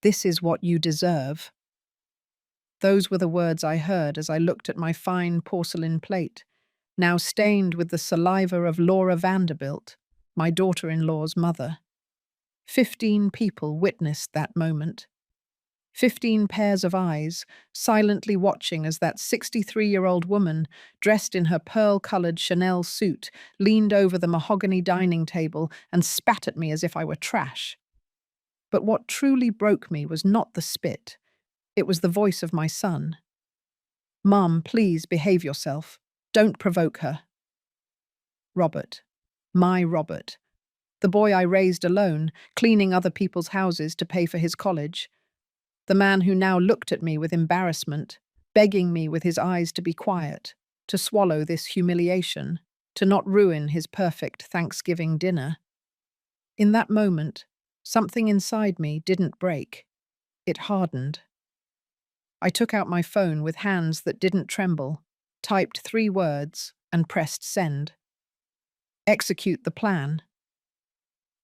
This is what you deserve." Those were the words I heard as I looked at my fine porcelain plate, now stained with the saliva of Laura Vanderbilt, my daughter-in-law's mother. 15 people witnessed that moment. 15 pairs of eyes, silently watching as that 63-year-old woman, dressed in her pearl-colored Chanel suit, leaned over the mahogany dining table and spat at me as if I were trash. But what truly broke me was not the spit. It was the voice of my son. "Mum, please behave yourself. Don't provoke her." Robert. My Robert. The boy I raised alone, cleaning other people's houses to pay for his college. The man who now looked at me with embarrassment, begging me with his eyes to be quiet, to swallow this humiliation, to not ruin his perfect Thanksgiving dinner. In that moment, something inside me didn't break. It hardened. I took out my phone with hands that didn't tremble, typed 3 words, and pressed send. "Execute the plan."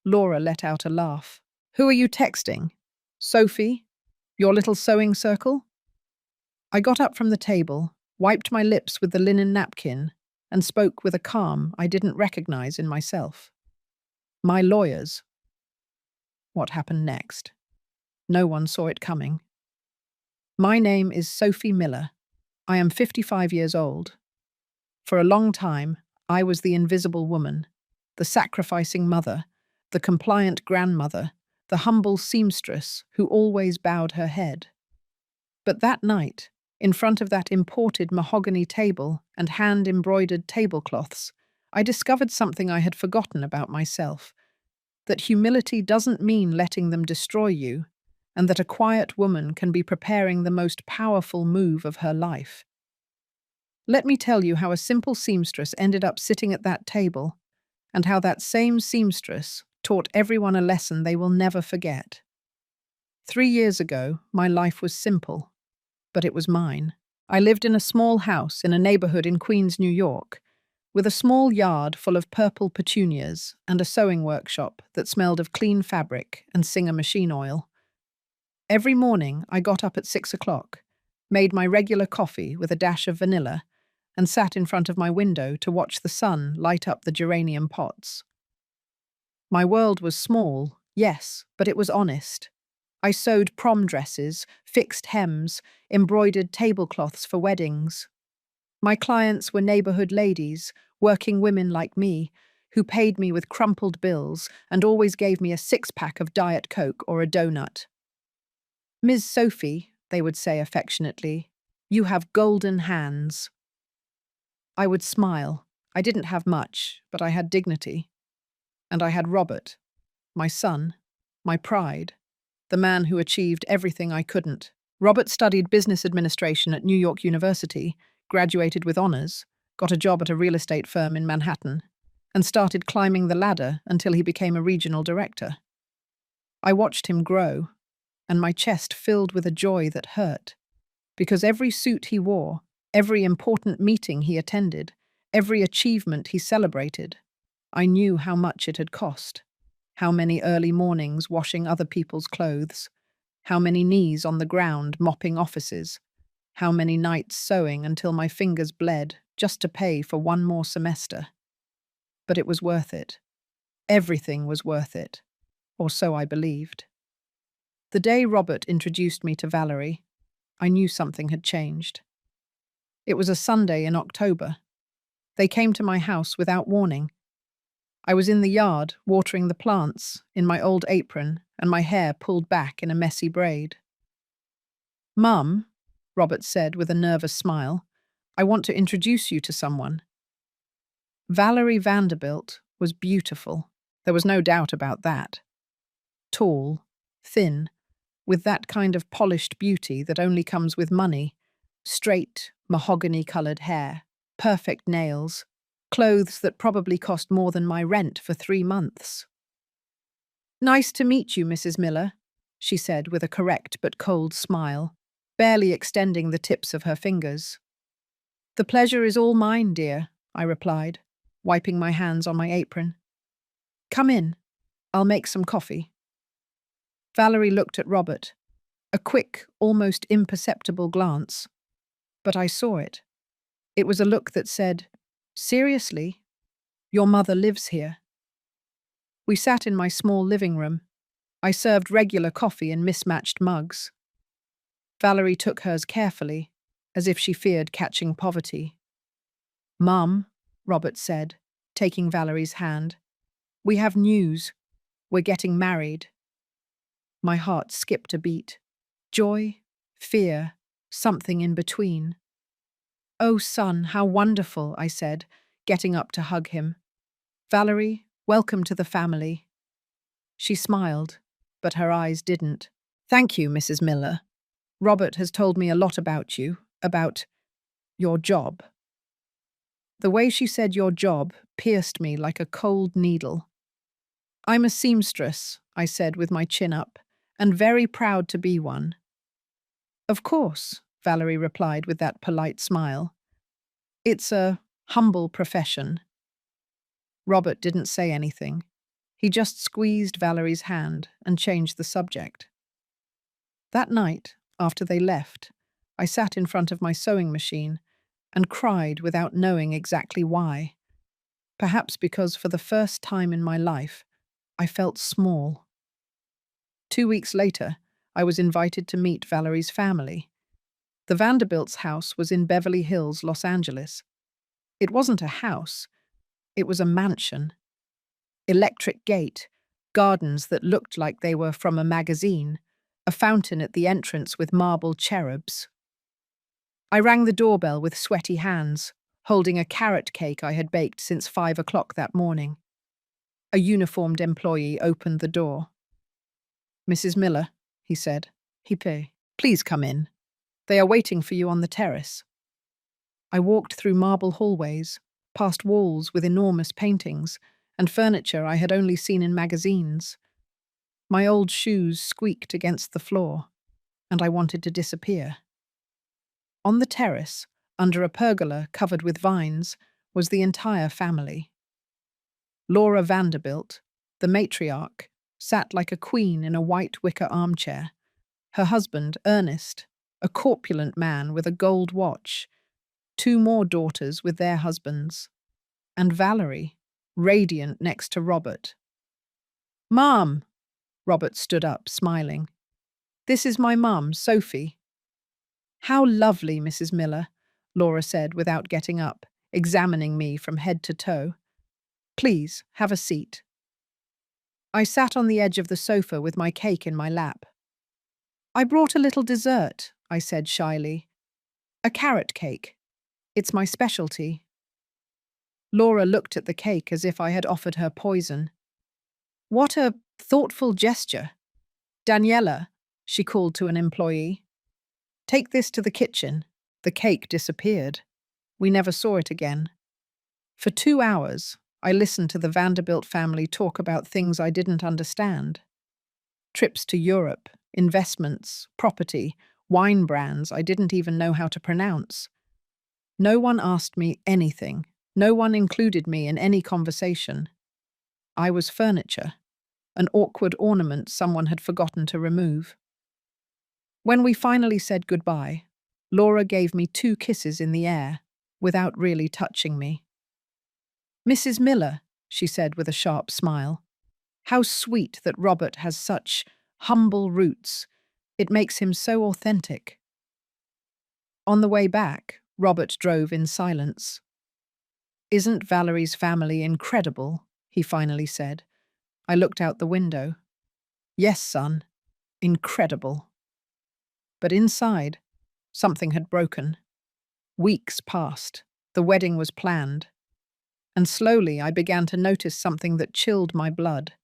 Laura let out a laugh. "Who are you texting? Sophie? Your little sewing circle?" I got up from the table, wiped my lips with the linen napkin, and spoke with a calm I didn't recognize in myself. "My lawyers." What happened next? No one saw it coming. My name is Sophie Miller. I am 55 years old. For a long time, I was the invisible woman, the sacrificing mother, the compliant grandmother, the humble seamstress who always bowed her head. But that night, in front of that imported mahogany table and hand-embroidered tablecloths, I discovered something I had forgotten about myself, that humility doesn't mean letting them destroy you, and that a quiet woman can be preparing the most powerful move of her life. Let me tell you how a simple seamstress ended up sitting at that table, and how that same seamstress taught everyone a lesson they will never forget. 3 years ago, my life was simple, but it was mine. I lived in a small house in a neighborhood in Queens, New York, with a small yard full of purple petunias and a sewing workshop that smelled of clean fabric and Singer machine oil. Every morning, I got up at 6 o'clock, made my regular coffee with a dash of vanilla, and sat in front of my window to watch the sun light up the geranium pots. My world was small, yes, but it was honest. I sewed prom dresses, fixed hems, embroidered tablecloths for weddings. My clients were neighborhood ladies, working women like me, who paid me with crumpled bills and always gave me a 6-pack of Diet Coke or a donut. "Ms. Sophie," they would say affectionately, "you have golden hands." I would smile. I didn't have much, but I had dignity. And I had Robert, my son, my pride, the man who achieved everything I couldn't. Robert studied business administration at New York University, graduated with honors, got a job at a real estate firm in Manhattan, and started climbing the ladder until he became a regional director. I watched him grow, and my chest filled with a joy that hurt, because every suit he wore, every important meeting he attended, every achievement he celebrated, I knew how much it had cost. How many early mornings washing other people's clothes, how many knees on the ground mopping offices, how many nights sewing until my fingers bled just to pay for one more semester. But it was worth it. Everything was worth it, or so I believed. The day Robert introduced me to Valerie, I knew something had changed. It was a Sunday in October. They came to my house without warning. I was in the yard, watering the plants, in my old apron, and my hair pulled back in a messy braid. "Mum," Robert said with a nervous smile, "I want to introduce you to someone." Valerie Vanderbilt was beautiful. There was no doubt about that. Tall, thin, with that kind of polished beauty that only comes with money, straight, mahogany-coloured hair, perfect nails, clothes that probably cost more than my rent for 3 months. "Nice to meet you, Mrs. Miller," she said with a correct but cold smile, barely extending the tips of her fingers. "The pleasure is all mine, dear," I replied, wiping my hands on my apron. "Come in. I'll make some coffee." Valerie looked at Robert, A quick, almost imperceptible glance, but I saw it. It was a look that said, "Seriously? Your mother lives here?" We sat in my small living room. I served regular coffee in mismatched mugs. Valerie took hers carefully, as if she feared catching poverty. "Mum," Robert said, taking Valerie's hand, "we have news. We're getting married." My heart skipped a beat. Joy, fear, something in between. "Oh, son, how wonderful," I said, getting up to hug him. "Valerie, welcome to the family." She smiled, but her eyes didn't. "Thank you, Mrs. Miller. Robert has told me a lot about you, about your job." The way she said your job pierced me like a cold needle. "I'm a seamstress," I said with my chin up, "and very proud to be one." "Of course," Valerie replied with that polite smile. "It's a humble profession." Robert didn't say anything. He just squeezed Valerie's hand and changed the subject. That night, after they left, I sat in front of my sewing machine and cried without knowing exactly why. Perhaps because for the first time in my life, I felt small. 2 weeks later, I was invited to meet Valerie's family. The Vanderbilt's house was in Beverly Hills, Los Angeles. It wasn't a house, it was a mansion. Electric gate, gardens that looked like they were from a magazine, a fountain at the entrance with marble cherubs. I rang the doorbell with sweaty hands, holding a carrot cake I had baked since 5 o'clock that morning. A uniformed employee opened the door. "Mrs. Miller," he said. "Hipe, please come in. They are waiting for you on the terrace." I walked through marble hallways, past walls with enormous paintings, and furniture I had only seen in magazines. My old shoes squeaked against the floor, and I wanted to disappear. On the terrace, under a pergola covered with vines, was the entire family. Laura Vanderbilt, the matriarch, sat like a queen in a white wicker armchair. Her husband, Ernest, a corpulent man with a gold watch, 2 more daughters with their husbands, and Valerie, radiant next to Robert. "Mom!" Robert stood up, smiling. "This is my mum, Sophie." "How lovely, Mrs. Miller," Laura said without getting up, examining me from head to toe. "Please, have a seat." I sat on the edge of the sofa with my cake in my lap. "I brought a little dessert," I said shyly. "A carrot cake. It's my specialty." Laura looked at the cake as if I had offered her poison. "What a thoughtful gesture. Daniela," she called to an employee, "take this to the kitchen." The cake disappeared. We never saw it again. For 2 hours, I listened to the Vanderbilt family talk about things I didn't understand. Trips to Europe, investments, property, wine brands I didn't even know how to pronounce. No one asked me anything. No one included me in any conversation. I was furniture, an awkward ornament someone had forgotten to remove. When we finally said goodbye, Laura gave me 2 kisses in the air, without really touching me. "Mrs. Miller," she said with a sharp smile, "how sweet that Robert has such humble roots. It makes him so authentic." On the way back, Robert drove in silence. "Isn't Valerie's family incredible?" he finally said. I looked out the window. "Yes, son, incredible." But inside, something had broken. Weeks passed. The wedding was planned. And slowly I began to notice something that chilled my blood.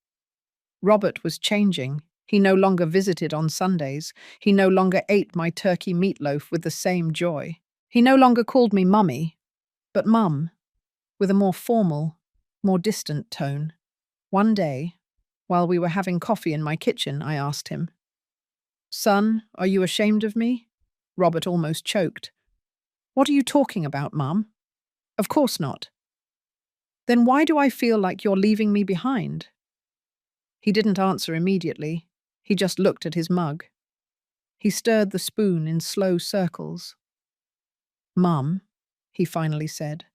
Robert was changing. He no longer visited on Sundays. He no longer ate my turkey meatloaf with the same joy. He no longer called me mummy, but mum, with a more formal, more distant tone. One day, while we were having coffee in my kitchen, I asked him, "Son, are you ashamed of me?" Robert almost choked. "What are you talking about, Mum?" "Of course not." "Then why do I feel like you're leaving me behind?" He didn't answer immediately. He just looked at his mug. He stirred the spoon in slow circles. "Mum," he finally said,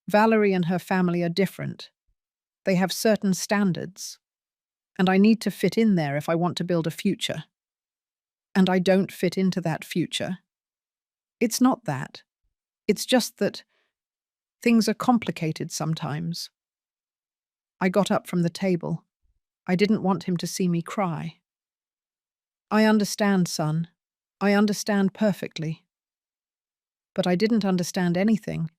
"Valerie and her family are different. They have certain standards, and I need to fit in there if I want to build a future. And I don't fit into that future. It's not that. It's just that things are complicated sometimes." I got up from the table. I didn't want him to see me cry. "I understand, son. I understand perfectly." But I didn't understand anything.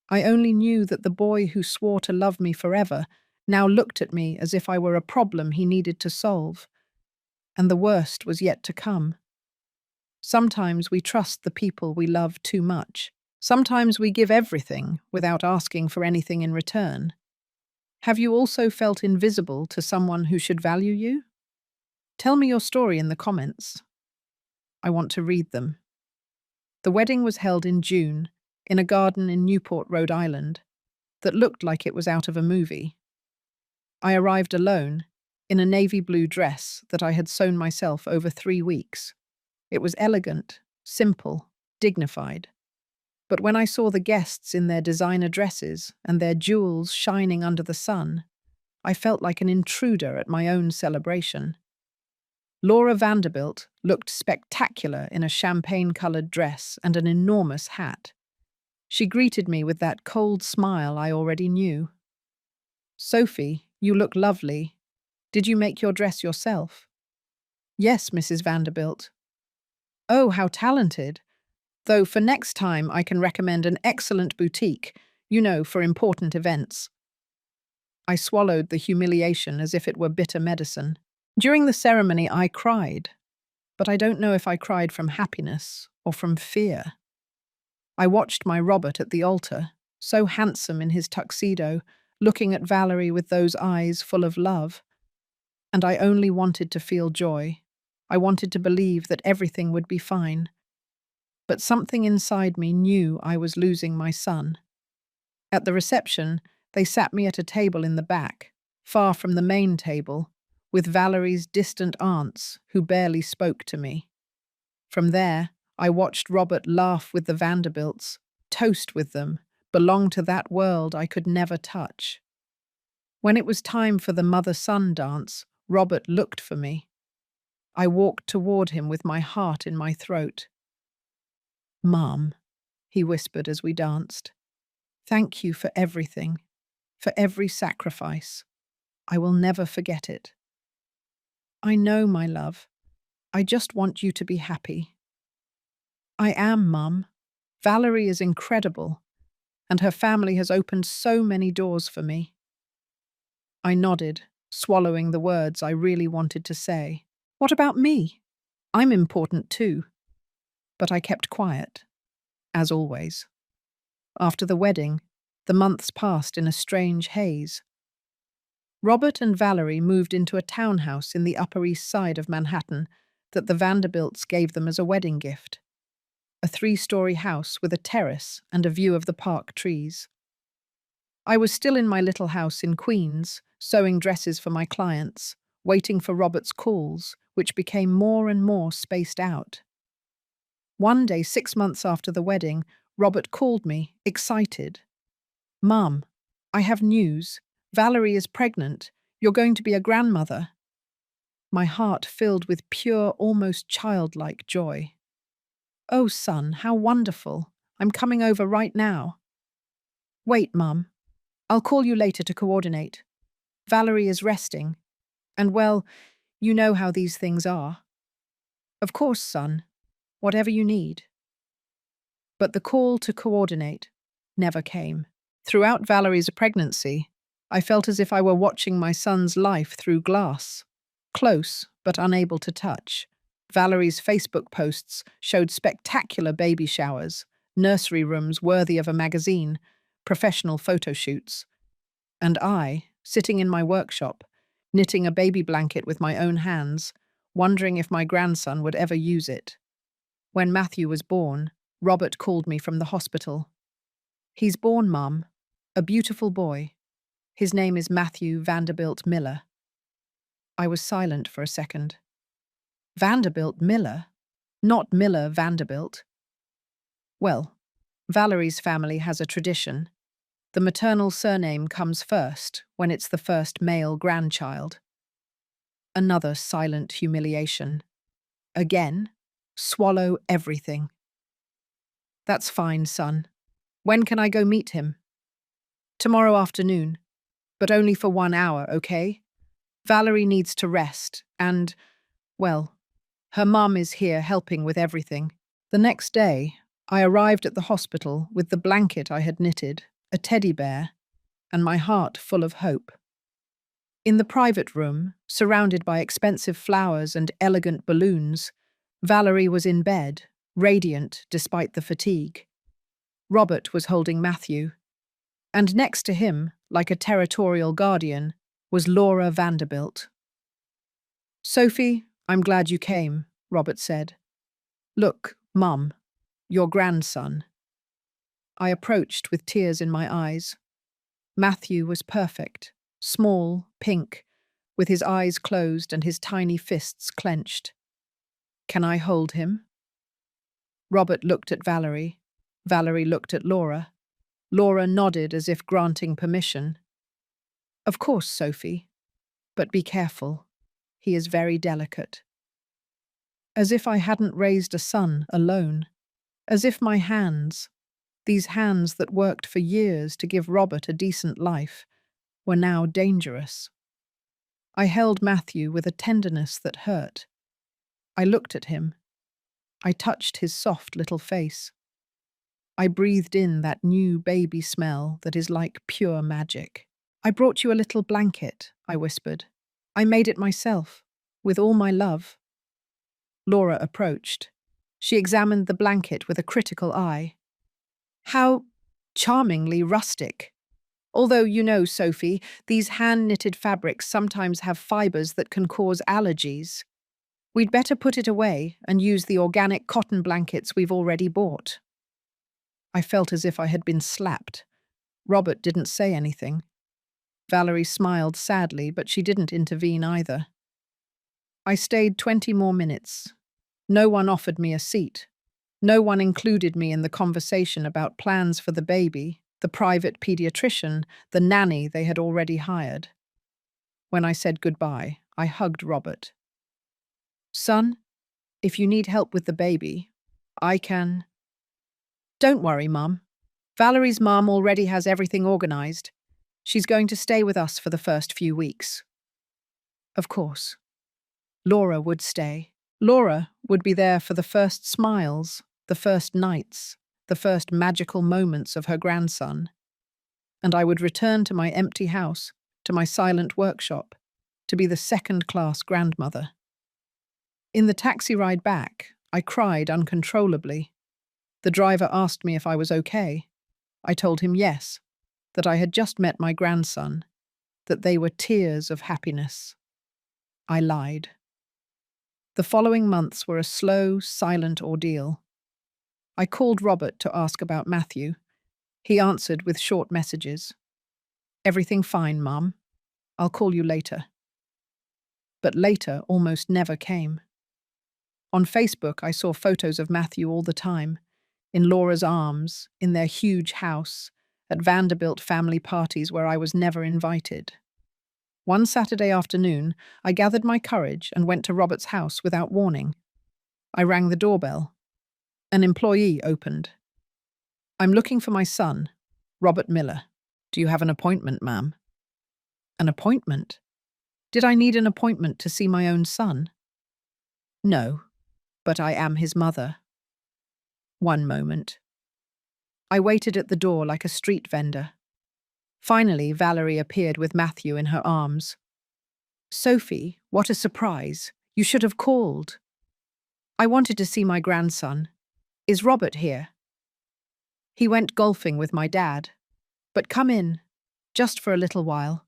I only knew that the boy who swore to love me forever now looked at me as if I were a problem he needed to solve, and the worst was yet to come. Sometimes we trust the people we love too much. Sometimes we give everything without asking for anything in return. Have you also felt invisible to someone who should value you? Tell me your story in the comments. I want to read them. The wedding was held in June, in a garden in Newport, Rhode Island, that looked like it was out of a movie. I arrived alone, in a navy blue dress that I had sewn myself over 3 weeks. It was elegant, simple, dignified. But when I saw the guests in their designer dresses and their jewels shining under the sun, I felt like an intruder at my own celebration. Laura Vanderbilt looked spectacular in a champagne-colored dress and an enormous hat. She greeted me with that cold smile I already knew. "Sophie, you look lovely. Did you make your dress yourself?" "Yes, Mrs. Vanderbilt." "Oh, how talented. Though for next time I can recommend an excellent boutique, for important events." I swallowed the humiliation as if it were bitter medicine. During the ceremony, I cried, but I don't know if I cried from happiness or from fear. I watched my Robert at the altar, so handsome in his tuxedo, looking at Valerie with those eyes full of love. And I only wanted to feel joy. I wanted to believe that everything would be fine. But something inside me knew I was losing my son. At the reception, they sat me at a table in the back, far from the main table, with Valerie's distant aunts who barely spoke to me. From there, I watched Robert laugh with the Vanderbilts, toast with them, belong to that world I could never touch. When it was time for the mother-son dance, Robert looked for me. I walked toward him with my heart in my throat. "Mom," he whispered as we danced, "thank you for everything, for every sacrifice. I will never forget it." "I know, my love. I just want you to be happy." "I am, Mum. Valerie is incredible, and her family has opened so many doors for me." I nodded, swallowing the words I really wanted to say. "What about me? I'm important too." But I kept quiet, as always. After the wedding, the months passed in a strange haze. Robert and Valerie moved into a townhouse in the Upper East Side of Manhattan that the Vanderbilts gave them as a wedding gift. A 3-story house with a terrace and a view of the park trees. I was still in my little house in Queens, sewing dresses for my clients, waiting for Robert's calls, which became more and more spaced out. One day, 6 months after the wedding, Robert called me, excited. "Mum, I have news. Valerie is pregnant. You're going to be a grandmother." My heart filled with pure, almost childlike joy. "Oh, son, how wonderful. I'm coming over right now." "Wait, Mum. I'll call you later to coordinate. Valerie is resting. And well, you know how these things are." "Of course, son. Whatever you need." But the call to coordinate never came. Throughout Valerie's pregnancy, I felt as if I were watching my son's life through glass. Close, but unable to touch. Valerie's Facebook posts showed spectacular baby showers, nursery rooms worthy of a magazine, professional photo shoots. And I, sitting in my workshop, knitting a baby blanket with my own hands, wondering if my grandson would ever use it. When Matthew was born, Robert called me from the hospital. "He's born, Mum. A beautiful boy. His name is Matthew Vanderbilt Miller." I was silent for a second. Vanderbilt Miller? Not Miller Vanderbilt. Well, Valerie's family has a tradition. The maternal surname comes first when it's the first male grandchild. Another silent humiliation. Again, swallow everything. That's fine, son. When can I go meet him? Tomorrow afternoon, but only for 1 hour, okay? Valerie needs to rest, and, well, her mum is here helping with everything. The next day, I arrived at the hospital with the blanket I had knitted, a teddy bear, and my heart full of hope. In the private room, surrounded by expensive flowers and elegant balloons, Valerie was in bed, radiant despite the fatigue. Robert was holding Matthew, and next to him, like a territorial guardian, was Laura Vanderbilt. "Sophie, I'm glad you came," Robert said. "Look, Mum, your grandson." I approached with tears in my eyes. Matthew was perfect, small, pink, with his eyes closed and his tiny fists clenched. "Can I hold him?" Robert looked at Valerie. Valerie looked at Laura. Laura nodded as if granting permission. "Of course, Sophie. But be careful. He is very delicate." As if I hadn't raised a son alone. As if my hands, these hands that worked for years to give Robert a decent life, were now dangerous. I held Matthew with a tenderness that hurt. I looked at him. I touched his soft little face. I breathed in that new baby smell that is like pure magic. "I brought you a little blanket," I whispered. "I made it myself, with all my love." Laura approached. She examined the blanket with a critical eye. "How charmingly rustic. Although, you know, Sophie, these hand-knitted fabrics sometimes have fibers that can cause allergies. We'd better put it away and use the organic cotton blankets we've already bought." I felt as if I had been slapped. Robert didn't say anything. Valerie smiled sadly, but she didn't intervene either. I stayed 20 more minutes. No one offered me a seat. No one included me in the conversation about plans for the baby, the private pediatrician, the nanny they had already hired. When I said goodbye, I hugged Robert. "Son, if you need help with the baby, I can—" "Don't worry, Mum. Valerie's mum already has everything organized. She's going to stay with us for the first few weeks." Of course. Laura would stay. Laura would be there for the first smiles, the first nights, the first magical moments of her grandson. And I would return to my empty house, to my silent workshop, to be the second-class grandmother. In the taxi ride back, I cried uncontrollably. The driver asked me if I was okay. I told him yes, that I had just met my grandson, that they were tears of happiness. I lied. The following months were a slow, silent ordeal. I called Robert to ask about Matthew. He answered with short messages. "Everything fine, Mum. I'll call you later." But later almost never came. On Facebook, I saw photos of Matthew all the time, in Laura's arms, in their huge house, at Vanderbilt family parties where I was never invited. One Saturday afternoon, I gathered my courage and went to Robert's house without warning. I rang the doorbell. An employee opened. "I'm looking for my son, Robert Miller. Do you have an appointment, ma'am?" An appointment? Did I need an appointment to see my own son? No, but I am his mother. One moment. I waited at the door like a street vendor. Finally, Valerie appeared with Matthew in her arms. "Sophie, what a surprise. You should have called." "I wanted to see my grandson. Is Robert here?" "He went golfing with my dad. But come in, just for a little while.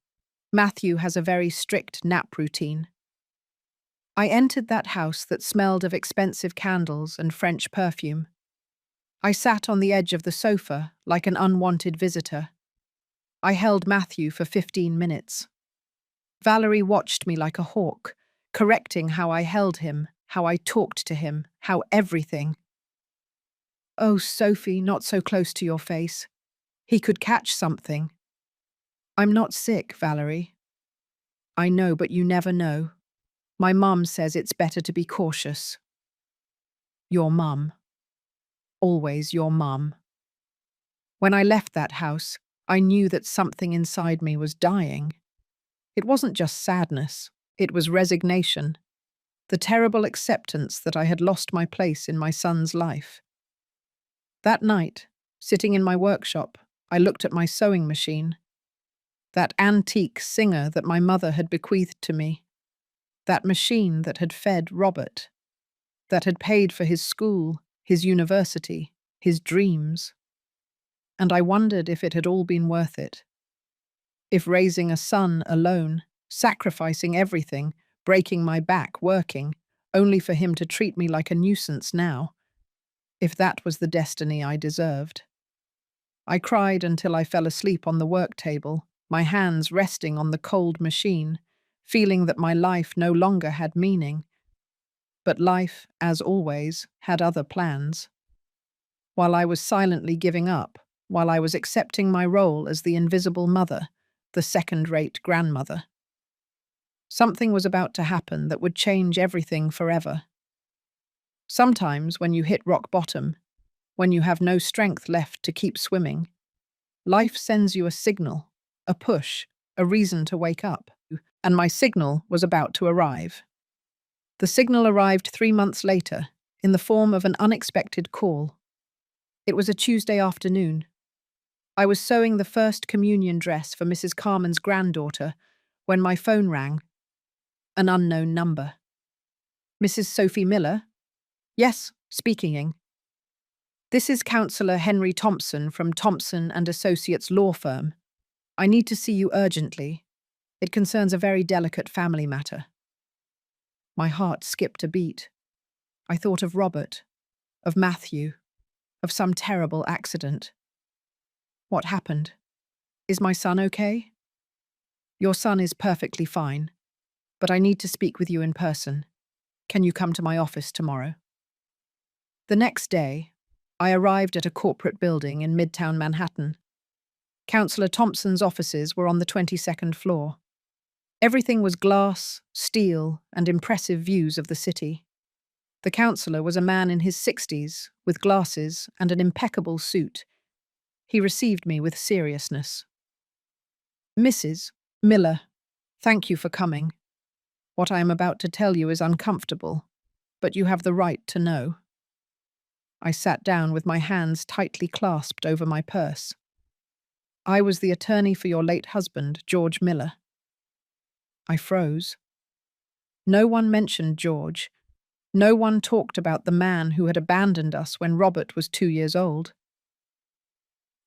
Matthew has a very strict nap routine." I entered that house that smelled of expensive candles and French perfume. I sat on the edge of the sofa like an unwanted visitor. I held Matthew for 15 minutes. Valerie watched me like a hawk, correcting how I held him, how I talked to him, how everything. Oh, Sophie, not so close to your face. He could catch something. I'm not sick, Valerie. I know, but you never know. My mum says it's better to be cautious. Your mum. Always your mum. When I left that house, I knew that something inside me was dying. It wasn't just sadness, it was resignation, the terrible acceptance that I had lost my place in my son's life. That night, sitting in my workshop, I looked at my sewing machine. That antique Singer that my mother had bequeathed to me. That machine that had fed Robert. That had paid for his school, his university, his dreams. And I wondered if it had all been worth it. If raising a son alone, sacrificing everything, breaking my back working, only for him to treat me like a nuisance now, if that was the destiny I deserved. I cried until I fell asleep on the work table, my hands resting on the cold machine, feeling that my life no longer had meaning. But life, as always, had other plans. While I was silently giving up, while I was accepting my role as the invisible mother, the second-rate grandmother, something was about to happen that would change everything forever. Sometimes, when you hit rock bottom, when you have no strength left to keep swimming, life sends you a signal, a push, a reason to wake up. And my signal was about to arrive. The signal arrived 3 months later, in the form of an unexpected call. It was a Tuesday afternoon. I was sewing the first communion dress for Mrs. Carmen's granddaughter when my phone rang. An unknown number. Mrs. Sophie Miller? Yes, speaking. This is Councillor Henry Thompson from Thompson and Associates law firm. I need to see you urgently. It concerns a very delicate family matter. My heart skipped a beat. I thought of Robert, of Matthew, of some terrible accident. What happened? Is my son okay? Your son is perfectly fine, but I need to speak with you in person. Can you come to my office tomorrow? The next day, I arrived at a corporate building in Midtown Manhattan. Councillor Thompson's offices were on the 22nd floor. Everything was glass, steel, and impressive views of the city. The councillor was a man in his 60s, with glasses and an impeccable suit. He received me with seriousness. Mrs. Miller, thank you for coming. What I am about to tell you is uncomfortable, but you have the right to know. I sat down with my hands tightly clasped over my purse. I was the attorney for your late husband, George Miller. I froze. No one mentioned George. No one talked about the man who had abandoned us when Robert was 2 years old.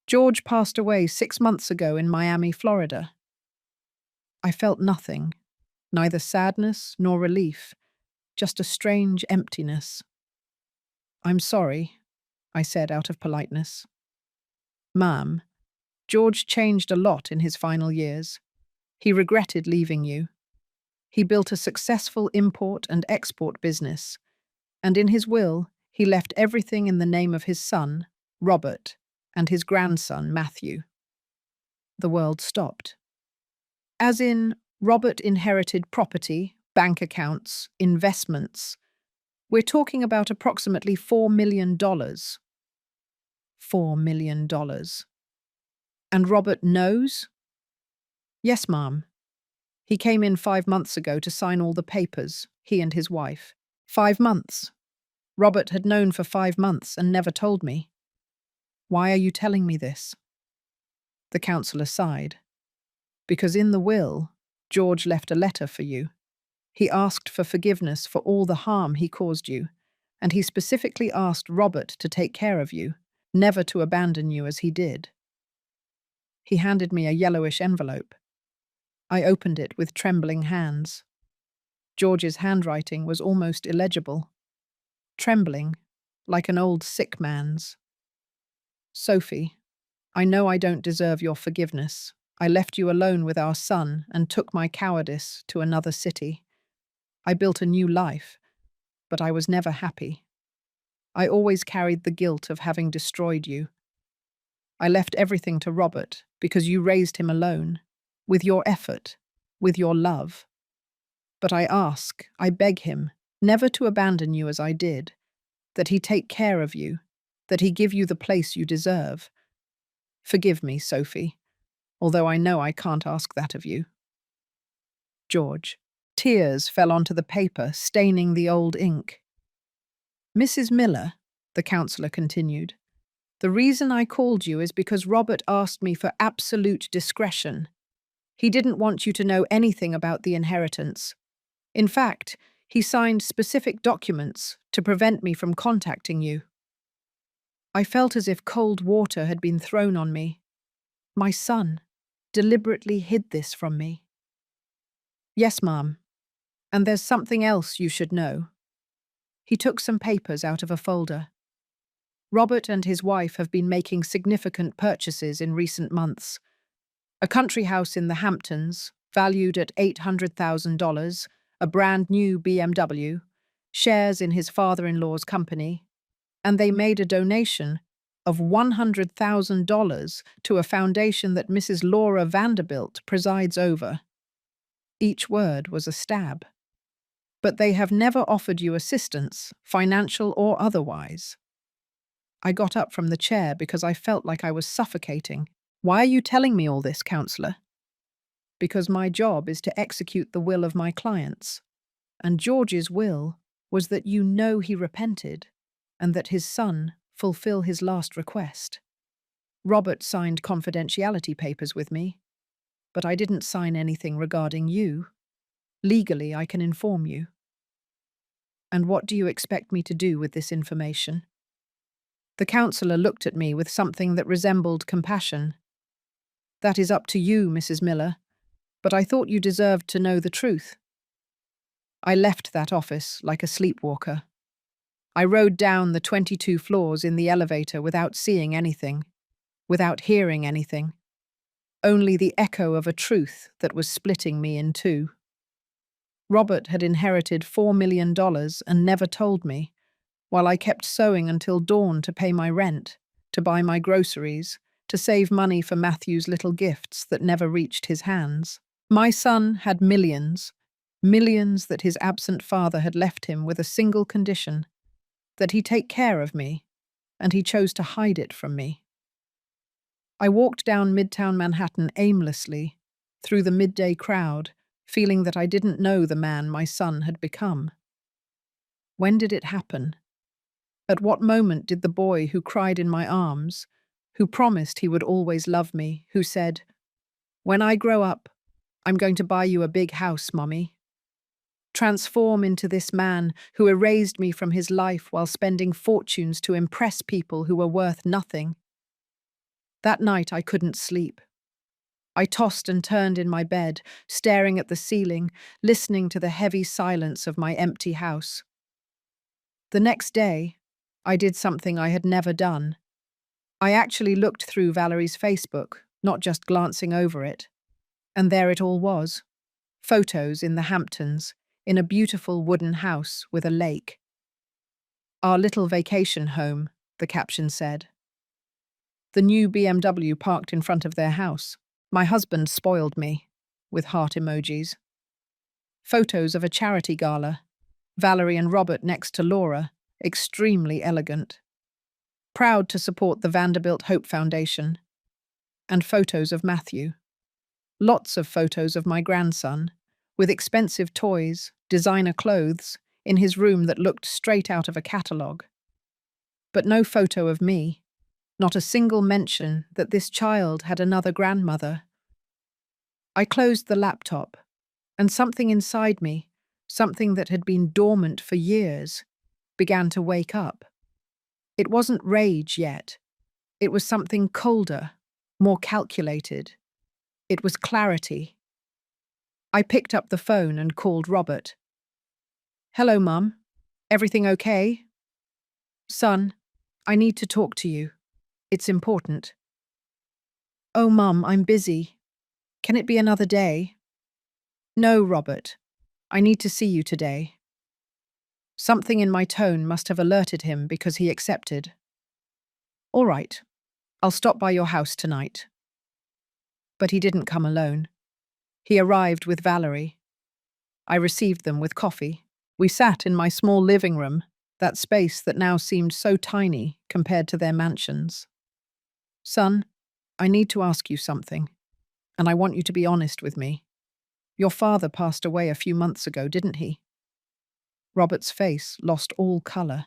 George passed away 6 months ago in Miami, Florida. I felt nothing, neither sadness nor relief, just a strange emptiness. I'm sorry, I said out of politeness. Ma'am, George changed a lot in his final years. He regretted leaving you. He built a successful import and export business, and in his will, he left everything in the name of his son, Robert, and his grandson, Matthew. The world stopped. As in, Robert inherited property, bank accounts, investments. We're talking about approximately $4 million. $4 million. And Robert knows? Yes, ma'am. He came in 5 months ago to sign all the papers, he and his wife. 5 months. Robert had known for 5 months and never told me. Why are you telling me this? The councillor sighed. Because in the will, George left a letter for you. He asked for forgiveness for all the harm he caused you, and he specifically asked Robert to take care of you, never to abandon you as he did. He handed me a yellowish envelope. I opened it with trembling hands. George's handwriting was almost illegible. Trembling, like an old sick man's. Sophie, I know I don't deserve your forgiveness. I left you alone with our son and took my cowardice to another city. I built a new life, but I was never happy. I always carried the guilt of having destroyed you. I left everything to Robert because you raised him alone, with your effort, with your love. But I beg him, never to abandon you as I did, that he take care of you, that he give you the place you deserve. Forgive me, Sophie, although I know I can't ask that of you. George. Tears fell onto the paper, staining the old ink. Mrs. Miller, the counsellor continued, the reason I called you is because Robert asked me for absolute discretion. He didn't want you to know anything about the inheritance. In fact, he signed specific documents to prevent me from contacting you. I felt as if cold water had been thrown on me. My son deliberately hid this from me. Yes, Ma'am. And there's something else you should know. He took some papers out of a folder. Robert and his wife have been making significant purchases in recent months. A country house in the Hamptons, valued at $800,000, a brand new BMW, shares in his father-in-law's company, and they made a donation of $100,000 to a foundation that Mrs. Laura Vanderbilt presides over. Each word was a stab. But they have never offered you assistance, financial or otherwise. I got up from the chair because I felt like I was suffocating. Why are you telling me all this, counsellor? Because my job is to execute the will of my clients. And George's will was that you know he repented and that his son fulfill his last request. Robert signed confidentiality papers with me, but I didn't sign anything regarding you. Legally, I can inform you. And what do you expect me to do with this information? The counsellor looked at me with something that resembled compassion. That is up to you, Mrs. Miller, but I thought you deserved to know the truth. I left that office like a sleepwalker. I rode down the 22 floors in the elevator without seeing anything, without hearing anything, only the echo of a truth that was splitting me in two. Robert had inherited $4 million and never told me, while I kept sewing until dawn to pay my rent, to buy my groceries, to save money for Matthew's little gifts that never reached his hands. My son had millions, millions that his absent father had left him with a single condition, that he take care of me, and he chose to hide it from me. I walked down Midtown Manhattan aimlessly, through the midday crowd, feeling that I didn't know the man my son had become. When did it happen? At what moment did the boy who cried in my arms, who promised he would always love me, who said, "When I grow up, I'm going to buy you a big house, Mommy," transform into this man who erased me from his life while spending fortunes to impress people who were worth nothing? That night I couldn't sleep. I tossed and turned in my bed, staring at the ceiling, listening to the heavy silence of my empty house. The next day, I did something I had never done. I actually looked through Valerie's Facebook, not just glancing over it. And there it all was. Photos in the Hamptons, in a beautiful wooden house with a lake. Our little vacation home, the caption said. The new BMW parked in front of their house. My husband spoiled me, with heart emojis. Photos of a charity gala. Valerie and Robert next to Laura, extremely elegant. Proud to support the Vanderbilt Hope Foundation. And photos of Matthew. Lots of photos of my grandson, with expensive toys, designer clothes, in his room that looked straight out of a catalogue. But no photo of me. Not a single mention that this child had another grandmother. I closed the laptop, and something inside me, something that had been dormant for years, began to wake up. It wasn't rage yet. It was something colder, more calculated. It was clarity. I picked up the phone and called Robert. "Hello, Mum. Everything okay?" "Son, I need to talk to you. It's important." "Oh, Mum, I'm busy. Can it be another day?" "No, Robert. I need to see you today." Something in my tone must have alerted him because he accepted. All right, I'll stop by your house tonight. But he didn't come alone. He arrived with Valerie. I received them with coffee. We sat in my small living room, that space that now seemed so tiny compared to their mansions. Son, I need to ask you something, and I want you to be honest with me. Your father passed away a few months ago, didn't he? Robert's face lost all colour.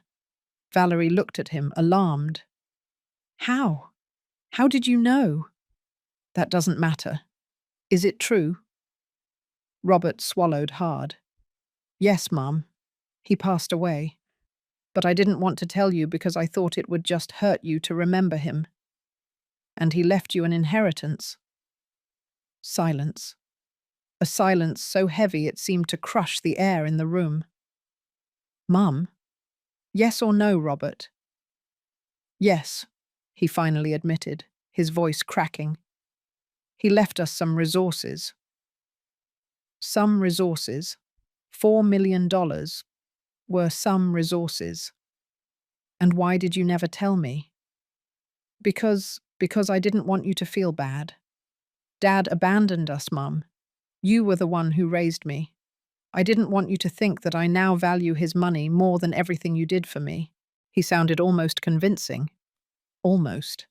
Valerie looked at him, alarmed. How? How did you know? That doesn't matter. Is it true? Robert swallowed hard. Yes, Mum. He passed away. But I didn't want to tell you because I thought it would just hurt you to remember him. And he left you an inheritance. Silence. A silence so heavy it seemed to crush the air in the room. Mum? Yes or no, Robert? Yes, he finally admitted, his voice cracking. He left us some resources. Some resources. $4 million were some resources. And why did you never tell me? Because I didn't want you to feel bad. Dad abandoned us, Mum. You were the one who raised me. I didn't want you to think that I now value his money more than everything you did for me. He sounded almost convincing. Almost.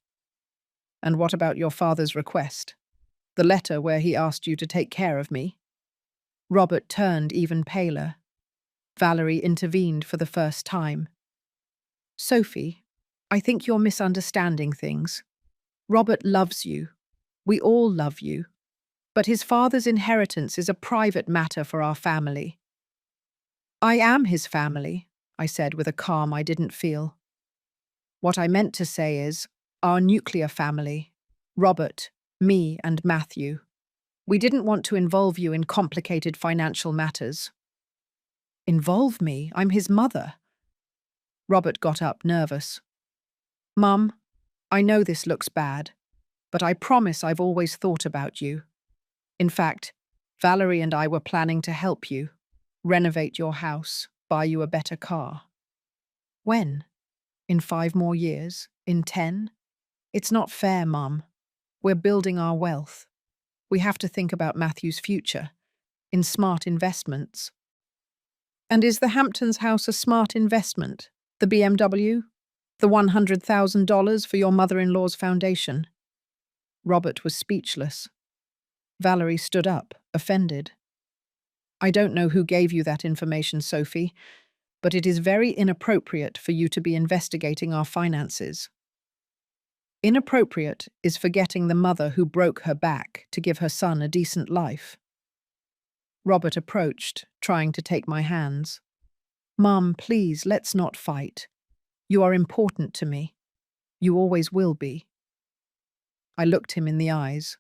And what about your father's request? The letter where he asked you to take care of me? Robert turned even paler. Valerie intervened for the first time. Sophie, I think you're misunderstanding things. Robert loves you. We all love you. But his father's inheritance is a private matter for our family. I am his family, I said with a calm I didn't feel. What I meant to say is, our nuclear family. Robert, me, and Matthew. We didn't want to involve you in complicated financial matters. Involve me? I'm his mother. Robert got up, nervous. Mum, I know this looks bad, but I promise I've always thought about you. In fact, Valerie and I were planning to help you, renovate your house, buy you a better car. When? In 5 more years? In 10? It's not fair, Mum. We're building our wealth. We have to think about Matthew's future, in smart investments. And is the Hamptons house a smart investment? The BMW? The $100,000 for your mother-in-law's foundation? Robert was speechless. Valerie stood up, offended. I don't know who gave you that information, Sophie, but it is very inappropriate for you to be investigating our finances. Inappropriate is forgetting the mother who broke her back to give her son a decent life. Robert approached, trying to take my hands. Mum, please, let's not fight. You are important to me. You always will be. I looked him in the eyes.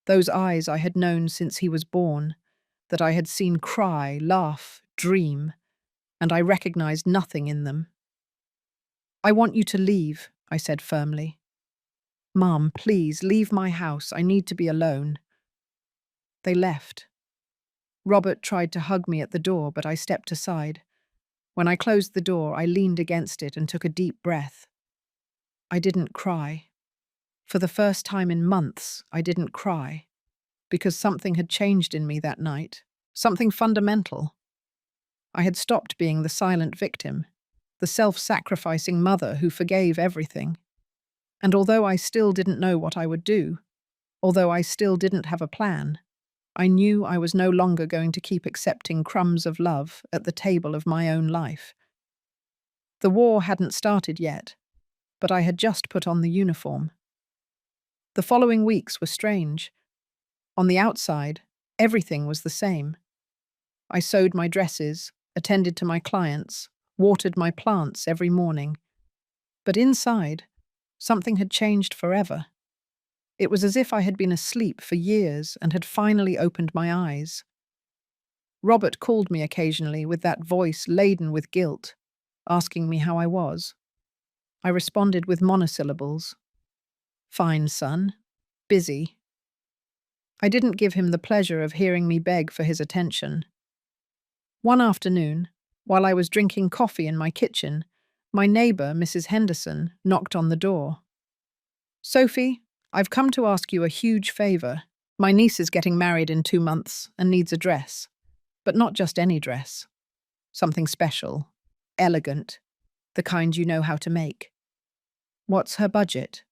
Those eyes I had known since he was born, that I had seen cry, laugh, dream, and I recognized nothing in them. I want you to leave, I said firmly. Mum, please, leave my house. I need to be alone. They left. Robert tried to hug me at the door, but I stepped aside. When I closed the door, I leaned against it and took a deep breath. I didn't cry. For the first time in months, I didn't cry, because something had changed in me that night, something fundamental. I had stopped being the silent victim, the self-sacrificing mother who forgave everything. And although I still didn't know what I would do, although I still didn't have a plan, I knew I was no longer going to keep accepting crumbs of love at the table of my own life. The war hadn't started yet, but I had just put on the uniform. The following weeks were strange. On the outside, everything was the same. I sewed my dresses, attended to my clients, watered my plants every morning. But inside, something had changed forever. It was as if I had been asleep for years and had finally opened my eyes. Robert called me occasionally with that voice laden with guilt, asking me how I was. I responded with monosyllables. Fine, son. Busy. I didn't give him the pleasure of hearing me beg for his attention. One afternoon, While I was drinking coffee in my kitchen, my neighbour, Mrs. Henderson, knocked on the door. "Sophie, I've come to ask you a huge favour. My niece is getting married in 2 months and needs a dress. But not just any dress. Something special, elegant, the kind you know how to make." "What's her budget?"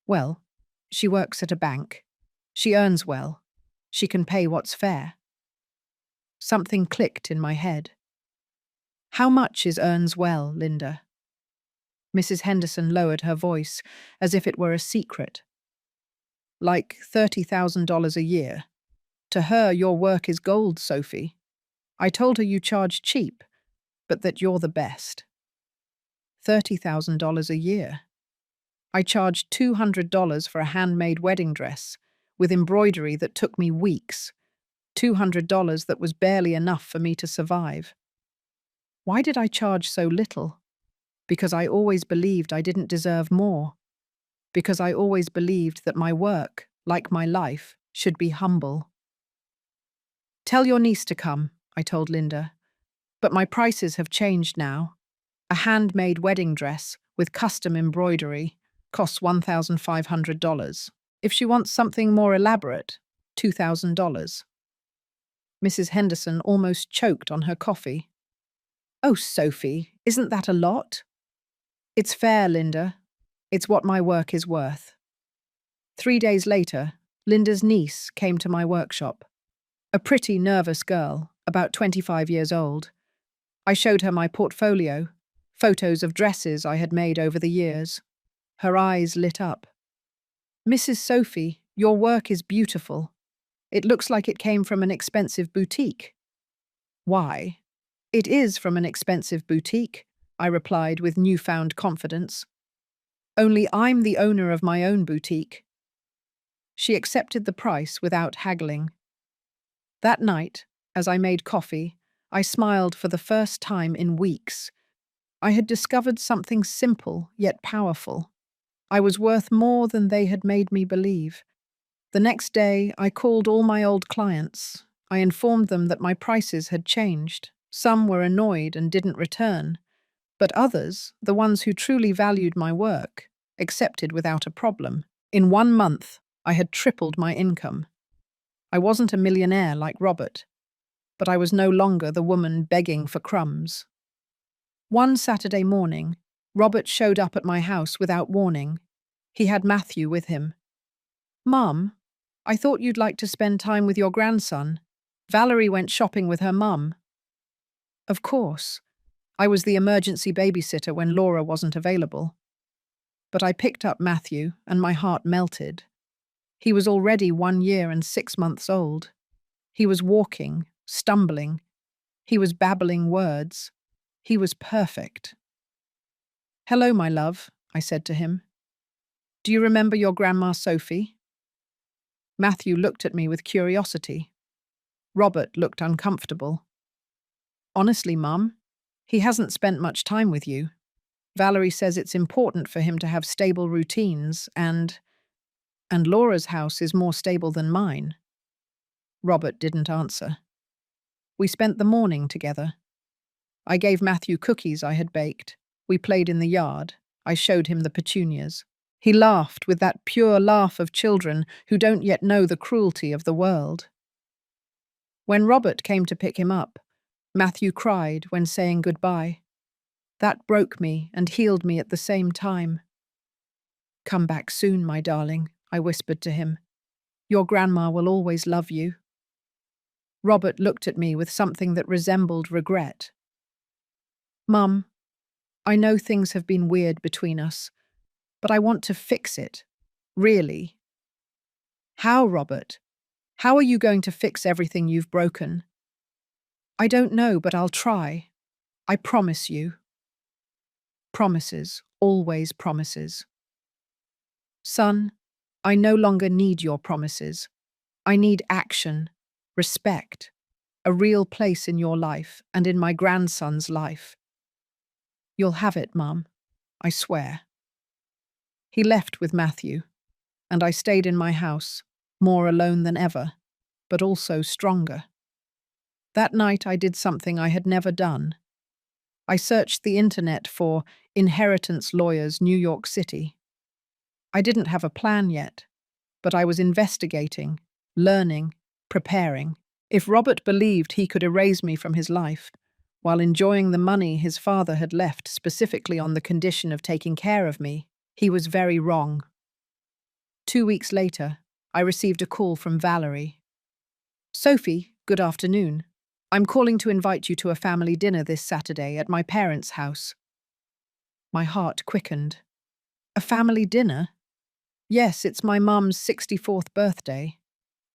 "Well, she works at a bank. She earns well. She can pay what's fair." Something clicked in my head. "How much is earns well, Linda?" Mrs. Henderson lowered her voice as if it were a secret. "Like $30,000 a year. To her, your work is gold, Sophie. I told her you charge cheap, but that you're the best." $30,000 a year. I charged $200 for a handmade wedding dress, with embroidery that took me weeks. $200 that was barely enough for me to survive. Why did I charge so little? Because I always believed I didn't deserve more. Because I always believed that my work, like my life, should be humble. "Tell your niece to come," I told Linda. "But my prices have changed now. A handmade wedding dress with custom embroidery costs $1,500. If she wants something more elaborate, $2,000. Mrs. Henderson almost choked on her coffee. "Oh, Sophie, isn't that a lot?" "It's fair, Linda. It's what my work is worth." 3 days later, Linda's niece came to my workshop. A pretty, nervous girl, about 25 years old. I showed her my portfolio, photos of dresses I had made over the years. Her eyes lit up. "Mrs. Sophie, your work is beautiful. It looks like it came from an expensive boutique." "Why? It is from an expensive boutique," I replied with newfound confidence. "Only I'm the owner of my own boutique." She accepted the price without haggling. That night, as I made coffee, I smiled for the first time in weeks. I had discovered something simple yet powerful. I was worth more than they had made me believe. The next day, I called all my old clients. I informed them that my prices had changed. Some were annoyed and didn't return, but others, the ones who truly valued my work, accepted without a problem. In 1 month, I had tripled my income. I wasn't a millionaire like Robert, but I was no longer the woman begging for crumbs. One Saturday morning, Robert showed up at my house without warning. He had Matthew with him. "Mum, I thought you'd like to spend time with your grandson. Valerie went shopping with her mum." Of course. I was the emergency babysitter when Laura wasn't available. But I picked up Matthew, and my heart melted. He was already 1 year and 6 months old. He was walking, stumbling. He was babbling words. He was perfect. "Hello, my love," I said to him. "Do you remember your Grandma Sophie?" Matthew looked at me with curiosity. Robert looked uncomfortable. "Honestly, Mum, he hasn't spent much time with you. Valerie says it's important for him to have stable routines, and Laura's house is more stable than mine." Robert didn't answer. We spent the morning together. I gave Matthew cookies I had baked. We played in the yard. I showed him the petunias. He laughed with that pure laugh of children who don't yet know the cruelty of the world. When Robert came to pick him up, Matthew cried when saying goodbye. That broke me and healed me at the same time. "Come back soon, my darling," I whispered to him. "Your grandma will always love you." Robert looked at me with something that resembled regret. "Mum, I know things have been weird between us, but I want to fix it. Really." "How, Robert? How are you going to fix everything you've broken?" "I don't know, but I'll try. I promise you." Promises, always promises. "Son, I no longer need your promises. I need action, respect, a real place in your life and in my grandson's life." "You'll have it, Mum. I swear." He left with Matthew, and I stayed in my house, more alone than ever, but also stronger. That night I did something I had never done. I searched the internet for inheritance lawyers, New York City. I didn't have a plan yet, but I was investigating, learning, preparing. If Robert believed he could erase me from his life, while enjoying the money his father had left specifically on the condition of taking care of me, he was very wrong. 2 weeks later, I received a call from Valerie. "Sophie, good afternoon. I'm calling to invite you to a family dinner this Saturday at my parents' house." My heart quickened. "A family dinner?" "Yes, it's my mum's 64th birthday.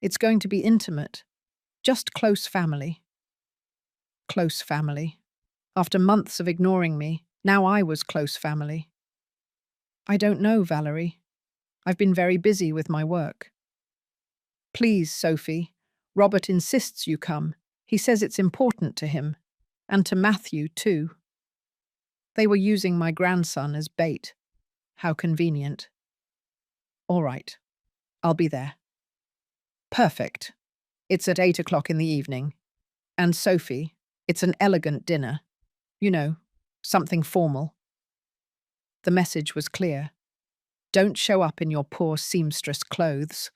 It's going to be intimate. Just close family." Close family. After months of ignoring me, now I was close family. "I don't know, Valerie. I've been very busy with my work." "Please, Sophie. Robert insists you come. He says it's important to him. And to Matthew, too." They were using my grandson as bait. How convenient. "All right. I'll be there." "Perfect. It's at 8 o'clock in the evening. And Sophie, it's an elegant dinner. You know, something formal." The message was clear. Don't show up in your poor seamstress clothes.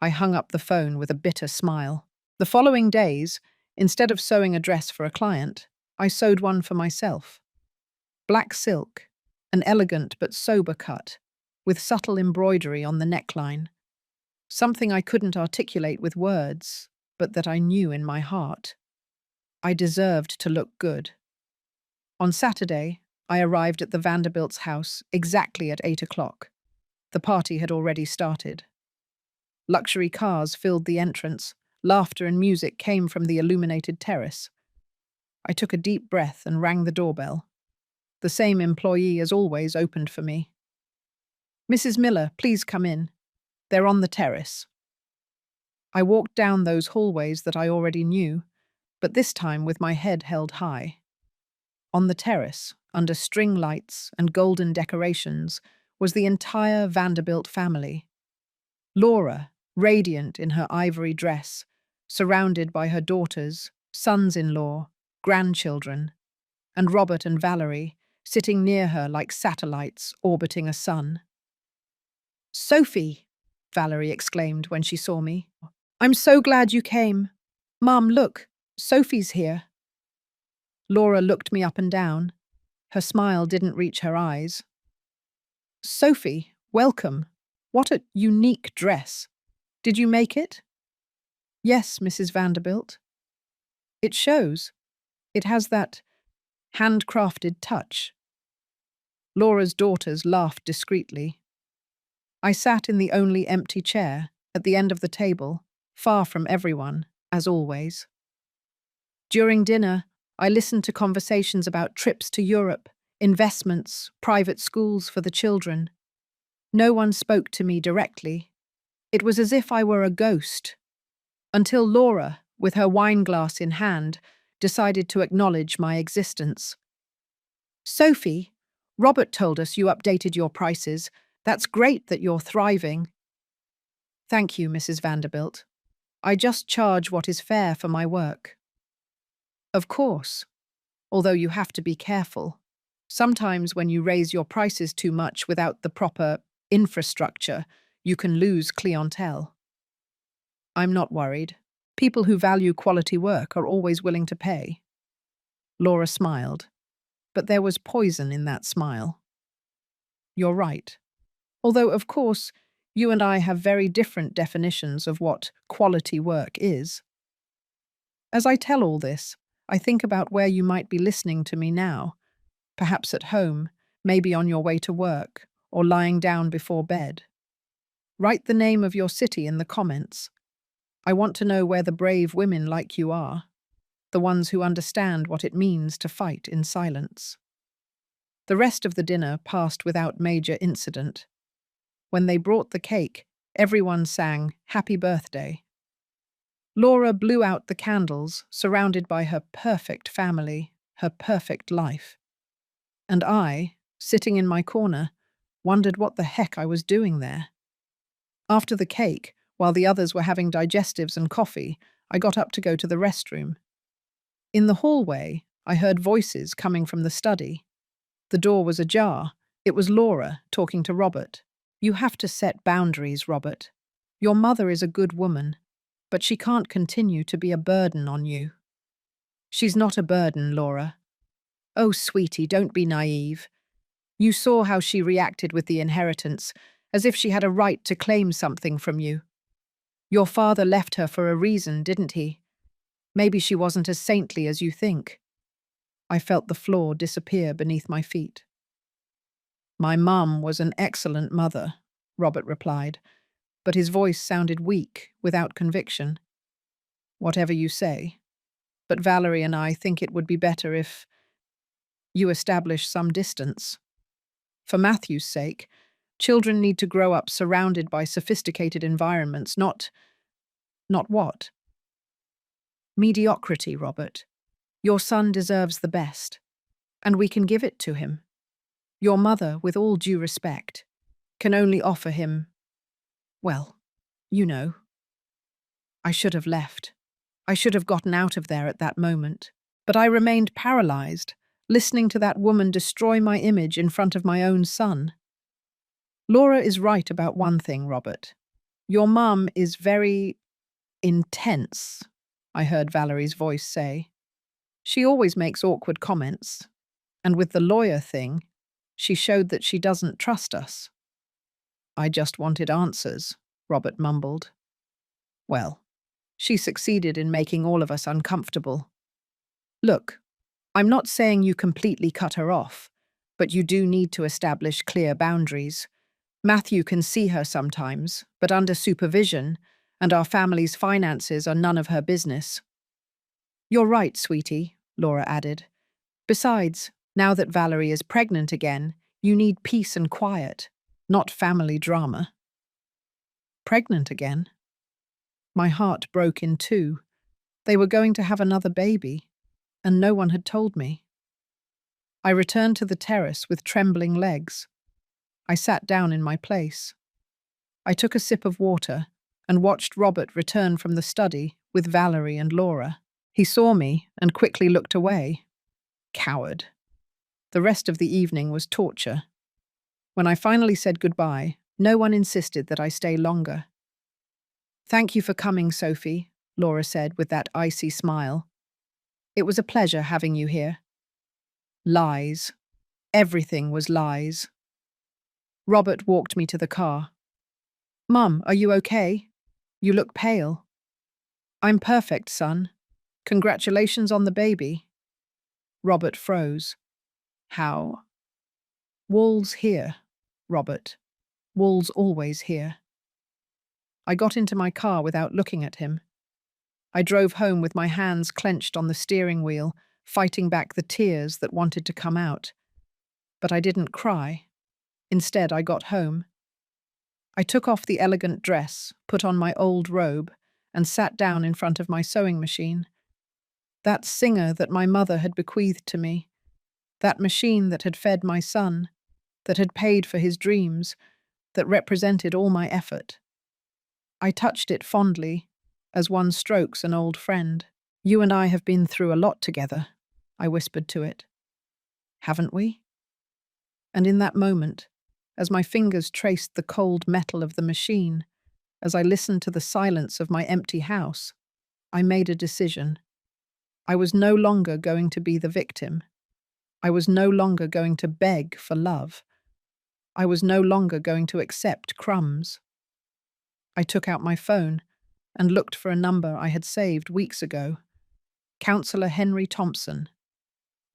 I hung up the phone with a bitter smile. The following days, instead of sewing a dress for a client, I sewed one for myself. Black silk, an elegant but sober cut, with subtle embroidery on the neckline. Something I couldn't articulate with words, but that I knew in my heart. I deserved to look good. On Saturday, I arrived at the Vanderbilt's house exactly at 8 o'clock. The party had already started. Luxury cars filled the entrance. Laughter and music came from the illuminated terrace. I took a deep breath and rang the doorbell. The same employee as always opened for me. "Mrs. Miller, please come in. They're on the terrace." I walked down those hallways that I already knew, but this time with my head held high. On the terrace, under string lights and golden decorations, was the entire Vanderbilt family. Laura, radiant in her ivory dress, surrounded by her daughters, sons-in-law, grandchildren, and Robert and Valerie, sitting near her like satellites orbiting a sun. "Sophie!" Valerie exclaimed when she saw me. "I'm so glad you came. Mum, look, Sophie's here." Laura looked me up and down. Her smile didn't reach her eyes. "Sophie, welcome. What a unique dress. Did you make it?" "Yes, Mrs. Vanderbilt." "It shows. It has that handcrafted touch." Laura's daughters laughed discreetly. I sat in the only empty chair, at the end of the table, far from everyone, as always. During dinner, I listened to conversations about trips to Europe, investments, private schools for the children. No one spoke to me directly. It was as if I were a ghost. Until Laura, with her wineglass in hand, decided to acknowledge my existence. "Sophie, Robert told us you updated your prices. That's great that you're thriving." "Thank you, Mrs. Vanderbilt. I just charge what is fair for my work." "Of course, although you have to be careful. Sometimes when you raise your prices too much without the proper infrastructure, you can lose clientele." "I'm not worried. People who value quality work are always willing to pay." Laura smiled, but there was poison in that smile. "You're right. Although, of course, you and I have very different definitions of what quality work is." As I tell all this, I think about where you might be listening to me now, perhaps at home, maybe on your way to work, or lying down before bed. Write the name of your city in the comments. I want to know where the brave women like you are, the ones who understand what it means to fight in silence. The rest of the dinner passed without major incident. When they brought the cake, everyone sang "Happy Birthday." Laura blew out the candles, surrounded by her perfect family, her perfect life. And I, sitting in my corner, wondered what the heck I was doing there. After the cake, while the others were having digestives and coffee, I got up to go to the restroom. In the hallway, I heard voices coming from the study. The door was ajar. It was Laura talking to Robert. You have to set boundaries, Robert. Your mother is a good woman, but she can't continue to be a burden on you. She's not a burden, Laura. Oh, sweetie, don't be naive. You saw how she reacted with the inheritance, as if she had a right to claim something from you. Your father left her for a reason, didn't he? Maybe she wasn't as saintly as you think. I felt the floor disappear beneath my feet. My mum was an excellent mother, Robert replied, but his voice sounded weak, without conviction. Whatever you say. But Valerie and I think it would be better if you establish some distance. For Matthew's sake, children need to grow up surrounded by sophisticated environments, not what? Mediocrity, Robert. Your son deserves the best, and we can give it to him. Your mother, with all due respect, can only offer him, well, you know. I should have left. I should have gotten out of there at that moment. But I remained paralyzed, listening to that woman destroy my image in front of my own son. Laura is right about one thing, Robert. Your mum is very intense, I heard Valerie's voice say. She always makes awkward comments, and with the lawyer thing, she showed that she doesn't trust us. I just wanted answers, Robert mumbled. Well, she succeeded in making all of us uncomfortable. Look, I'm not saying you completely cut her off, but you do need to establish clear boundaries. Matthew can see her sometimes, but under supervision, and our family's finances are none of her business. You're right, sweetie, Laura added. Besides, now that Valerie is pregnant again, you need peace and quiet, not family drama. Pregnant again? My heart broke in two. They were going to have another baby, and no one had told me. I returned to the terrace with trembling legs. I sat down in my place. I took a sip of water and watched Robert return from the study with Valerie and Laura. He saw me and quickly looked away. Coward. The rest of the evening was torture. When I finally said goodbye, no one insisted that I stay longer. Thank you for coming, Sophie, Laura said with that icy smile. It was a pleasure having you here. Lies. Everything was lies. Robert walked me to the car. Mum, are you okay? You look pale. I'm perfect, son. Congratulations on the baby. Robert froze. How? Wall's here, Robert. Wall's always here. I got into my car without looking at him. I drove home with my hands clenched on the steering wheel, fighting back the tears that wanted to come out. But I didn't cry. Instead, I got home. I took off the elegant dress, put on my old robe, and sat down in front of my sewing machine. That singer that my mother had bequeathed to me, that machine that had fed my son, that had paid for his dreams, that represented all my effort. I touched it fondly, as one strokes an old friend. You and I have been through a lot together, I whispered to it. Haven't we? And in that moment, as my fingers traced the cold metal of the machine, as I listened to the silence of my empty house, I made a decision. I was no longer going to be the victim. I was no longer going to beg for love. I was no longer going to accept crumbs. I took out my phone and looked for a number I had saved weeks ago. Councillor Henry Thompson.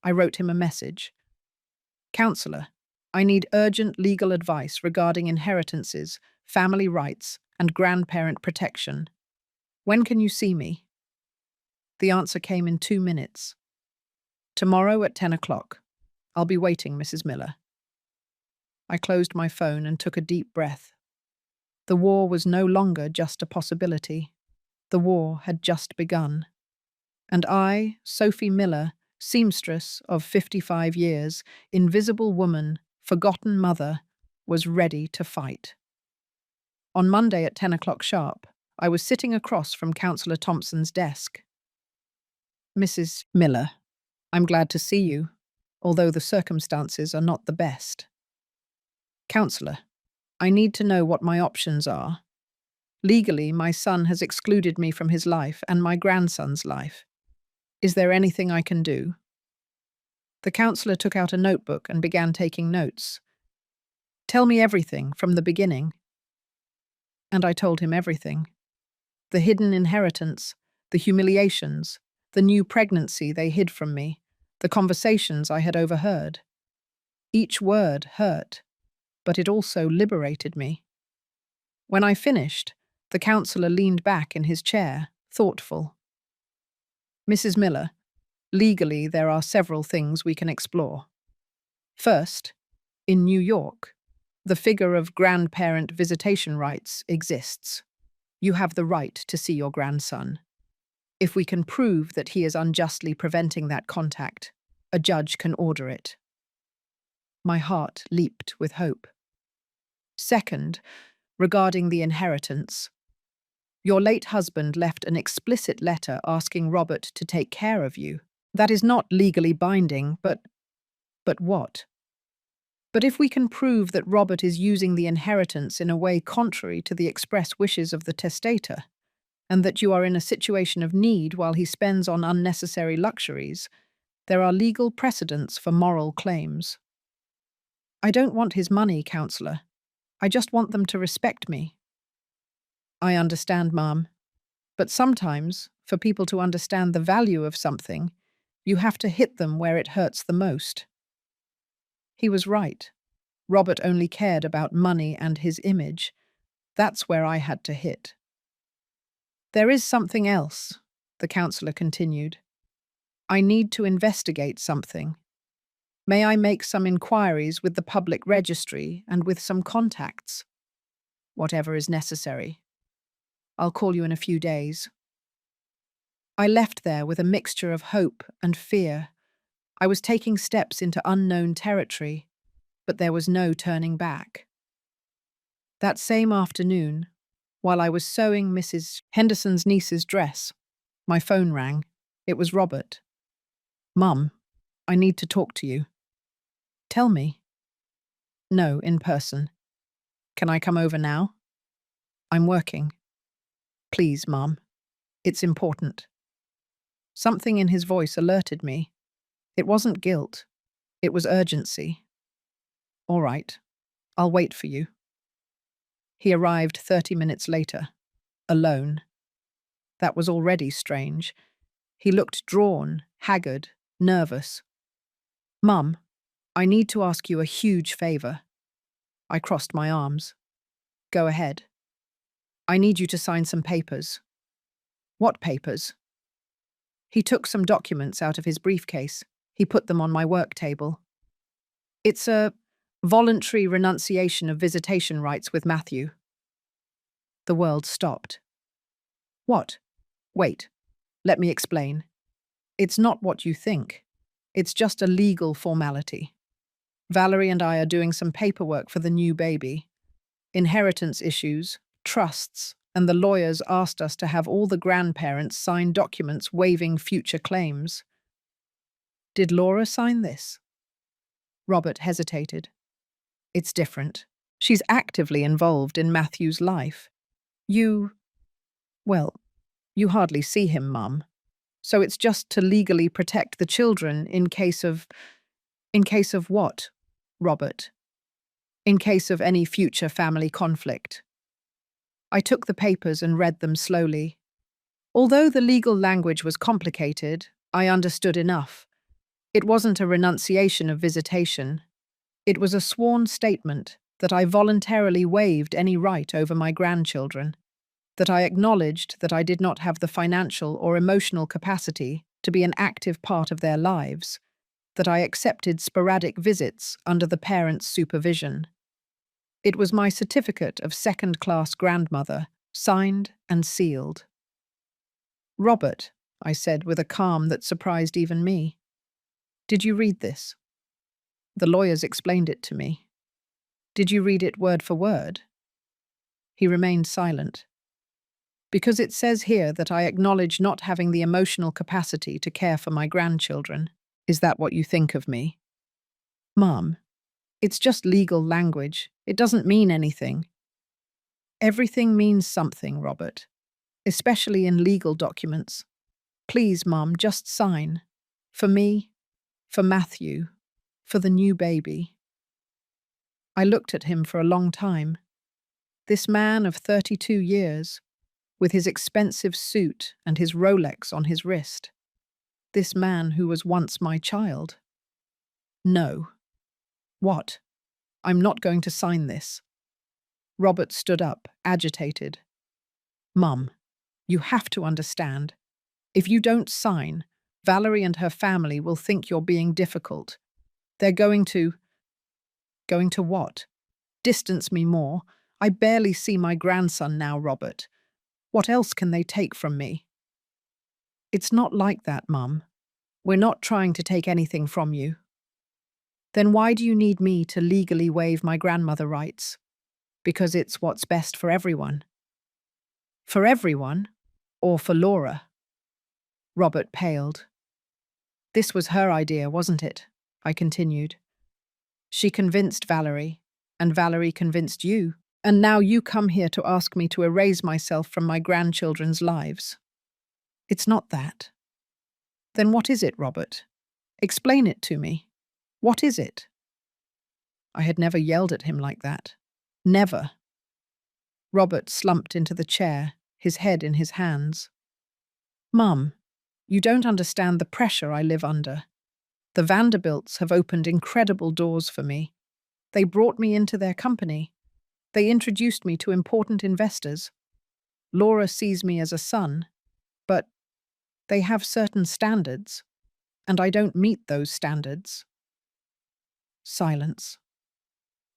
I wrote him a message. Councillor, I need urgent legal advice regarding inheritances, family rights, and grandparent protection. When can you see me? The answer came in 2 minutes. Tomorrow at 10 o'clock. I'll be waiting, Mrs. Miller. I closed my phone and took a deep breath. The war was no longer just a possibility. The war had just begun. And I, Sophie Miller, seamstress of 55 years, invisible woman, forgotten mother, was ready to fight. On Monday at 10 o'clock sharp, I was sitting across from Councillor Thompson's desk. Mrs. Miller, I'm glad to see you, although the circumstances are not the best. Counselor, I need to know what my options are. Legally, my son has excluded me from his life and my grandson's life. Is there anything I can do? The counselor took out a notebook and began taking notes. Tell me everything from the beginning. And I told him everything. The hidden inheritance, the humiliations, the new pregnancy they hid from me, the conversations I had overheard. Each word hurt, but it also liberated me. When I finished, the counselor leaned back in his chair, thoughtful. Mrs. Miller, legally there are several things we can explore. First, in New York, the figure of grandparent visitation rights exists. You have the right to see your grandson. If we can prove that he is unjustly preventing that contact, a judge can order it. My heart leaped with hope. Second, regarding the inheritance, your late husband left an explicit letter asking Robert to take care of you. That is not legally binding, but what? But if we can prove that Robert is using the inheritance in a way contrary to the express wishes of the testator, and that you are in a situation of need while he spends on unnecessary luxuries, there are legal precedents for moral claims. I don't want his money, counselor. I just want them to respect me. I understand, Ma'am. But sometimes, for people to understand the value of something, you have to hit them where it hurts the most. He was right. Robert only cared about money and his image. That's where I had to hit. There is something else, the counselor continued. I need to investigate something. May I make some inquiries with the public registry and with some contacts? Whatever is necessary. I'll call you in a few days. I left there with a mixture of hope and fear. I was taking steps into unknown territory, but there was no turning back. That same afternoon, while I was sewing Mrs. Henderson's niece's dress, my phone rang. It was Robert. Mum, I need to talk to you. Tell me. No, in person. Can I come over now? I'm working. Please, Mum. It's important. Something in his voice alerted me. It wasn't guilt. It was urgency. All right. I'll wait for you. He arrived 30 minutes later, alone. That was already strange. He looked drawn, haggard, nervous. Mum, I need to ask you a huge favor. I crossed my arms. Go ahead. I need you to sign some papers. What papers? He took some documents out of his briefcase. He put them on my work table. It's a voluntary renunciation of visitation rights with Matthew. The world stopped. What? Wait. Let me explain. It's not what you think. It's just a legal formality. Valerie and I are doing some paperwork for the new baby. Inheritance issues, trusts, and the lawyers asked us to have all the grandparents sign documents waiving future claims. Did Laura sign this? Robert hesitated. It's different. She's actively involved in Matthew's life. You hardly see him, Mum. So it's just to legally protect the children in case of what, Robert? In case of any future family conflict. I took the papers and read them slowly. Although the legal language was complicated, I understood enough. It wasn't a renunciation of visitation. It was a sworn statement that I voluntarily waived any right over my grandchildren, that I acknowledged that I did not have the financial or emotional capacity to be an active part of their lives, that I accepted sporadic visits under the parents' supervision. It was my certificate of second-class grandmother, signed and sealed. Robert, I said with a calm that surprised even me. Did you read this? The lawyers explained it to me. Did you read it word for word? He remained silent. Because it says here that I acknowledge not having the emotional capacity to care for my grandchildren. Is that what you think of me? Mom, it's just legal language. It doesn't mean anything. Everything means something, Robert, especially in legal documents. Please, Mom, just sign. For me, for Matthew, for the new baby. I looked at him for a long time. This man of 32 years, with his expensive suit and his Rolex on his wrist. This man who was once my child. No. What? I'm not going to sign this. Robert stood up, agitated. Mum, you have to understand. If you don't sign, Valerie and her family will think you're being difficult. They're going to… Going to what? Distance me more. I barely see my grandson now, Robert. What else can they take from me? It's not like that, Mum. We're not trying to take anything from you. Then why do you need me to legally waive my grandmother rights? Because it's what's best for everyone. For everyone? Or for Laura? Robert paled. This was her idea, wasn't it? I continued. She convinced Valerie, and Valerie convinced you, and now you come here to ask me to erase myself from my grandchildren's lives. It's not that. Then what is it, Robert? Explain it to me. What is it? I had never yelled at him like that. Never. Robert slumped into the chair, his head in his hands. Mum, you don't understand the pressure I live under. The Vanderbilts have opened incredible doors for me. They brought me into their company. They introduced me to important investors. Laura sees me as a son, but they have certain standards, and I don't meet those standards. Silence.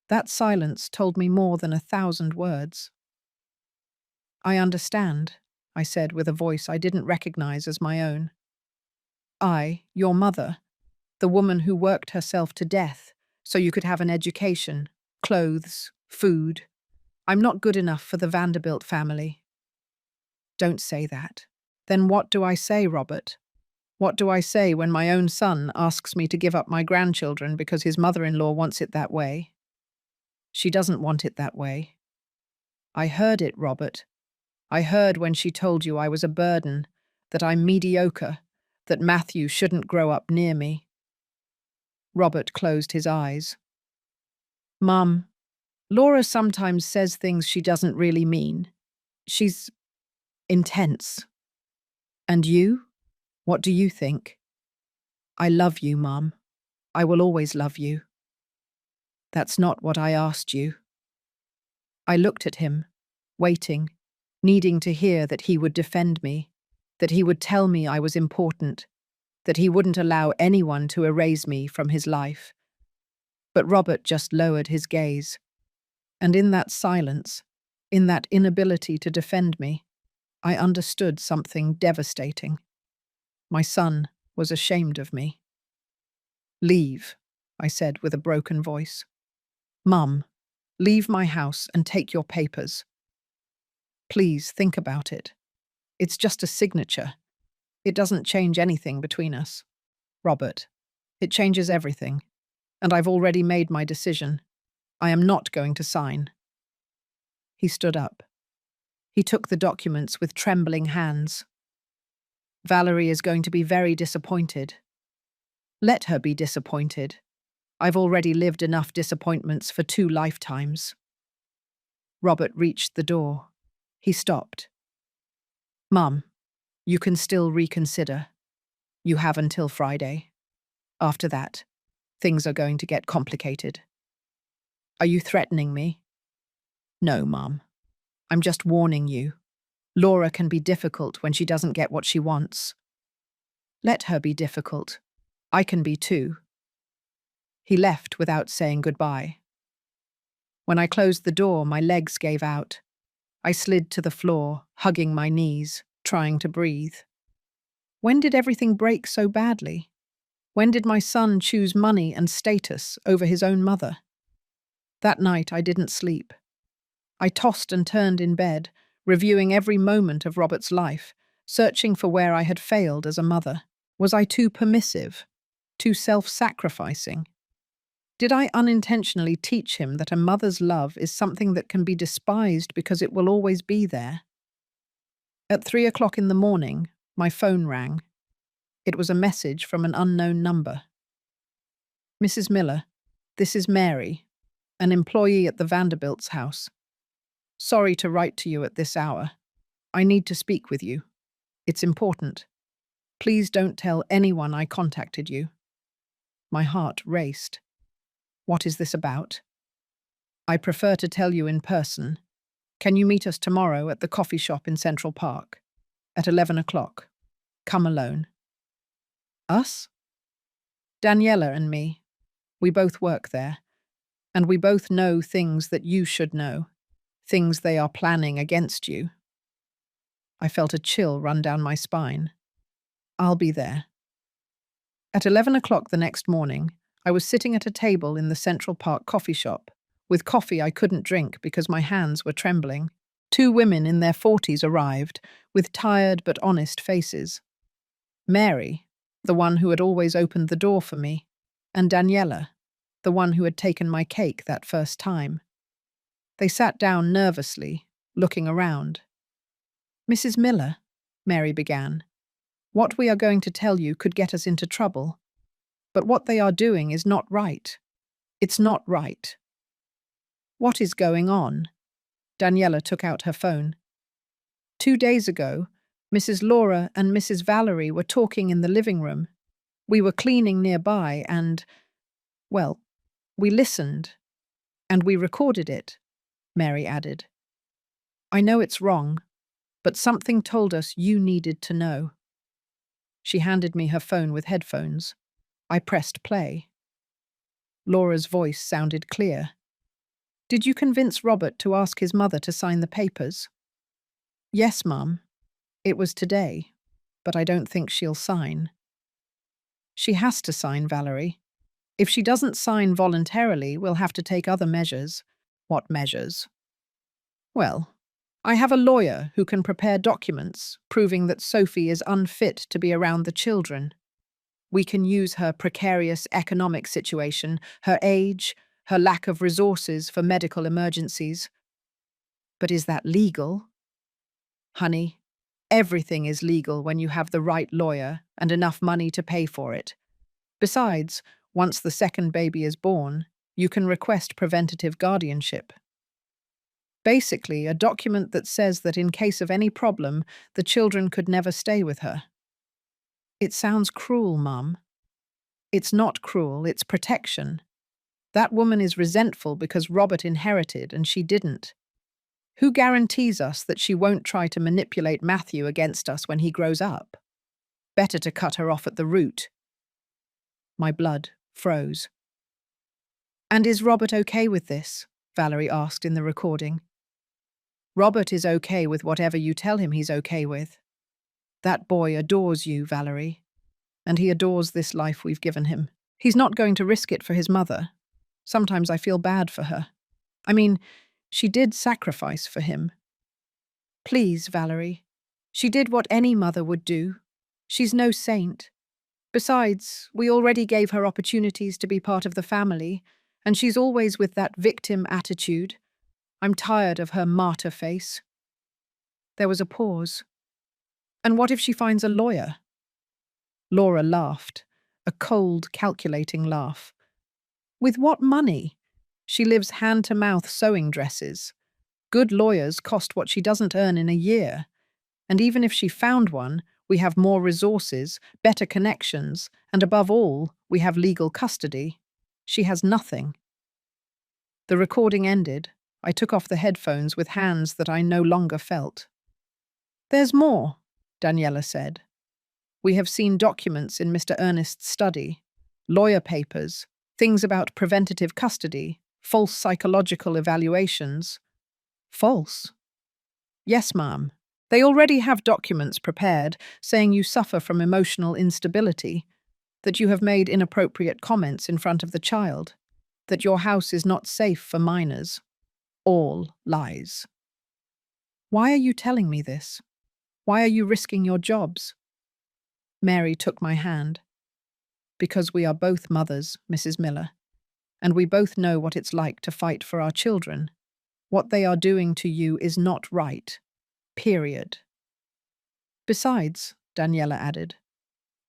That silence told me more than 1,000 words. I understand, I said with a voice I didn't recognize as my own. I, your mother, the woman who worked herself to death so you could have an education, clothes, food. I'm not good enough for the Vanderbilt family. Don't say that. Then what do I say, Robert? What do I say when my own son asks me to give up my grandchildren because his mother-in-law wants it that way? She doesn't want it that way. I heard it, Robert. I heard when she told you I was a burden, that I'm mediocre, that Matthew shouldn't grow up near me. Robert closed his eyes. Mum, Laura sometimes says things she doesn't really mean. She's intense. And you? What do you think? I love you, Mum. I will always love you. That's not what I asked you. I looked at him, waiting, needing to hear that he would defend me, that he would tell me I was important, that he wouldn't allow anyone to erase me from his life. But Robert just lowered his gaze. And in that silence, in that inability to defend me, I understood something devastating. My son was ashamed of me. Leave, I said with a broken voice. Mum, leave my house and take your papers. Please think about it. It's just a signature. It doesn't change anything between us. Robert, it changes everything. And I've already made my decision. I am not going to sign. He stood up. He took the documents with trembling hands. Valerie is going to be very disappointed. Let her be disappointed. I've already lived enough disappointments for 2 lifetimes. Robert reached the door. He stopped. Mum, you can still reconsider. You have until Friday. After that, things are going to get complicated. Are you threatening me? No, Mum. I'm just warning you. Laura can be difficult when she doesn't get what she wants. Let her be difficult. I can be too. He left without saying goodbye. When I closed the door, my legs gave out. I slid to the floor, hugging my knees, trying to breathe. When did everything break so badly? When did my son choose money and status over his own mother? That night I didn't sleep. I tossed and turned in bed, reviewing every moment of Robert's life, searching for where I had failed as a mother. Was I too permissive? too self-sacrificing? Did I unintentionally teach him that a mother's love is something that can be despised because it will always be there? At 3 o'clock in the morning, my phone rang. It was a message from an unknown number. Mrs. Miller, this is Mary, an employee at the Vanderbilt's house. Sorry to write to you at this hour. I need to speak with you. It's important. Please don't tell anyone I contacted you. My heart raced. What is this about? I prefer to tell you in person. Can you meet us tomorrow at the coffee shop in Central Park? At 11 o'clock. Come alone. Us? Daniela and me. We both work there. And we both know things that you should know. Things they are planning against you. I felt a chill run down my spine. I'll be there. At 11 o'clock the next morning, I was sitting at a table in the Central Park coffee shop, with coffee I couldn't drink because my hands were trembling. 2 women in their 40s arrived, with tired but honest faces. Mary, the one who had always opened the door for me, and Daniela, the one who had taken my cake that first time. They sat down nervously, looking around. Mrs. Miller, Mary began, what we are going to tell you could get us into trouble. But what they are doing is not right. It's not right. What is going on? Daniela took out her phone. 2 days ago, Mrs. Laura and Mrs. Valerie were talking in the living room. We were cleaning nearby and, well, we listened. And we recorded it, Mary added. I know it's wrong, but something told us you needed to know. She handed me her phone with headphones. I pressed play. Laura's voice sounded clear. Did you convince Robert to ask his mother to sign the papers? Yes, Mum. It was today, but I don't think she'll sign. She has to sign, Valerie. If she doesn't sign voluntarily, we'll have to take other measures. What measures? Well, I have a lawyer who can prepare documents proving that Sophie is unfit to be around the children. We can use her precarious economic situation, her age, her lack of resources for medical emergencies. But is that legal? Honey, everything is legal when you have the right lawyer and enough money to pay for it. Besides, once the second baby is born, you can request preventative guardianship. Basically, a document that says that in case of any problem, the children could never stay with her. It sounds cruel, Mum. It's not cruel, it's protection. That woman is resentful because Robert inherited and she didn't. Who guarantees us that she won't try to manipulate Matthew against us when he grows up? Better to cut her off at the root. My blood froze. And is Robert okay with this? Valerie asked in the recording. Robert is okay with whatever you tell him he's okay with. That boy adores you, Valerie, and he adores this life we've given him. He's not going to risk it for his mother. Sometimes I feel bad for her. I mean, she did sacrifice for him. Please, Valerie. She did what any mother would do. She's no saint. Besides, we already gave her opportunities to be part of the family, and she's always with that victim attitude. I'm tired of her martyr face. There was a pause. And what if she finds a lawyer? Laura laughed, a cold, calculating laugh. With what money? She lives hand-to-mouth sewing dresses. Good lawyers cost what she doesn't earn in a year. And even if she found one, we have more resources, better connections, and above all, we have legal custody. She has nothing. The recording ended. I took off the headphones with hands that I no longer felt. There's more, Daniela said. We have seen documents in Mr. Ernest's study, lawyer papers, things about preventative custody, false psychological evaluations. False? Yes, ma'am. They already have documents prepared saying you suffer from emotional instability, that you have made inappropriate comments in front of the child, that your house is not safe for minors. All lies. Why are you telling me this? Why are you risking your jobs? Mary took my hand. Because we are both mothers, Mrs. Miller, and we both know what it's like to fight for our children. What they are doing to you is not right. Period. Besides, Daniela added,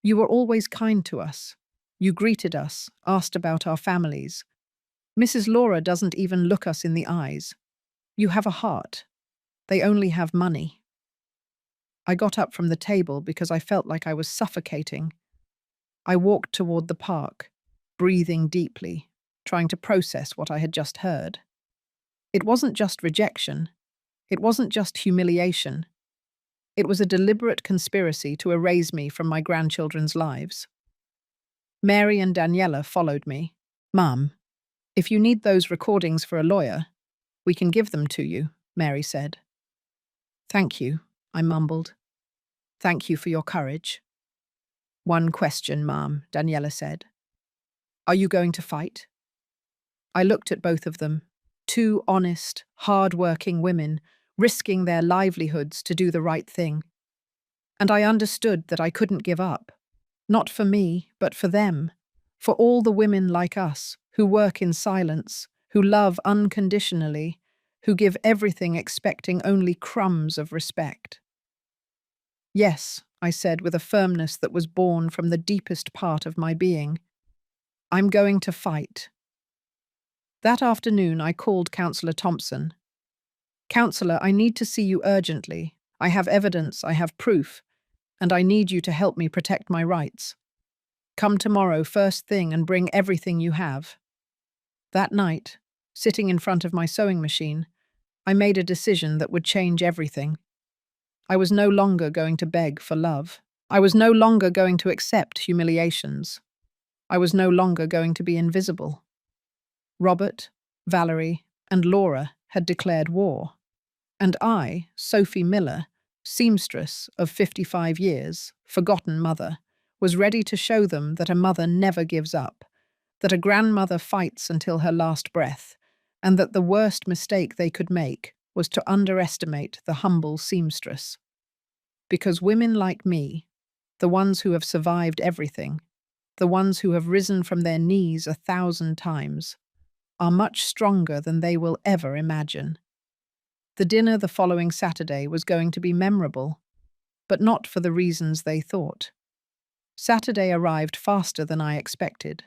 you were always kind to us. You greeted us, asked about our families. Mrs. Laura doesn't even look us in the eyes. You have a heart. They only have money. I got up from the table because I felt like I was suffocating. I walked toward the park, breathing deeply, trying to process what I had just heard. It wasn't just rejection. It wasn't just humiliation. It was a deliberate conspiracy to erase me from my grandchildren's lives. Mary and Daniela followed me. Mum, if you need those recordings for a lawyer, we can give them to you, Mary said. Thank you, I mumbled. Thank you for your courage. One question, Ma'am, Daniela said. Are you going to fight? I looked at both of them, two honest, hard-working women, risking their livelihoods to do the right thing. And I understood that I couldn't give up. Not for me, but for them. For all the women like us, who work in silence, who love unconditionally, who give everything expecting only crumbs of respect. Yes, I said with a firmness that was born from the deepest part of my being. I'm going to fight. That afternoon I called Councillor Thompson. Councillor, I need to see you urgently. I have evidence, I have proof, and I need you to help me protect my rights. Come tomorrow first thing and bring everything you have. That night, sitting in front of my sewing machine, I made a decision that would change everything. I was no longer going to beg for love. I was no longer going to accept humiliations. I was no longer going to be invisible. Robert, Valerie, and Laura had declared war. And I, Sophie Miller, seamstress of 55 years, forgotten mother, was ready to show them that a mother never gives up, that a grandmother fights until her last breath, and that the worst mistake they could make was to underestimate the humble seamstress. Because women like me, the ones who have survived everything, the ones who have risen from their knees 1,000 times, are much stronger than they will ever imagine. The dinner the following Saturday was going to be memorable, but not for the reasons they thought. Saturday arrived faster than I expected.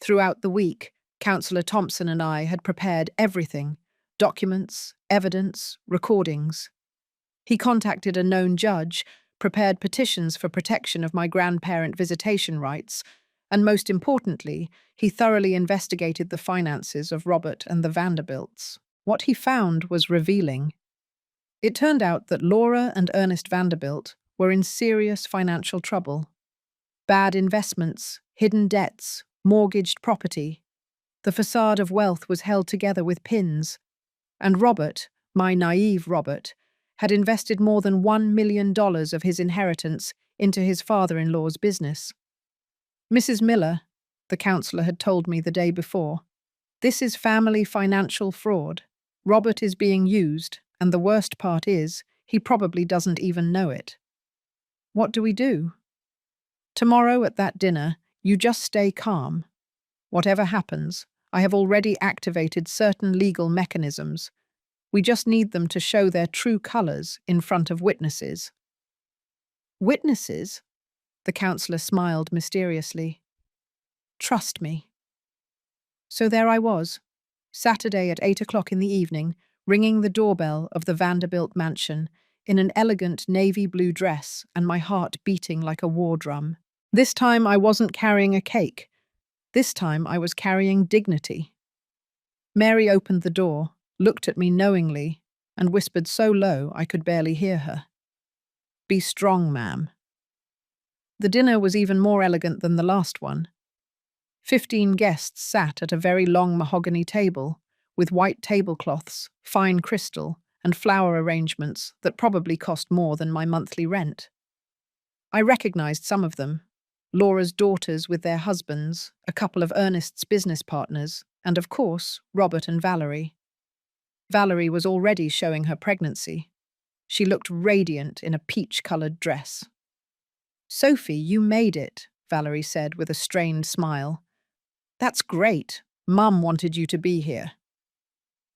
Throughout the week, Councillor Thompson and I had prepared everything: documents, evidence, recordings. He contacted a known judge, prepared petitions for protection of my grandparent visitation rights, and most importantly, he thoroughly investigated the finances of Robert and the Vanderbilts. What he found was revealing. It turned out that Laura and Ernest Vanderbilt were in serious financial trouble. Bad investments, hidden debts, mortgaged property. The facade of wealth was held together with pins. And Robert, my naive Robert, had invested more than $1 million of his inheritance into his father-in-law's business. Mrs. Miller, the counsellor had told me the day before, this is family financial fraud. Robert is being used, and the worst part is, he probably doesn't even know it. What do we do? Tomorrow at that dinner, you just stay calm. Whatever happens, I have already activated certain legal mechanisms. We just need them to show their true colours in front of witnesses. Witnesses? The counsellor smiled mysteriously. Trust me. So there I was, Saturday at 8 o'clock in the evening, ringing the doorbell of the Vanderbilt mansion in an elegant navy blue dress and my heart beating like a war drum. This time I wasn't carrying a cake. This time I was carrying dignity. Mary opened the door, looked at me knowingly, and whispered so low I could barely hear her. Be strong, ma'am. The dinner was even more elegant than the last one. 15 guests sat at a very long mahogany table, with white tablecloths, fine crystal, and flower arrangements that probably cost more than my monthly rent. I recognized some of them: Laura's daughters with their husbands, a couple of Ernest's business partners, and of course, Robert and Valerie. Valerie was already showing her pregnancy. She looked radiant in a peach-coloured dress. Sophie, you made it, Valerie said with a strained smile. That's great. Mum wanted you to be here.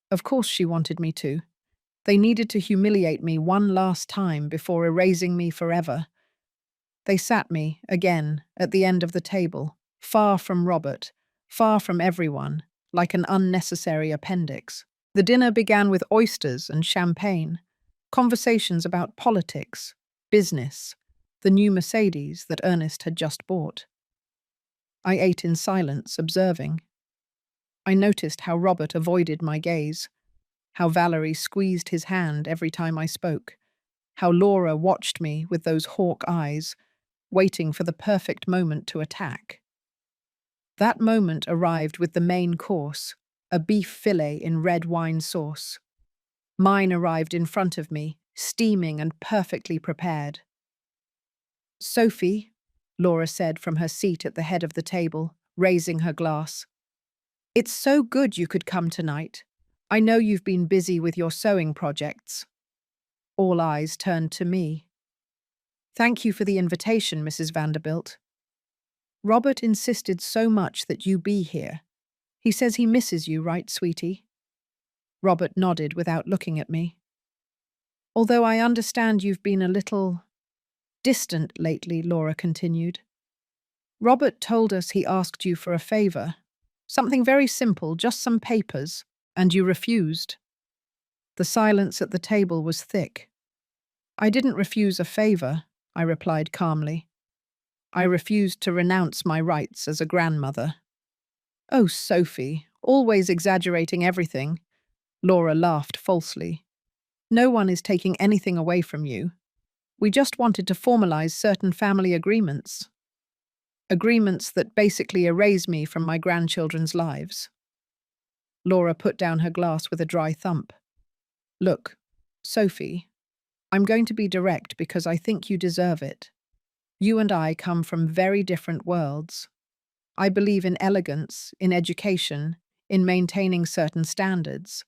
Of course she wanted me to. They needed to humiliate me one last time before erasing me forever. They sat me, again, at the end of the table, far from Robert, far from everyone, like an unnecessary appendix. The dinner began with oysters and champagne, conversations about politics, business, the new Mercedes that Ernest had just bought. I ate in silence, observing. I noticed how Robert avoided my gaze, how Valerie squeezed his hand every time I spoke, how Laura watched me with those hawk eyes, waiting for the perfect moment to attack. That moment arrived with the main course, a beef fillet in red wine sauce. Mine arrived in front of me, steaming and perfectly prepared. Sophie, Laura said from her seat at the head of the table, raising her glass. It's so good you could come tonight. I know you've been busy with your sewing projects. All eyes turned to me. Thank you for the invitation, Mrs. Vanderbilt. Robert insisted so much that you be here. He says he misses you, right, sweetie? Robert nodded without looking at me. Although I understand you've been a little distant lately, Laura continued. Robert told us he asked you for a favor. Something very simple, just some papers, and you refused. The silence at the table was thick. I didn't refuse a favor, I replied calmly. I refused to renounce my rights as a grandmother. Oh, Sophie, always exaggerating everything. Laura laughed falsely. No one is taking anything away from you. We just wanted to formalize certain family agreements. Agreements that basically erase me from my grandchildren's lives. Laura put down her glass with a dry thump. Look, Sophie, I'm going to be direct because I think you deserve it. You and I come from very different worlds. I believe in elegance, in education, in maintaining certain standards.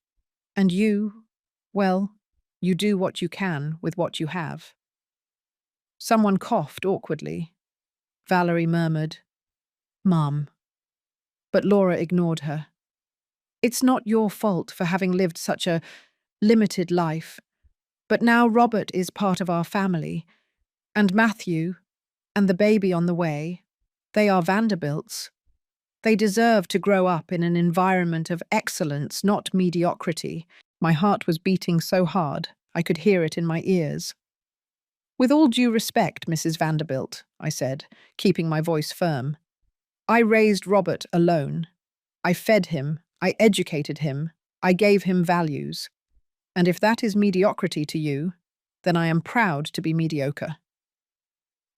And you, well, you do what you can with what you have. Someone coughed awkwardly. Valerie murmured, Mum. But Laura ignored her. It's not your fault for having lived such a limited life. But now Robert is part of our family, and Matthew, and the baby on the way, they are Vanderbilts. They deserve to grow up in an environment of excellence, not mediocrity. My heart was beating so hard, I could hear it in my ears. With all due respect, Mrs. Vanderbilt, I said, keeping my voice firm. I raised Robert alone. I fed him, I educated him, I gave him values. And if that is mediocrity to you, then I am proud to be mediocre.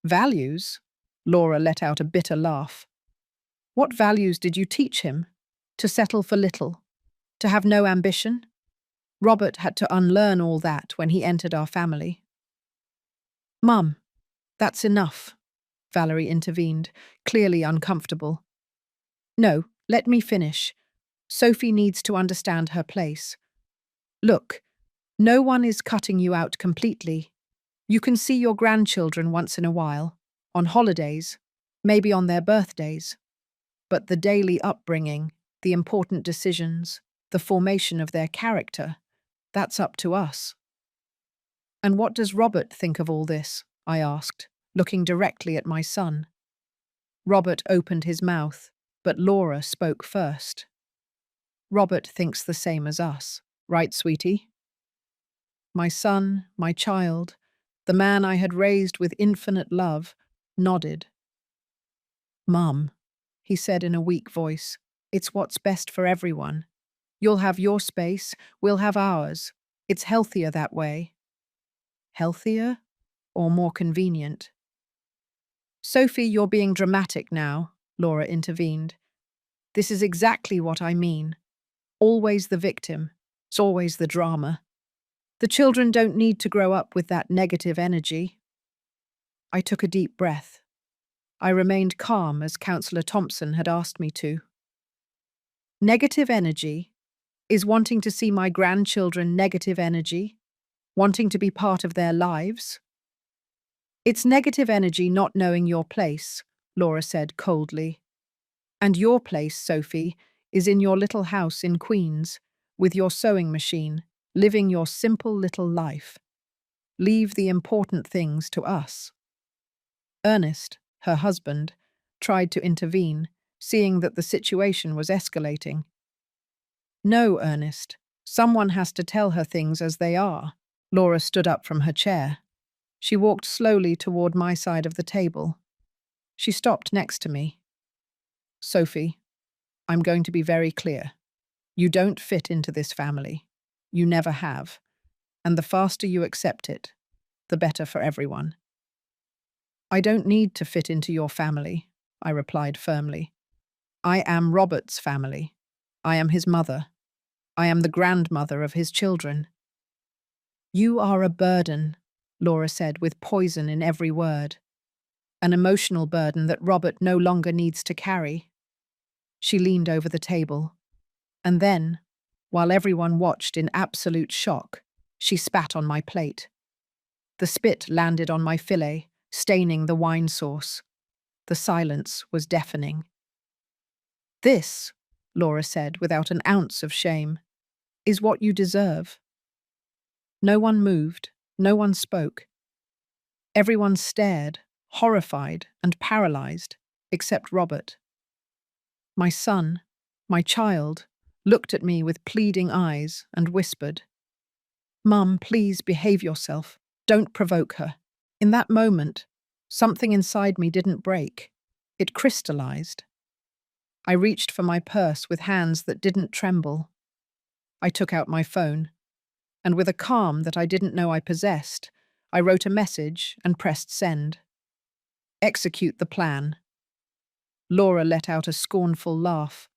Values? Laura let out a bitter laugh. What values did you teach him? To settle for little? To have no ambition? Robert had to unlearn all that when he entered our family. Mum, that's enough, Valerie intervened, clearly uncomfortable. No, let me finish. Sophie needs to understand her place. Look, no one is cutting you out completely. You can see your grandchildren once in a while, on holidays, maybe on their birthdays. But the daily upbringing, the important decisions, the formation of their character, that's up to us. And what does Robert think of all this? I asked, looking directly at my son. Robert opened his mouth, but Laura spoke first. Robert thinks the same as us, right, sweetie? My son, my child, the man I had raised with infinite love, nodded. Mum, he said in a weak voice, it's what's best for everyone. You'll have your space, we'll have ours. It's healthier that way. Healthier or more convenient? Sophie, you're being dramatic now, Laura intervened. This is exactly what I mean. Always the victim. It's always the drama. The children don't need to grow up with that negative energy. I took a deep breath. I remained calm as Councillor Thompson had asked me to. Negative energy is wanting to see my grandchildren negative energy, wanting to be part of their lives. It's negative energy not knowing your place, Laura said coldly. And your place, Sophie, is in your little house in Queens, with your sewing machine, living your simple little life. Leave the important things to us. Ernest, her husband, tried to intervene, seeing that the situation was escalating. No, Ernest. Someone has to tell her things as they are. Laura stood up from her chair. She walked slowly toward my side of the table. She stopped next to me. Sophie, I'm going to be very clear. You don't fit into this family. You never have. And the faster you accept it, the better for everyone. I don't need to fit into your family, I replied firmly. I am Robert's family. I am his mother. I am the grandmother of his children. You are a burden, Laura said with poison in every word. An emotional burden that Robert no longer needs to carry. She leaned over the table. And then, while everyone watched in absolute shock, she spat on my plate. The spit landed on my fillet, staining the wine sauce. The silence was deafening. This, Laura said without an ounce of shame, is what you deserve. No one moved, no one spoke. Everyone stared, horrified and paralyzed, except Robert. My son, my child, looked at me with pleading eyes and whispered, "Mum, please behave yourself. Don't provoke her." In that moment, something inside me didn't break. It crystallized. I reached for my purse with hands that didn't tremble. I took out my phone, and with a calm that I didn't know I possessed, I wrote a message and pressed send. Execute the plan. Laura let out a scornful laugh.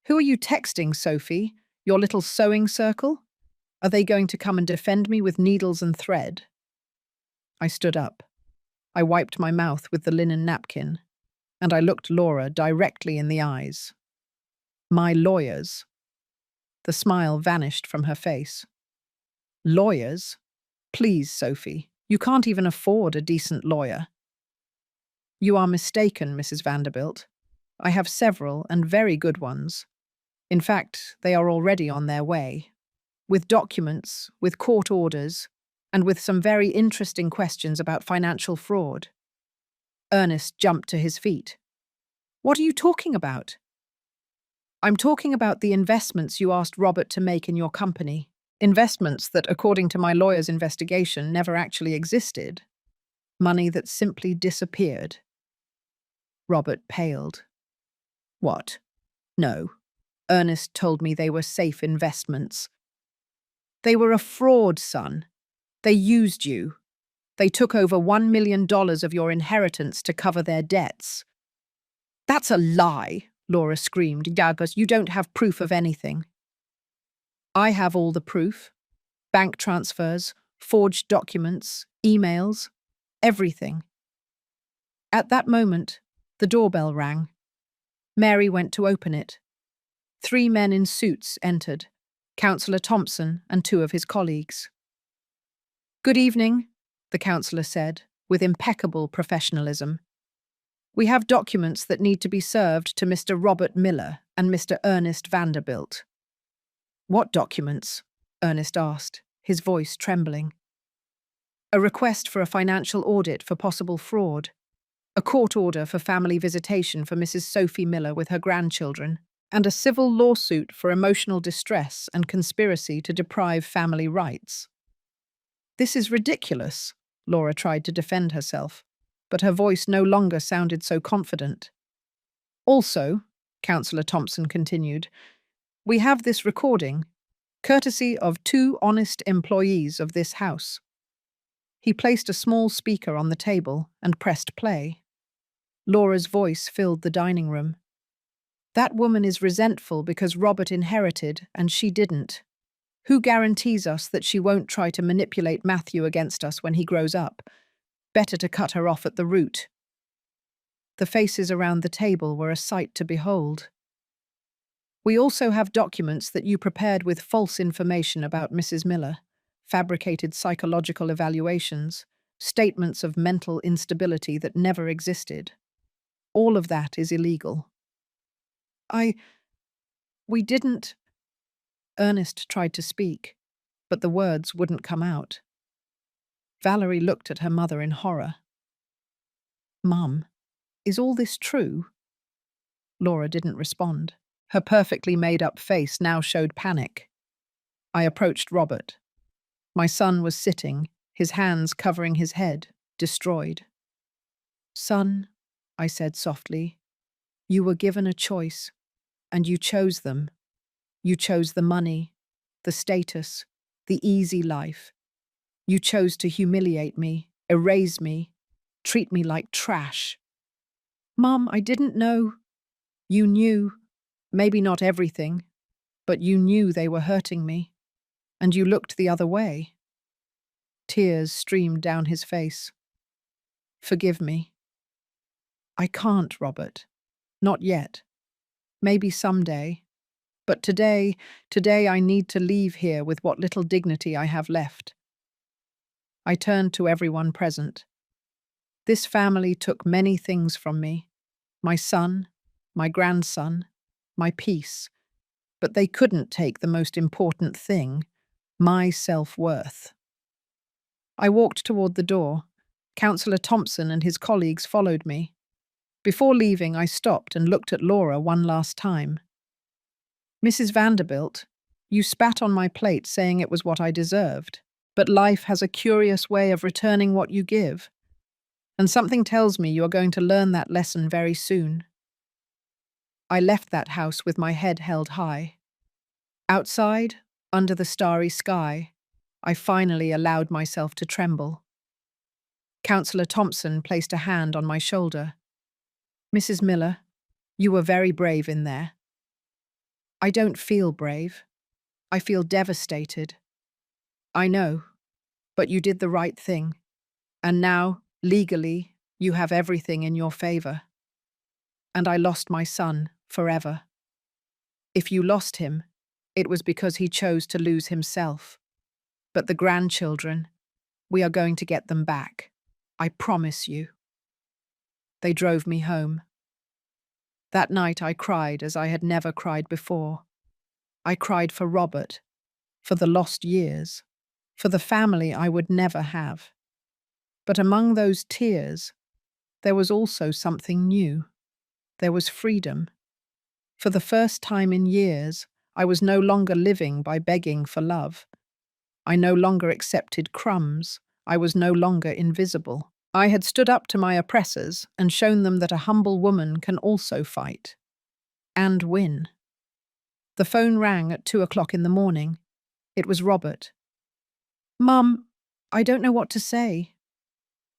Who are you texting, Sophie? Your little sewing circle? Are they going to come and defend me with needles and thread? I stood up. I wiped my mouth with the linen napkin, and I looked Laura directly in the eyes. My lawyers. The smile vanished from her face. Lawyers? Please, Sophie, you can't even afford a decent lawyer. You are mistaken, Mrs. Vanderbilt. I have several and very good ones. In fact, they are already on their way. With documents, with court orders, and with some very interesting questions about financial fraud. Ernest jumped to his feet. What are you talking about? I'm talking about the investments you asked Robert to make in your company. Investments that, according to my lawyer's investigation, never actually existed. Money that simply disappeared. Robert paled. What? No. Ernest told me they were safe investments. They were a fraud, son. They used you. They took over $1 million of your inheritance to cover their debts. That's a lie, Laura screamed. Yagos, you don't have proof of anything. I have all the proof. Bank transfers, forged documents, emails, everything. At that moment, the doorbell rang. Mary went to open it. 3 men in suits entered, Councillor Thompson and 2 of his colleagues. Good evening, the councillor said, with impeccable professionalism. We have documents that need to be served to Mr. Robert Miller and Mr. Ernest Vanderbilt. What documents? Ernest asked, his voice trembling. A request for a financial audit for possible fraud. A court order for family visitation for Mrs. Sophie Miller with her grandchildren, and a civil lawsuit for emotional distress and conspiracy to deprive family rights. This is ridiculous, Laura tried to defend herself, but her voice no longer sounded so confident. Also, Councillor Thompson continued, we have this recording, courtesy of 2 honest employees of this house. He placed a small speaker on the table and pressed play. Laura's voice filled the dining room. That woman is resentful because Robert inherited and she didn't. Who guarantees us that she won't try to manipulate Matthew against us when he grows up? Better to cut her off at the root. The faces around the table were a sight to behold. We also have documents that you prepared with false information about Mrs. Miller, fabricated psychological evaluations, statements of mental instability that never existed. All of that is illegal. I. We didn't. Ernest tried to speak, but the words wouldn't come out. Valerie looked at her mother in horror. Mum, is all this true? Laura didn't respond. Her perfectly made-up face now showed panic. I approached Robert. My son was sitting, his hands covering his head, destroyed. Son, I said softly, you were given a choice, and you chose them. You chose the money, the status, the easy life. You chose to humiliate me, erase me, treat me like trash. Mum, I didn't know. You knew, maybe not everything, but you knew they were hurting me, and you looked the other way. Tears streamed down his face. Forgive me. I can't, Robert. Not yet. Maybe someday. But today I need to leave here with what little dignity I have left. I turned to everyone present. This family took many things from me. My son, my grandson, my peace. But they couldn't take the most important thing, my self-worth. I walked toward the door. Councillor Thompson and his colleagues followed me. Before leaving, I stopped and looked at Laura one last time. Mrs. Vanderbilt, you spat on my plate saying it was what I deserved, but life has a curious way of returning what you give, and something tells me you are going to learn that lesson very soon. I left that house with my head held high. Outside, under the starry sky, I finally allowed myself to tremble. Councillor Thompson placed a hand on my shoulder. Mrs. Miller, you were very brave in there. I don't feel brave. I feel devastated. I know, but you did the right thing. And now, legally, you have everything in your favor. And I lost my son forever. If you lost him, it was because he chose to lose himself. But the grandchildren, we are going to get them back. I promise you. They drove me home. That night I cried as I had never cried before. I cried for Robert, for the lost years, for the family I would never have. But among those tears, there was also something new. There was freedom. For the first time in years, I was no longer living by begging for love. I no longer accepted crumbs. I was no longer invisible. I had stood up to my oppressors and shown them that a humble woman can also fight. And win. The phone rang at 2:00 in the morning. It was Robert. Mum, I don't know what to say.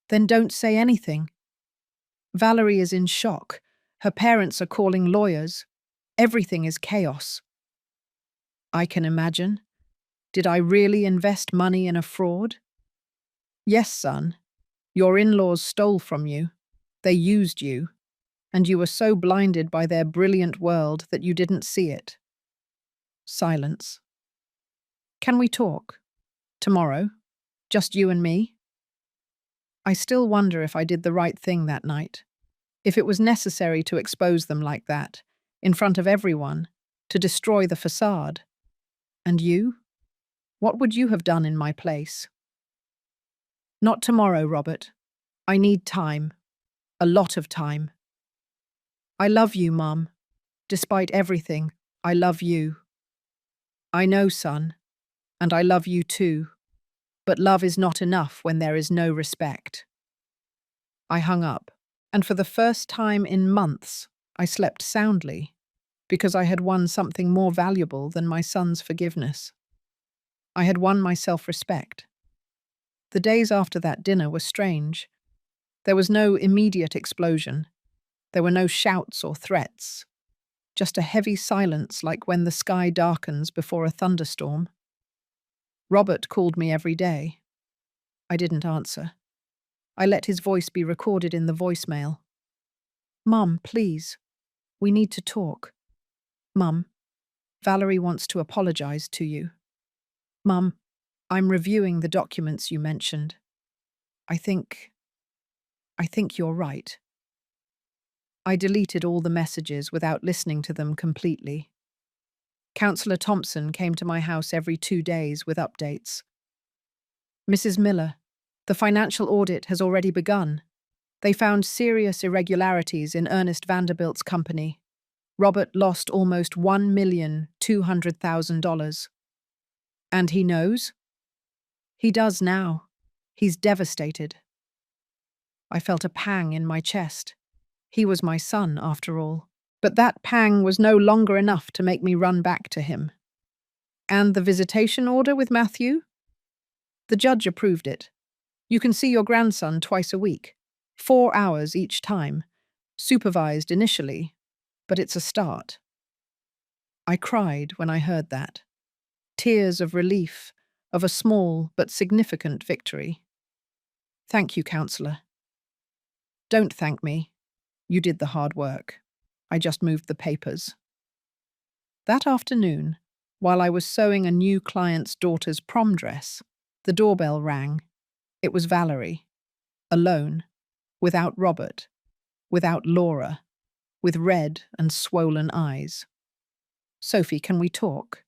Then don't say anything. Valerie is in shock. Her parents are calling lawyers. Everything is chaos. I can imagine. Did I really invest money in a fraud? Yes, son. Your in-laws stole from you. They used you. And you were so blinded by their brilliant world that you didn't see it. Silence. Can we talk? Tomorrow? Just you and me? I still wonder if I did the right thing that night. If it was necessary to expose them like that, in front of everyone, to destroy the facade. And you? What would you have done in my place? Not tomorrow, Robert. I need time. A lot of time. I love you, Mum. Despite everything, I love you. I know, son, and I love you too. But love is not enough when there is no respect. I hung up, and for the first time in months, I slept soundly, because I had won something more valuable than my son's forgiveness. I had won my self-respect. The days after that dinner were strange. There was no immediate explosion. There were no shouts or threats. Just a heavy silence like when the sky darkens before a thunderstorm. Robert called me every day. I didn't answer. I let his voice be recorded in the voicemail. Mum, please. We need to talk. Mum, Valerie wants to apologize to you. Mum, I'm reviewing the documents you mentioned. I think you're right. I deleted all the messages without listening to them completely. Councillor Thompson came to my house every 2 days with updates. Mrs. Miller, the financial audit has already begun. They found serious irregularities in Ernest Vanderbilt's company. Robert lost almost $1,200,000. And he knows? He does now. He's devastated. I felt a pang in my chest. He was my son, after all. But that pang was no longer enough to make me run back to him. And the visitation order with Matthew? The judge approved it. You can see your grandson twice a week, 4 hours each time, supervised initially, but it's a start. I cried when I heard that. Tears of relief, of a small but significant victory. Thank you, counsellor. Don't thank me. You did the hard work. I just moved the papers. That afternoon, while I was sewing a new client's daughter's prom dress, the doorbell rang. It was Valerie, alone, without Robert, without Laura, with red and swollen eyes. Sophie, can we talk?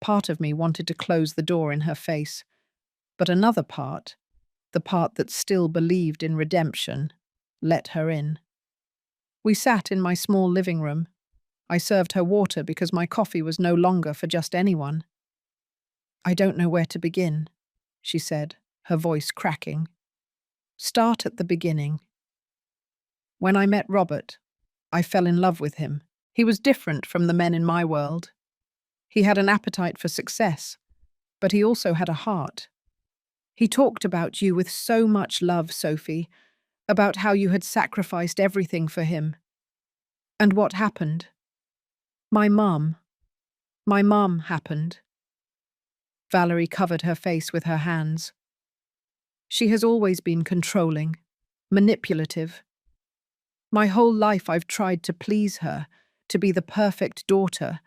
Part of me wanted to close the door in her face, but another part, the part that still believed in redemption, let her in. We sat in my small living room. I served her water because my coffee was no longer for just anyone. I don't know where to begin, she said, her voice cracking. Start at the beginning. When I met Robert, I fell in love with him. He was different from the men in my world. He had an appetite for success, but he also had a heart. He talked about you with so much love, Sophie, about how you had sacrificed everything for him. And what happened? My mum happened. Valerie covered her face with her hands. She has always been controlling, manipulative. My whole life I've tried to please her, to be the perfect daughter,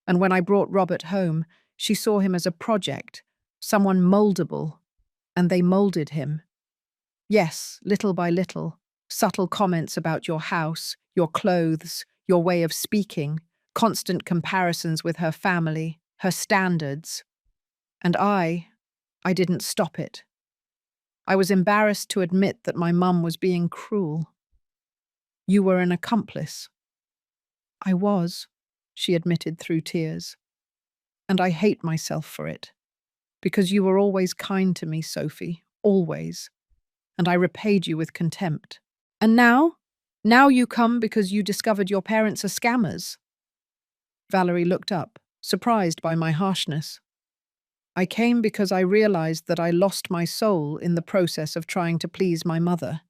and when I brought Robert home, she saw him as a project, someone moldable, and they molded him. Yes, little by little, subtle comments about your house, your clothes, your way of speaking, constant comparisons with her family, her standards. And I didn't stop it. I was embarrassed to admit that my mum was being cruel. You were an accomplice. I was, she admitted through tears. And I hate myself for it. Because you were always kind to me, Sophie, always. And I repaid you with contempt. And now? Now you come because you discovered your parents are scammers. Valerie looked up, surprised by my harshness. I came because I realized that I lost my soul in the process of trying to please my mother.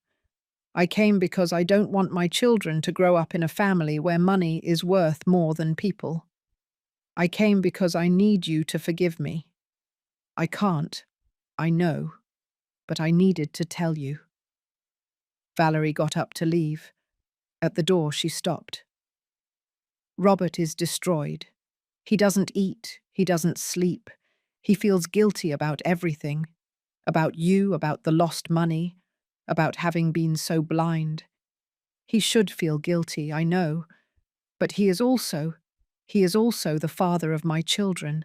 I came because I don't want my children to grow up in a family where money is worth more than people. I came because I need you to forgive me. I can't, I know, but I needed to tell you. Valerie got up to leave. At the door, she stopped. Robert is destroyed. He doesn't eat, he doesn't sleep. He feels guilty about everything. About you, about the lost money, about having been so blind. He should feel guilty, I know, but he is also the father of my children,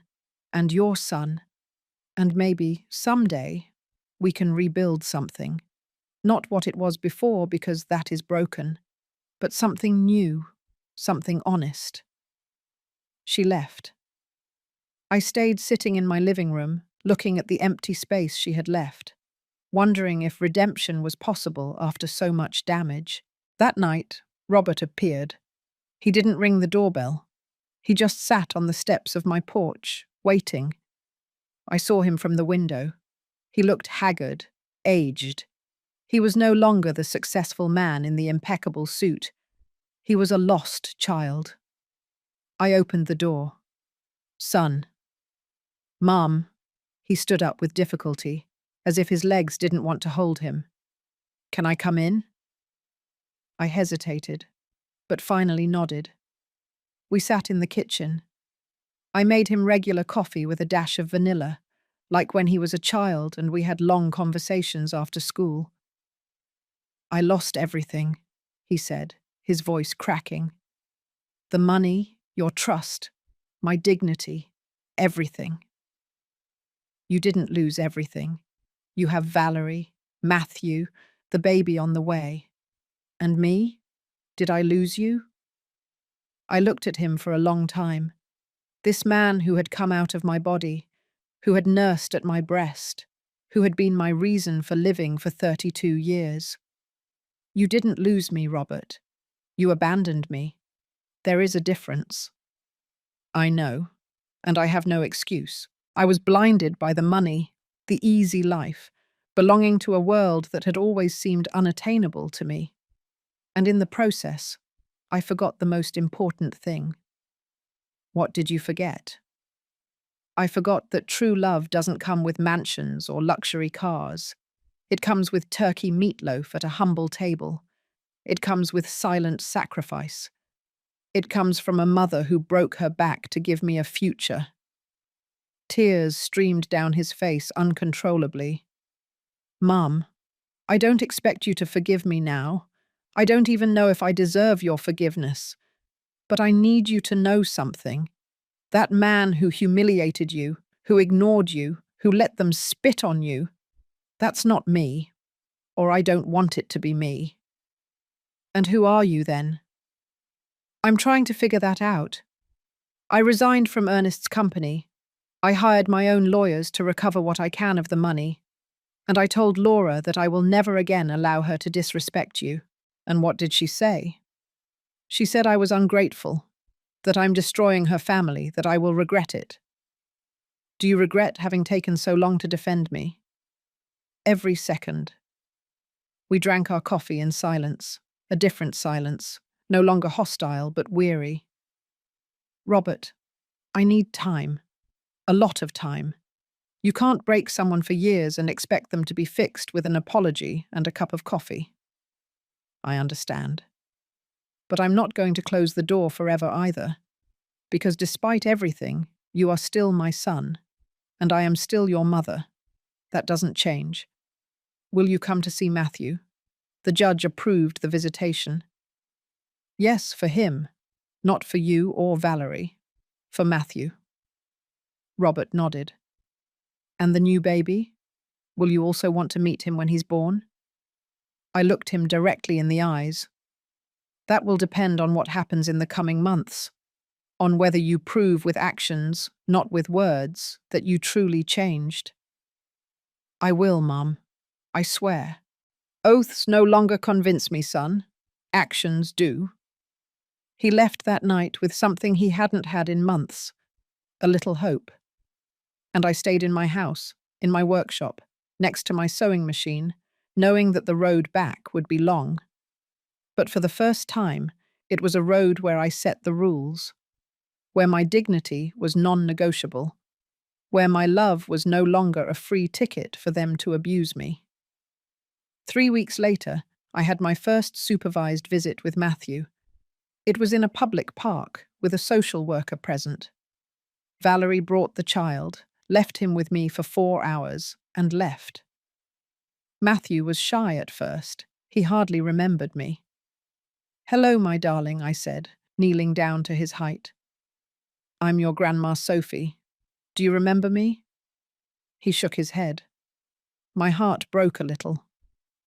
and your son, and maybe, someday, we can rebuild something. Not what it was before, because that is broken, but something new, something honest. She left. I stayed sitting in my living room, looking at the empty space she had left, wondering if redemption was possible after so much damage. That night, Robert appeared. He didn't ring the doorbell. He just sat on the steps of my porch, waiting. I saw him from the window. He looked haggard, aged. He was no longer the successful man in the impeccable suit. He was a lost child. I opened the door. Son. Mom. He stood up with difficulty, as if his legs didn't want to hold him. Can I come in? I hesitated, but finally nodded. We sat in the kitchen. I made him regular coffee with a dash of vanilla, like when he was a child and we had long conversations after school. I lost everything, he said, his voice cracking. The money, your trust, my dignity, everything. You didn't lose everything. You have Valerie, Matthew, the baby on the way. And me? Did I lose you? I looked at him for a long time. This man who had come out of my body, who had nursed at my breast, who had been my reason for living for 32 years. You didn't lose me, Robert. You abandoned me. There is a difference. I know, and I have no excuse. I was blinded by the money, the easy life, belonging to a world that had always seemed unattainable to me. And in the process, I forgot the most important thing. What did you forget? I forgot that true love doesn't come with mansions or luxury cars. It comes with turkey meatloaf at a humble table. It comes with silent sacrifice. It comes from a mother who broke her back to give me a future. Tears streamed down his face uncontrollably. Mum, I don't expect you to forgive me now. I don't even know if I deserve your forgiveness. But I need you to know something. That man who humiliated you, who ignored you, who let them spit on you, that's not me, or I don't want it to be me. And who are you then? I'm trying to figure that out. I resigned from Ernest's company. I hired my own lawyers to recover what I can of the money. And I told Laura that I will never again allow her to disrespect you. And what did she say? She said I was ungrateful, that I'm destroying her family, that I will regret it. Do you regret having taken so long to defend me? Every second. We drank our coffee in silence, a different silence, no longer hostile but weary. Robert, I need time. A lot of time. You can't break someone for years and expect them to be fixed with an apology and a cup of coffee. I understand. But I'm not going to close the door forever either, because despite everything, you are still my son, and I am still your mother. That doesn't change. Will you come to see Matthew? The judge approved the visitation. Yes, for him, not for you or Valerie, for Matthew. Robert nodded. And the new baby? Will you also want to meet him when he's born? I looked him directly in the eyes. That will depend on what happens in the coming months, on whether you prove with actions, not with words, that you truly changed. I will, Mum. I swear. Oaths no longer convince me, son. Actions do. He left that night with something he hadn't had in months, a little hope. And I stayed in my house, in my workshop, next to my sewing machine, knowing that the road back would be long. But for the first time, it was a road where I set the rules, where my dignity was non-negotiable, where my love was no longer a free ticket for them to abuse me. 3 weeks later, I had my first supervised visit with Matthew. It was in a public park, with a social worker present. Valerie brought the child, left him with me for 4 hours, and left. Matthew was shy at first. He hardly remembered me. "Hello, my darling," I said, kneeling down to his height. "I'm your Grandma Sophie. Do you remember me?" He shook his head. My heart broke a little,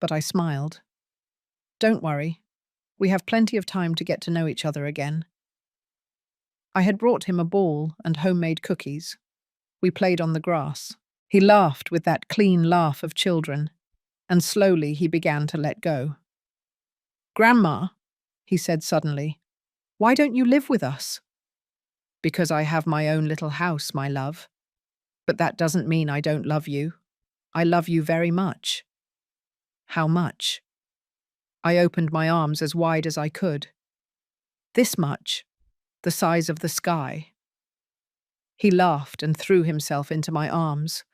but I smiled. "Don't worry. We have plenty of time to get to know each other again." I had brought him a ball and homemade cookies. We played on the grass. He laughed with that clean laugh of children, and slowly he began to let go. "Grandma," he said suddenly, "why don't you live with us?" "Because I have my own little house, my love. But that doesn't mean I don't love you. I love you very much." "How much?" I opened my arms as wide as I could. "This much, the size of the sky." He laughed and threw himself into my arms.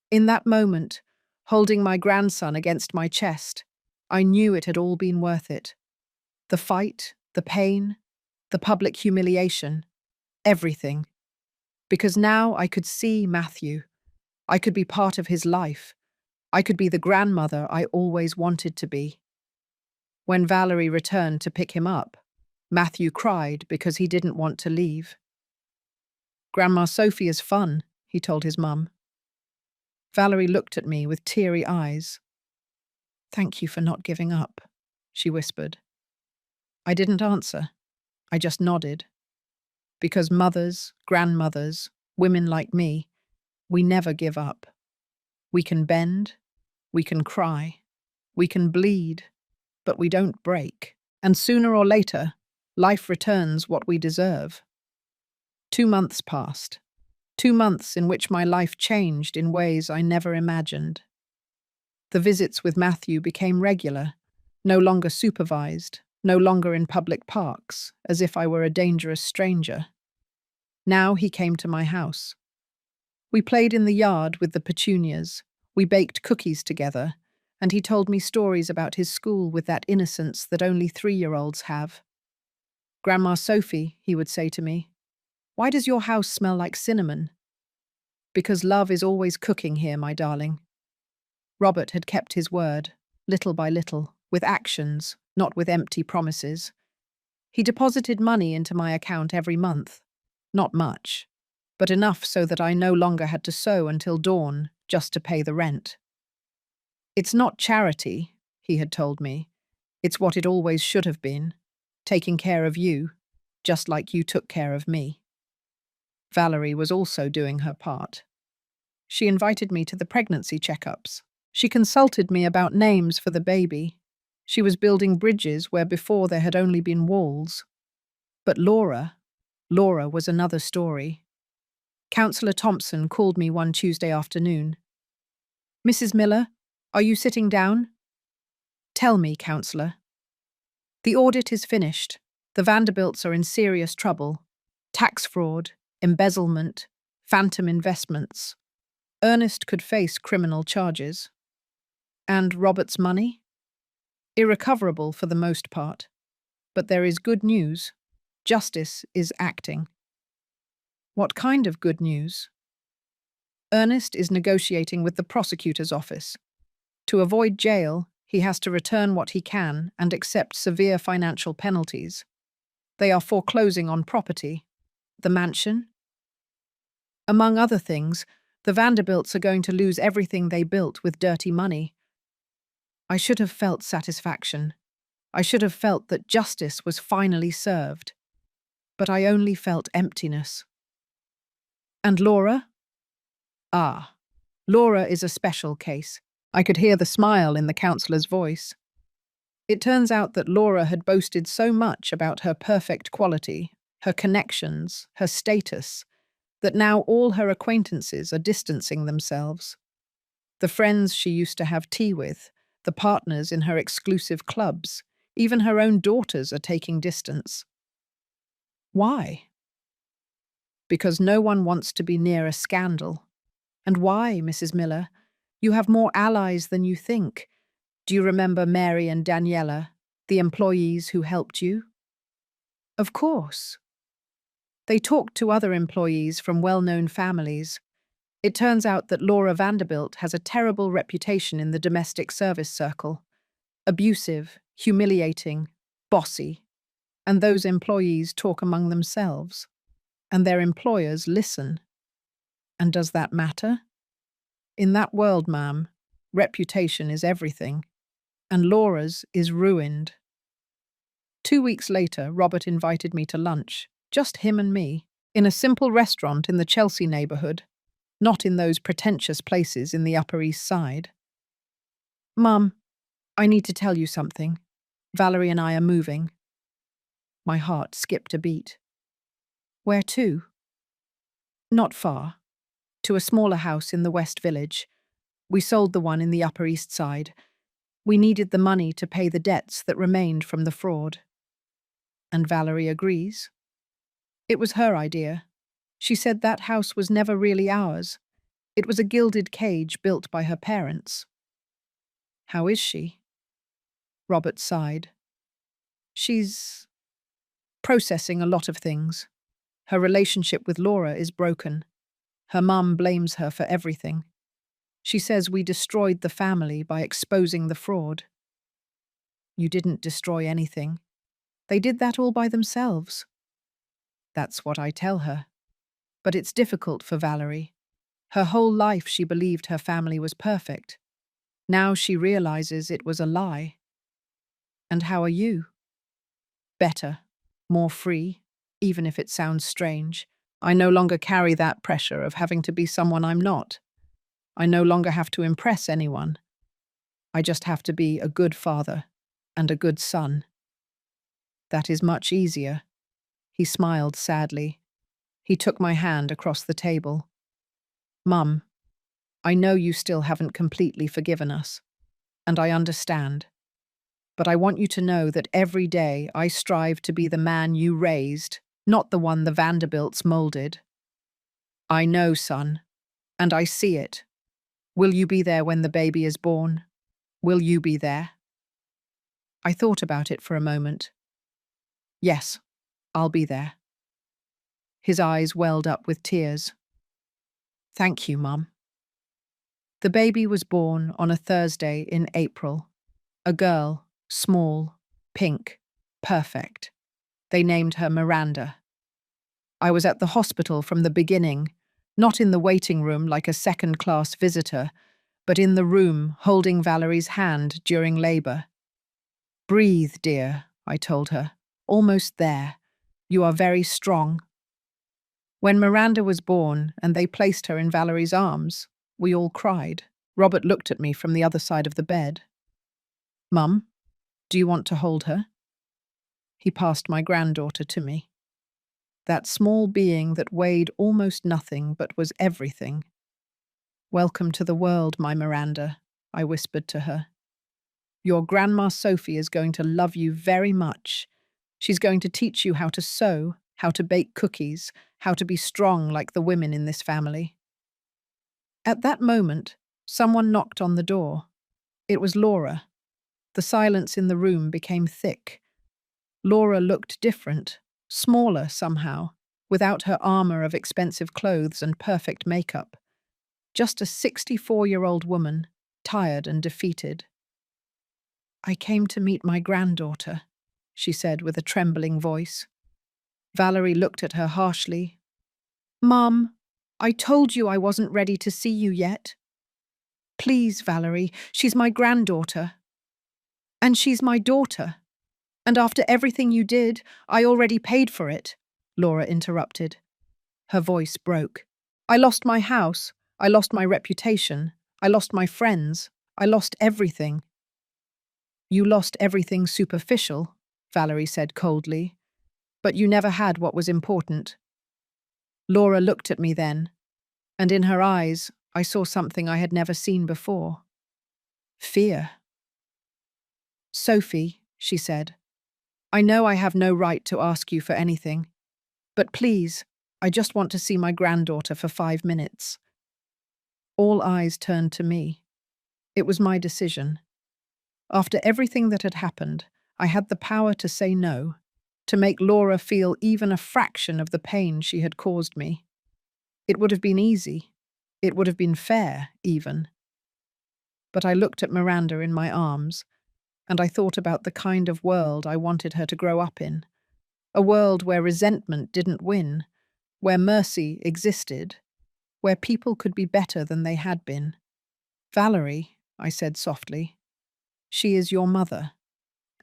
In that moment, holding my grandson against my chest, I knew it had all been worth it. The fight, the pain, the public humiliation, everything. Because now I could see Matthew. I could be part of his life. I could be the grandmother I always wanted to be. When Valerie returned to pick him up, Matthew cried because he didn't want to leave. "Grandma Sophie is fun," he told his mum. Valerie looked at me with teary eyes. "Thank you for not giving up," she whispered. I didn't answer. I just nodded. Because mothers, grandmothers, women like me, we never give up. We can bend, we can cry, we can bleed, but we don't break. And sooner or later, life returns what we deserve. 2 months passed. 2 months in which my life changed in ways I never imagined. The visits with Matthew became regular, no longer supervised, no longer in public parks, as if I were a dangerous stranger. Now he came to my house. We played in the yard with the petunias, we baked cookies together, and he told me stories about his school with that innocence that only 3-year-olds have. "Grandma Sophie," he would say to me, "why does your house smell like cinnamon?" "Because love is always cooking here, my darling." Robert had kept his word, little by little, with actions, not with empty promises. He deposited money into my account every month. Not much, but enough so that I no longer had to sew until dawn just to pay the rent. "It's not charity," he had told me. "It's what it always should have been, taking care of you, just like you took care of me." Valerie was also doing her part. She invited me to the pregnancy checkups. She consulted me about names for the baby. She was building bridges where before there had only been walls. But Laura was another story. Councillor Thompson called me one Tuesday afternoon. "Mrs. Miller, are you sitting down?" "Tell me, Councillor." "The audit is finished. The Vanderbilts are in serious trouble. Tax fraud, embezzlement, phantom investments. Ernest could face criminal charges." "And Robert's money?" "Irrecoverable for the most part. But there is good news. Justice is acting." "What kind of good news?" "Ernest is negotiating with the prosecutor's office. To avoid jail, he has to return what he can and accept severe financial penalties. They are foreclosing on property. The mansion. Among other things, the Vanderbilts are going to lose everything they built with dirty money. I should have felt satisfaction. I should have felt that justice was finally served. But I only felt emptiness. "And Laura?" "Ah, Laura is a special case." I could hear the smile in the councillor's voice. It turns out that Laura had boasted so much about her perfect quality, her connections, her status, that now all her acquaintances are distancing themselves. The friends she used to have tea with, the partners in her exclusive clubs, even her own daughters are taking distance. Why? Because no one wants to be near a scandal. And why, Mrs. Miller? You have more allies than you think. Do you remember Mary and Daniela, the employees who helped you? Of course. They talked to other employees from well-known families. It turns out that Laura Vanderbilt has a terrible reputation in the domestic service circle. Abusive, humiliating, bossy. And those employees talk among themselves. And their employers listen. And does that matter? In that world, ma'am, reputation is everything. And Laura's is ruined. 2 weeks later, Robert invited me to lunch, just him and me, in a simple restaurant in the Chelsea neighbourhood, not in those pretentious places in the Upper East Side. "Mum, I need to tell you something. Valerie and I are moving." My heart skipped a beat. "Where to?" "Not far. To a smaller house in the West Village. We sold the one in the Upper East Side. We needed the money to pay the debts that remained from the fraud." "And Valerie agrees?" "It was her idea. She said that house was never really ours. It was a gilded cage built by her parents." "How is she?" Robert sighed. "She's processing a lot of things. Her relationship with Laura is broken. Her mum blames her for everything. She says we destroyed the family by exposing the fraud." You didn't destroy anything. They did that all by themselves. That's what I tell her. But it's difficult for Valerie. Her whole life she believed her family was perfect. Now she realizes it was a lie. And how are you? Better, more free, even if it sounds strange. I no longer carry that pressure of having to be someone I'm not. I no longer have to impress anyone. I just have to be a good father and a good son. That is much easier. He smiled sadly. He took my hand across the table. Mum, I know you still haven't completely forgiven us, and I understand. But I want you to know that every day I strive to be the man you raised, not the one the Vanderbilts molded. I know, son, and I see it. Will you be there when the baby is born? Will you be there? I thought about it for a moment. Yes, I'll be there. His eyes welled up with tears. Thank you, Mum. The baby was born on a Thursday in April. A girl, small, pink, perfect. They named her Miranda. I was at the hospital from the beginning, not in the waiting room like a second-class visitor, but in the room holding Valerie's hand during labor. Breathe, dear, I told her. Almost there. You are very strong. When Miranda was born and they placed her in Valerie's arms, we all cried. Robert looked at me from the other side of the bed. Mum, do you want to hold her? He passed my granddaughter to me. That small being that weighed almost nothing but was everything. Welcome to the world, my Miranda, I whispered to her. Your Grandma Sophie is going to love you very much. She's going to teach you how to sew, how to bake cookies, how to be strong like the women in this family. At that moment, someone knocked on the door. It was Laura. The silence in the room became thick. Laura looked different, smaller somehow, without her armor of expensive clothes and perfect makeup. Just a 64-year-old woman, tired and defeated. I came to meet my granddaughter, she said with a trembling voice. Valerie looked at her harshly. Mum, I told you I wasn't ready to see you yet. Please, Valerie, she's my granddaughter. And she's my daughter. And after everything you did, I already paid for it, Laura interrupted. Her voice broke. I lost my house. I lost my reputation. I lost my friends. I lost everything. You lost everything superficial, Valerie said coldly. But you never had what was important. Laura looked at me then, and in her eyes I saw something I had never seen before. Fear. Sophie, she said, I know I have no right to ask you for anything, but please, I just want to see my granddaughter for 5 minutes. All eyes turned to me. It was my decision. After everything that had happened, I had the power to say no, to make Laura feel even a fraction of the pain she had caused me. It would have been easy. It would have been fair, even. But I looked at Miranda in my arms, and I thought about the kind of world I wanted her to grow up in. A world where resentment didn't win, where mercy existed, where people could be better than they had been. Valerie, I said softly, she is your mother,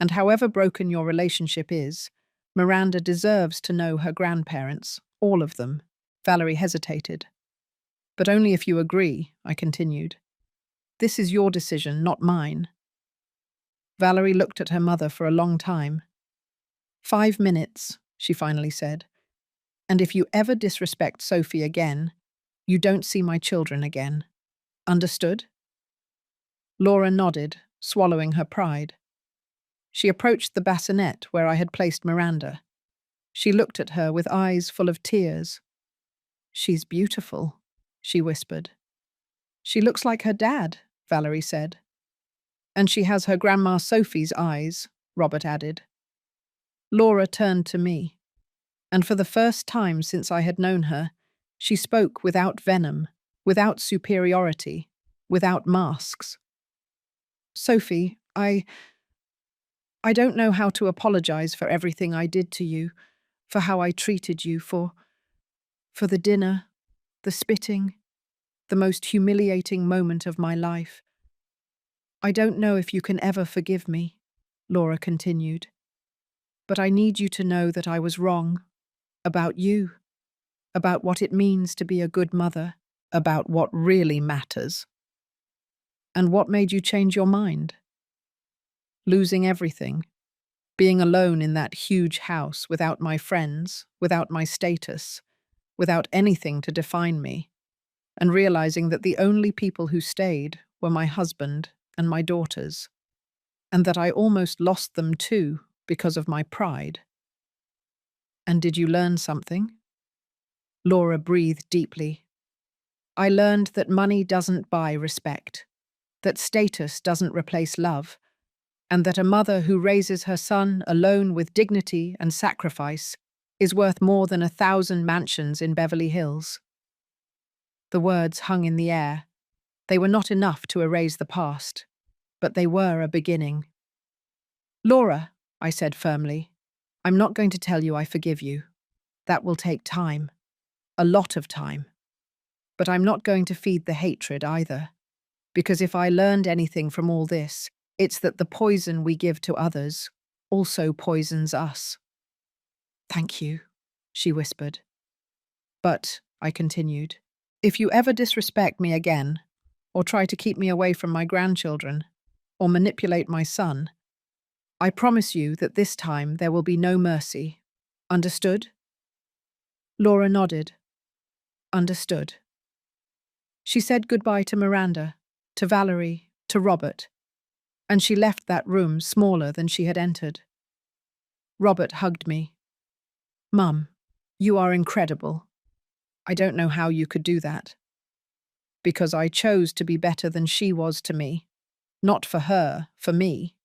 and however broken your relationship is, Miranda deserves to know her grandparents, all of them. Valerie hesitated. But only if you agree, I continued. This is your decision, not mine. Valerie looked at her mother for a long time. 5 minutes, she finally said. And if you ever disrespect Sophie again, you don't see my children again. Understood? Laura nodded, swallowing her pride. She approached the bassinet where I had placed Miranda. She looked at her with eyes full of tears. She's beautiful, she whispered. She looks like her dad, Valerie said. And she has her Grandma Sophie's eyes, Robert added. Laura turned to me, and for the first time since I had known her, she spoke without venom, without superiority, without masks. Sophie, I don't know how to apologize for everything I did to you, for how I treated you, for the dinner, the spitting, the most humiliating moment of my life. I don't know if you can ever forgive me, Laura continued, but I need you to know that I was wrong about you, about what it means to be a good mother, about what really matters. And what made you change your mind? Losing everything, being alone in that huge house without my friends, without my status, without anything to define me, and realizing that the only people who stayed were my husband and my daughters, and that I almost lost them too because of my pride. And did you learn something? Laura breathed deeply. I learned that money doesn't buy respect, that status doesn't replace love, and that a mother who raises her son alone with dignity and sacrifice is worth more than 1,000 mansions in Beverly Hills. The words hung in the air. They were not enough to erase the past, but they were a beginning. Laura, I said firmly, I'm not going to tell you I forgive you. That will take time, a lot of time. But I'm not going to feed the hatred either, because if I learned anything from all this, it's that the poison we give to others also poisons us. Thank you, she whispered. But, I continued, if you ever disrespect me again, or try to keep me away from my grandchildren, or manipulate my son, I promise you that this time there will be no mercy. Understood? Laura nodded. Understood. She said goodbye to Miranda, to Valerie, to Robert, and she left that room smaller than she had entered. Robert hugged me. Mum, you are incredible. I don't know how you could do that. Because I chose to be better than she was to me. Not for her, for me.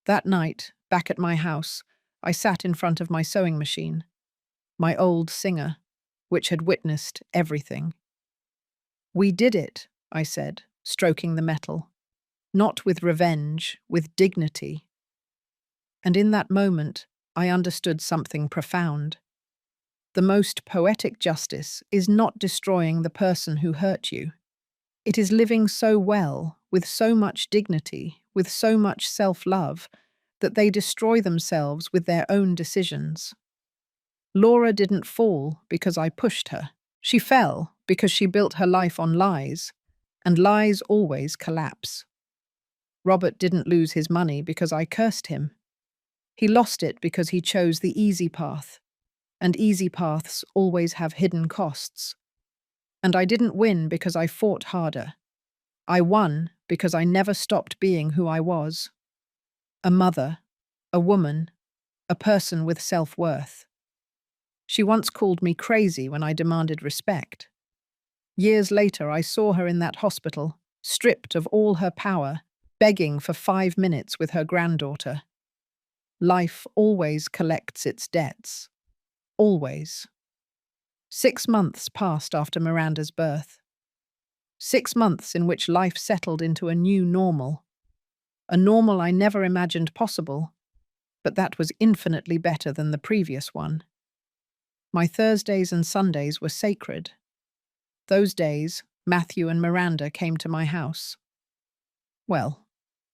That night, back at my house, I sat in front of my sewing machine, my old Singer, which had witnessed everything. We did it, I said, stroking the metal. Not with revenge, with dignity. And in that moment, I understood something profound. The most poetic justice is not destroying the person who hurt you. It is living so well, with so much dignity, with so much self-love, that they destroy themselves with their own decisions. Laura didn't fall because I pushed her. She fell because she built her life on lies, and lies always collapse. Robert didn't lose his money because I cursed him. He lost it because he chose the easy path, and easy paths always have hidden costs. And I didn't win because I fought harder. I won because I never stopped being who I was. A mother, a woman, a person with self-worth. She once called me crazy when I demanded respect. Years later, I saw her in that hospital, stripped of all her power, begging for 5 minutes with her granddaughter. Life always collects its debts. Always. 6 months passed after Miranda's birth. 6 months in which life settled into a new normal. A normal I never imagined possible, but that was infinitely better than the previous one. My Thursdays and Sundays were sacred. Those days, Matthew and Miranda came to my house. Well,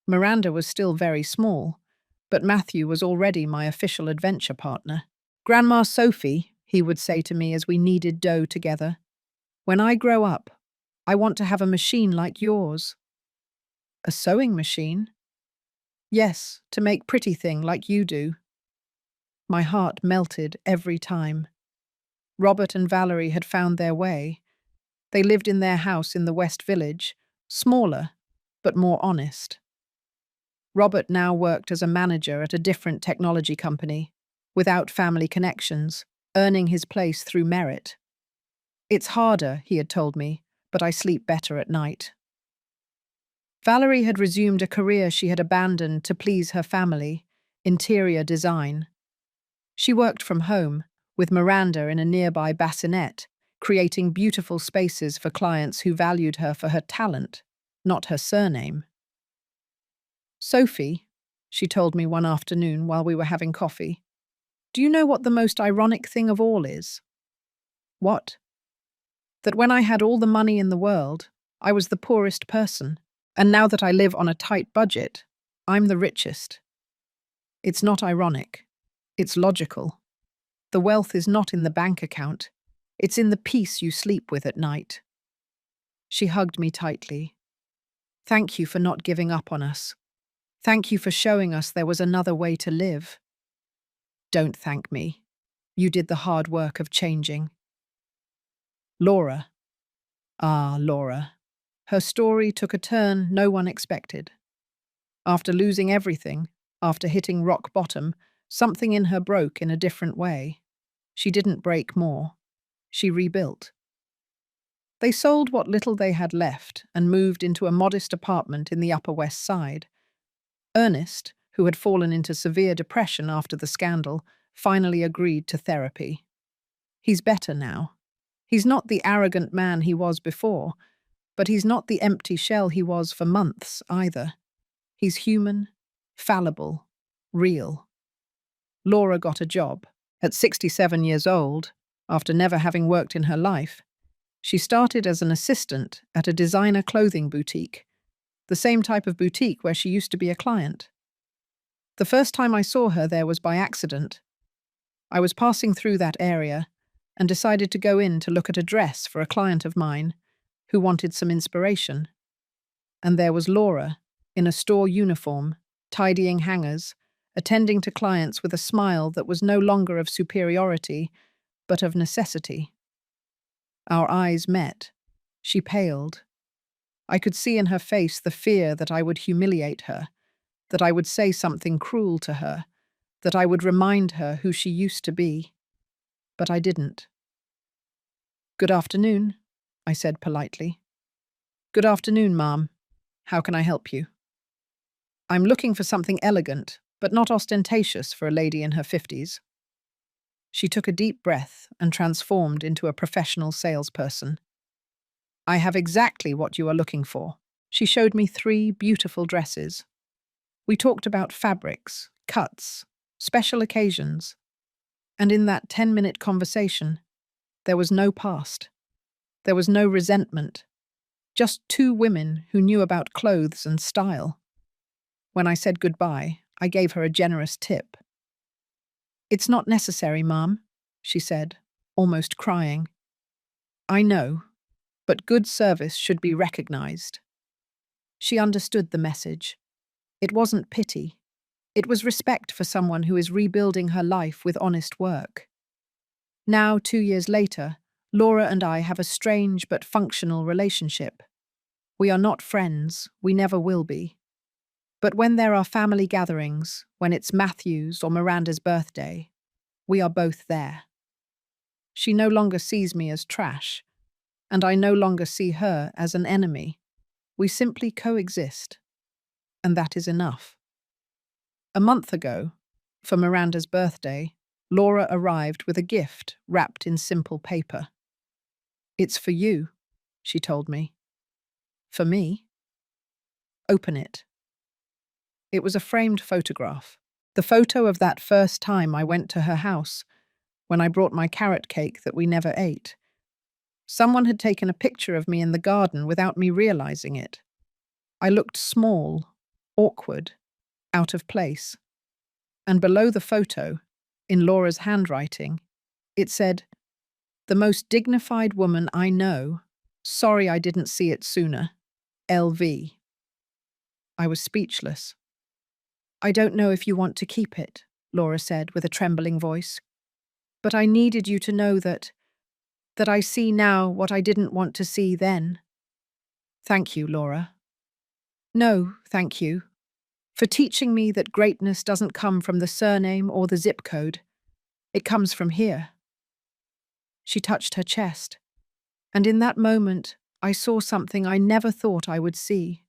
Miranda was still very small, but Matthew was already my official adventure partner. Grandma Sophie, he would say to me as we kneaded dough together, when I grow up, I want to have a machine like yours. A sewing machine? Yes, to make pretty thing like you do. My heart melted every time. Robert and Valerie had found their way. They lived in their house in the West Village, smaller, but more honest. Robert now worked as a manager at a different technology company, without family connections, earning his place through merit. It's harder, he had told me, but I sleep better at night. Valerie had resumed a career she had abandoned to please her family, interior design. She worked from home, with Miranda in a nearby bassinet, creating beautiful spaces for clients who valued her for her talent, not her surname. Sophie, she told me one afternoon while we were having coffee. Do you know what the most ironic thing of all is? What? That when I had all the money in the world, I was the poorest person, and now that I live on a tight budget, I'm the richest. It's not ironic. It's logical. The wealth is not in the bank account. It's in the peace you sleep with at night. She hugged me tightly. Thank you for not giving up on us. Thank you for showing us there was another way to live. Don't thank me. You did the hard work of changing. Laura. Ah, Laura. Her story took a turn no one expected. After losing everything, after hitting rock bottom, something in her broke in a different way. She didn't break more. She rebuilt. They sold what little they had left and moved into a modest apartment in the Upper West Side. Ernest, who had fallen into severe depression after the scandal, finally agreed to therapy. He's better now. He's not the arrogant man he was before, but he's not the empty shell he was for months either. He's human, fallible, real. Laura got a job. At 67 years old, after never having worked in her life, she started as an assistant at a designer clothing boutique, the same type of boutique where she used to be a client. The first time I saw her there was by accident. I was passing through that area and decided to go in to look at a dress for a client of mine who wanted some inspiration. And there was Laura, in a store uniform, tidying hangers, attending to clients with a smile that was no longer of superiority, but of necessity. Our eyes met. She paled. I could see in her face the fear that I would humiliate her, that I would say something cruel to her, that I would remind her who she used to be. But I didn't. Good afternoon, I said politely. Good afternoon, ma'am. How can I help you? I'm looking for something elegant, but not ostentatious for a lady in her 50s. She took a deep breath and transformed into a professional salesperson. I have exactly what you are looking for. She showed me 3 beautiful dresses. We talked about fabrics, cuts, special occasions, and in that 10-minute conversation, there was no past. There was no resentment. Just 2 women who knew about clothes and style. When I said goodbye, I gave her a generous tip. It's not necessary, ma'am, she said, almost crying. I know, but good service should be recognized. She understood the message. It wasn't pity. It was respect for someone who is rebuilding her life with honest work. Now, 2 years later, Laura and I have a strange but functional relationship. We are not friends, we never will be. But when there are family gatherings, when it's Matthew's or Miranda's birthday, we are both there. She no longer sees me as trash, and I no longer see her as an enemy. We simply coexist, and that is enough. A month ago, for Miranda's birthday, Laura arrived with a gift wrapped in simple paper. It's for you, she told me. For me? Open it. It was a framed photograph, the photo of that first time I went to her house, when I brought my carrot cake that we never ate. Someone had taken a picture of me in the garden without me realizing it. I looked small, awkward, out of place. And below the photo, in Laura's handwriting, it said, "The most dignified woman I know. Sorry I didn't see it sooner. LV." I was speechless. I don't know if you want to keep it, Laura said with a trembling voice. But I needed you to know that I see now what I didn't want to see then. Thank you, Laura. No, thank you. For teaching me that greatness doesn't come from the surname or the zip code. It comes from here. She touched her chest, and in that moment I saw something I never thought I would see.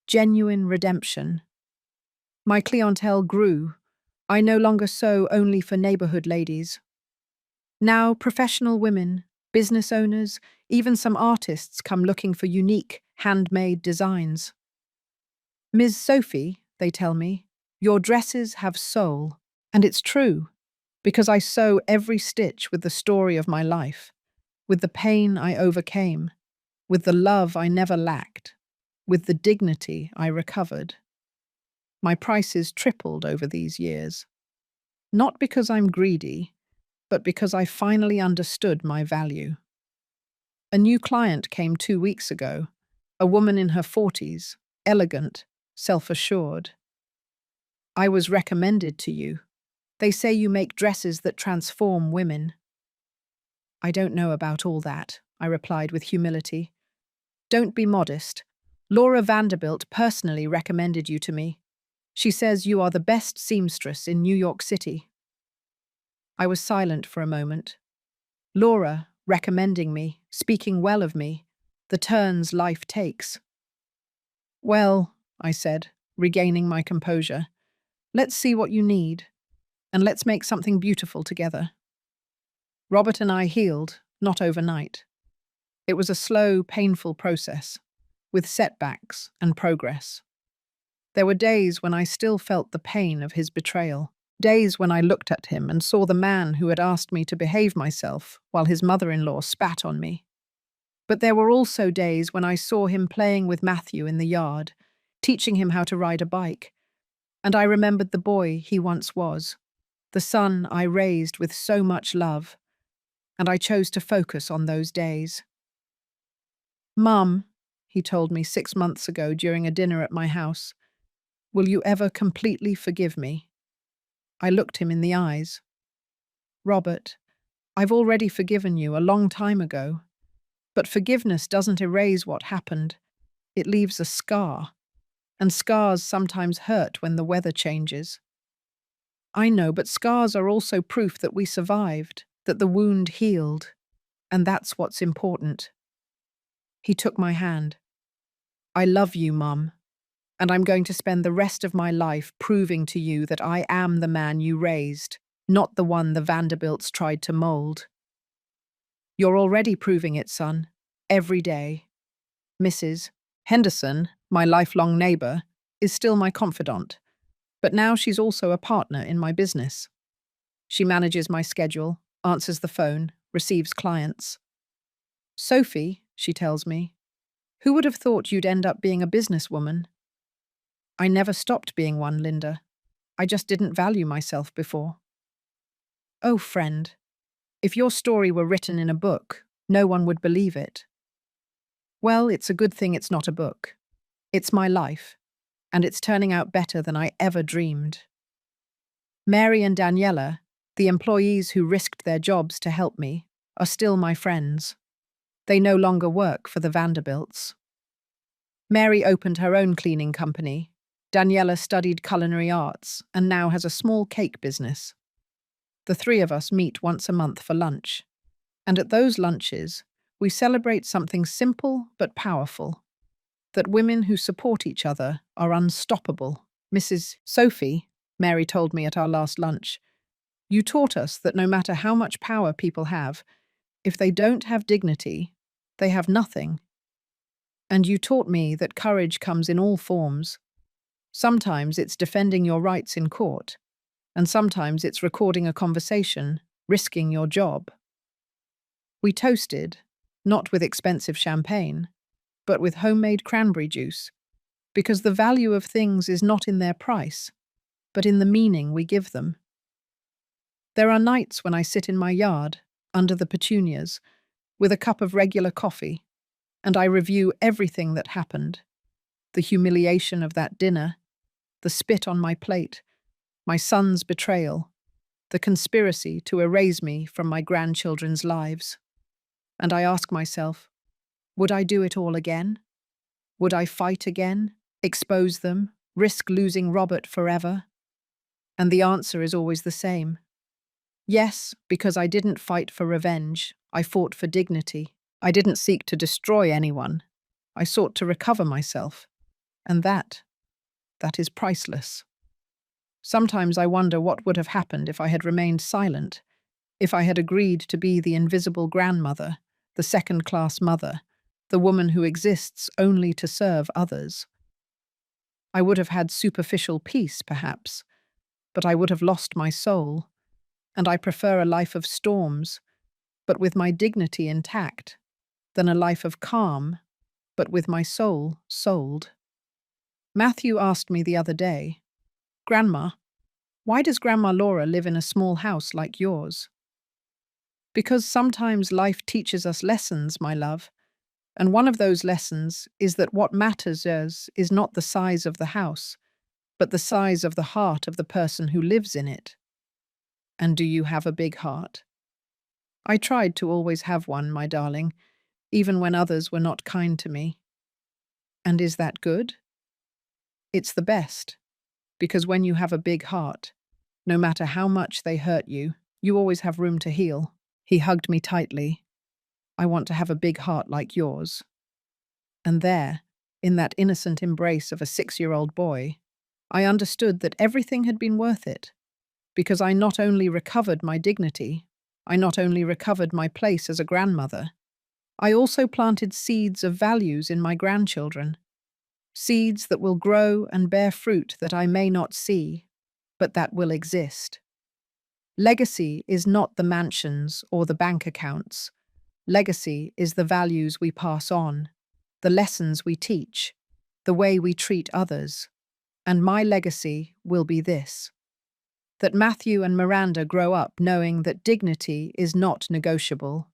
Genuine redemption. My clientele grew. I no longer sew only for neighborhood ladies. Now professional women, business owners, even some artists come looking for unique, handmade designs. Ms. Sophie, they tell me, Your dresses have soul, and it's true, because I sew every stitch with the story of my life, with the pain I overcame, with the love I never lacked, with the dignity I recovered. My prices tripled over these years, not because I'm greedy, but because I finally understood my value. A new client came 2 weeks ago, a woman in her 40s, elegant, self-assured. I was recommended to you. They say you make dresses that transform women. I don't know about all that, I replied with humility. Don't be modest. Laura Vanderbilt personally recommended you to me. She says you are the best seamstress in New York City. I was silent for a moment. Laura recommending me, speaking well of me, the turns life takes. Well, I said, regaining my composure, let's see what you need, and let's make something beautiful together. Robert and I healed, not overnight. It was a slow, painful process, with setbacks and progress. There were days when I still felt the pain of his betrayal, days when I looked at him and saw the man who had asked me to behave myself while his mother-in-law spat on me. But there were also days when I saw him playing with Matthew in the yard, teaching him how to ride a bike, and I remembered the boy he once was, the son I raised with so much love, and I chose to focus on those days. Mum, he told me 6 months ago during a dinner at my house, will you ever completely forgive me? I looked him in the eyes. Robert, I've already forgiven you a long time ago, but forgiveness doesn't erase what happened. It leaves a scar, and scars sometimes hurt when the weather changes. I know, but scars are also proof that we survived, that the wound healed, and that's what's important. He took my hand. I love you, Mum, and I'm going to spend the rest of my life proving to you that I am the man you raised, not the one the Vanderbilts tried to mold. You're already proving it, son, every day. Mrs. Henderson, my lifelong neighbor, is still my confidant, but now she's also a partner in my business. She manages my schedule, answers the phone, receives clients. Sophie, she tells me, who would have thought you'd end up being a businesswoman? I never stopped being one, Linda. I just didn't value myself before. Oh, friend, if your story were written in a book, no one would believe it. Well, it's a good thing it's not a book. It's my life, and it's turning out better than I ever dreamed. Mary and Daniela, the employees who risked their jobs to help me, are still my friends. They no longer work for the Vanderbilts. Mary opened her own cleaning company. Daniela studied culinary arts and now has a small cake business. The three of us meet once a month for lunch, and at those lunches, we celebrate something simple but powerful, that women who support each other are unstoppable. Mrs. Sophie, Mary told me at our last lunch, you taught us that no matter how much power people have, if they don't have dignity, they have nothing. And you taught me that courage comes in all forms. Sometimes it's defending your rights in court, and sometimes it's recording a conversation, risking your job. We toasted, not with expensive champagne, but with homemade cranberry juice, because the value of things is not in their price, but in the meaning we give them. There are nights when I sit in my yard, under the petunias, with a cup of regular coffee, and I review everything that happened. The humiliation of that dinner, the spit on my plate, my son's betrayal, the conspiracy to erase me from my grandchildren's lives. And I ask myself, would I do it all again? Would I fight again, expose them, risk losing Robert forever? And the answer is always the same. Yes, because I didn't fight for revenge. I fought for dignity. I didn't seek to destroy anyone. I sought to recover myself. And that is priceless. Sometimes I wonder what would have happened if I had remained silent, if I had agreed to be the invisible grandmother, the second-class mother, the woman who exists only to serve others. I would have had superficial peace, perhaps, but I would have lost my soul, and I prefer a life of storms, but with my dignity intact, than a life of calm, but with my soul sold. Matthew asked me the other day, "Grandma, why does Grandma Laura live in a small house like yours?" Because sometimes life teaches us lessons, my love, and one of those lessons is that what matters is not the size of the house, but the size of the heart of the person who lives in it. And do you have a big heart? I tried to always have one, my darling, even when others were not kind to me. And is that good? It's the best, because when you have a big heart, no matter how much they hurt you, you always have room to heal. He hugged me tightly. I want to have a big heart like yours. And there, in that innocent embrace of a 6-year-old boy, I understood that everything had been worth it, because I not only recovered my dignity, I not only recovered my place as a grandmother, I also planted seeds of values in my grandchildren, seeds that will grow and bear fruit that I may not see, but that will exist. Legacy is not the mansions or the bank accounts. Legacy is the values we pass on, the lessons we teach, the way we treat others. And my legacy will be this: that Matthew and Miranda grow up knowing that dignity is not negotiable,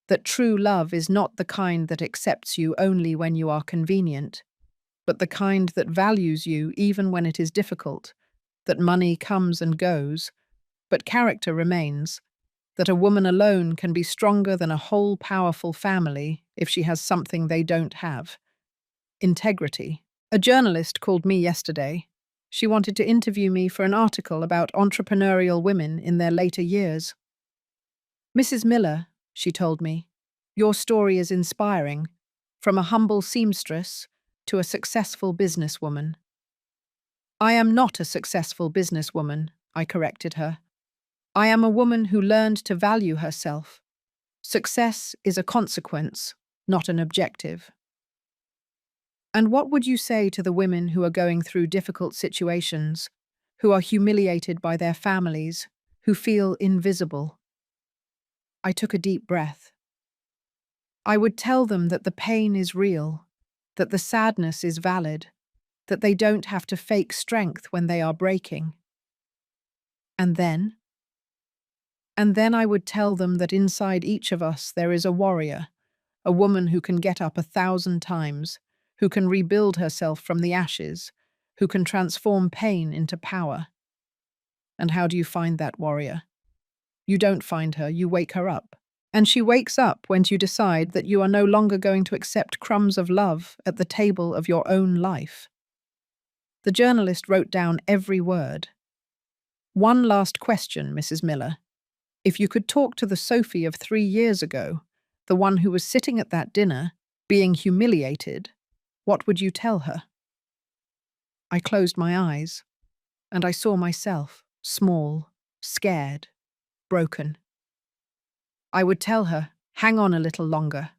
that true love is not the kind that accepts you only when you are convenient, but the kind that values you even when it is difficult, that money comes and goes, but character remains, that a woman alone can be stronger than a whole powerful family if she has something they don't have: integrity. A journalist called me yesterday. She wanted to interview me for an article about entrepreneurial women in their later years. "Mrs. Miller," she told me, "your story is inspiring, from a humble seamstress to a successful businesswoman." "I am not a successful businesswoman," I corrected her. "I am a woman who learned to value herself. Success is a consequence, not an objective." And what would you say to the women who are going through difficult situations, who are humiliated by their families, who feel invisible? I took a deep breath. I would tell them that the pain is real, that the sadness is valid, that they don't have to fake strength when they are breaking. And then? And then I would tell them that inside each of us there is a warrior, a woman who can get up 1,000 times, who can rebuild herself from the ashes, who can transform pain into power. And how do you find that warrior? You don't find her, you wake her up. And she wakes up when you decide that you are no longer going to accept crumbs of love at the table of your own life. The journalist wrote down every word. "One last question, Mrs. Miller. If you could talk to the Sophie of 3 years ago, the one who was sitting at that dinner, being humiliated, what would you tell her?" I closed my eyes, and I saw myself, small, scared, broken. I would tell her, "Hang on a little longer.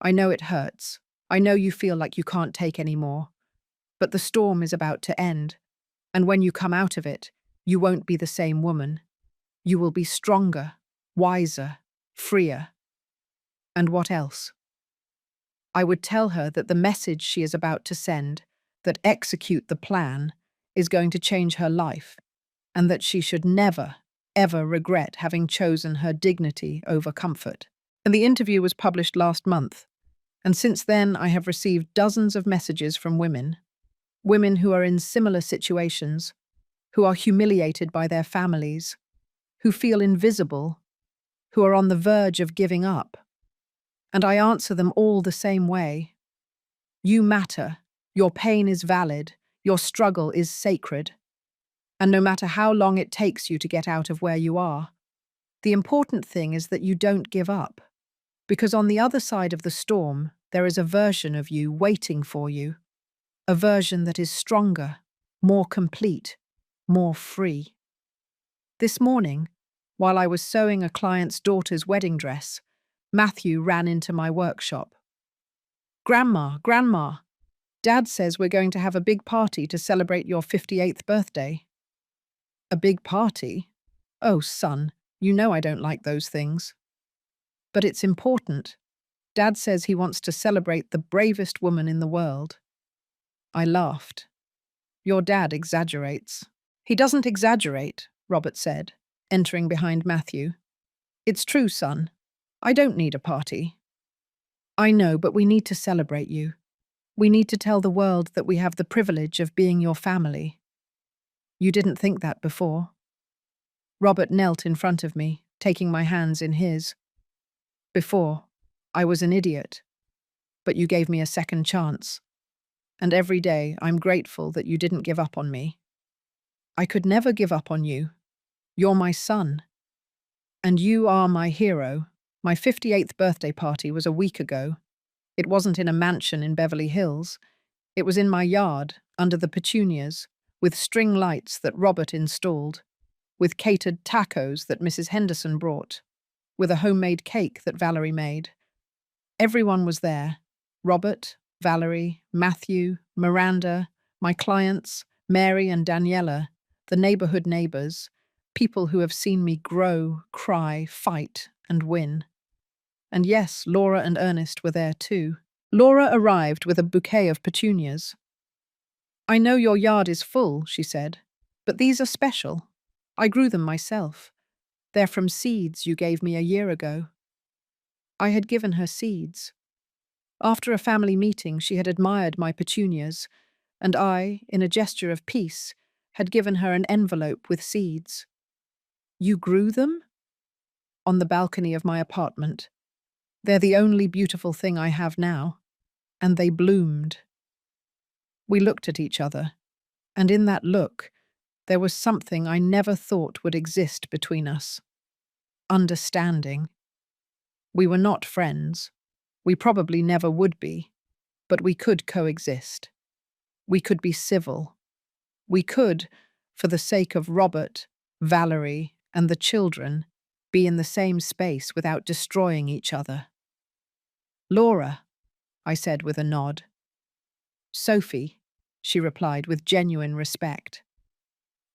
I know it hurts. I know you feel like you can't take any more. But the storm is about to end, and when you come out of it, you won't be the same woman. You will be stronger, wiser, freer." And what else? I would tell her that the message she is about to send, that execute the plan, is going to change her life, and that she should never, ever regret having chosen her dignity over comfort. And the interview was published last month, and since then I have received dozens of messages from women who are in similar situations, who are humiliated by their families, who feel invisible, who are on the verge of giving up. And I answer them all the same way. You matter, your pain is valid, your struggle is sacred. And no matter how long it takes you to get out of where you are, the important thing is that you don't give up. Because on the other side of the storm, there is a version of you waiting for you. A version that is stronger, more complete, more free. This morning, while I was sewing a client's daughter's wedding dress, Matthew ran into my workshop. Grandma, Dad says we're going to have a big party to celebrate your 58th birthday. A big party? Oh, son, you know I don't like those things. But it's important. Dad says he wants to celebrate the bravest woman in the world. I laughed. Your dad exaggerates. He doesn't exaggerate, Robert said, entering behind Matthew. It's true, son. I don't need a party. I know, but we need to celebrate you. We need to tell the world that we have the privilege of being your family. You didn't think that before. Robert knelt in front of me, taking my hands in his. Before, I was an idiot, but you gave me a second chance. And every day I'm grateful that you didn't give up on me. I could never give up on you. You're my son. And you are my hero. My 58th birthday party was a week ago. It wasn't in a mansion in Beverly Hills. It was in my yard, under the petunias, with string lights that Robert installed, with catered tacos that Mrs. Henderson brought, with a homemade cake that Valerie made. Everyone was there. Robert, Valerie, Matthew, Miranda, my clients, Mary and Daniela, the neighborhood neighbors, people who have seen me grow, cry, fight, and win. And yes, Laura and Ernest were there too. Laura arrived with a bouquet of petunias. I know your yard is full, she said, but these are special. I grew them myself. They're from seeds you gave me a year ago. I had given her seeds. After a family meeting, she had admired my petunias, and I, in a gesture of peace, had given her an envelope with seeds. You grew them? On the balcony of my apartment. They're the only beautiful thing I have now. And they bloomed. We looked at each other, and in that look, there was something I never thought would exist between us. Understanding. We were not friends. We probably never would be, but we could coexist. We could be civil. We could, for the sake of Robert, Valerie, and the children, be in the same space without destroying each other. Laura, I said with a nod. Sophie, she replied with genuine respect.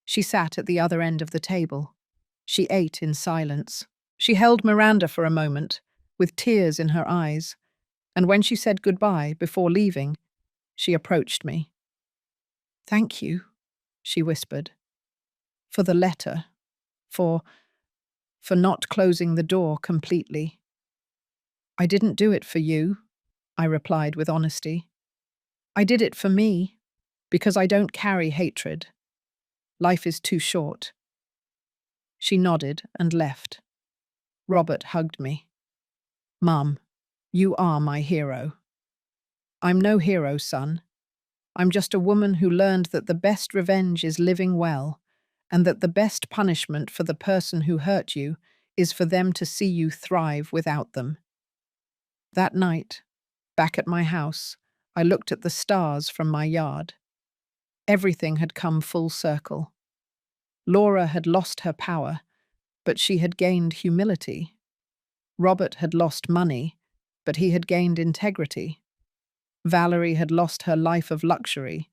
She sat at the other end of the table. She ate in silence. She held Miranda for a moment, with tears in her eyes, and when she said goodbye before leaving, she approached me. Thank you, she whispered, for the letter, for not closing the door completely. I didn't do it for you, I replied with honesty. I did it for me, because I don't carry hatred. Life is too short. She nodded and left. Robert hugged me. Mum, you are my hero. I'm no hero, son. I'm just a woman who learned that the best revenge is living well, and that the best punishment for the person who hurt you is for them to see you thrive without them. That night, back at my house, I looked at the stars from my yard. Everything had come full circle. Laura had lost her power, but she had gained humility. Robert had lost money, but he had gained integrity. Valerie had lost her life of luxury,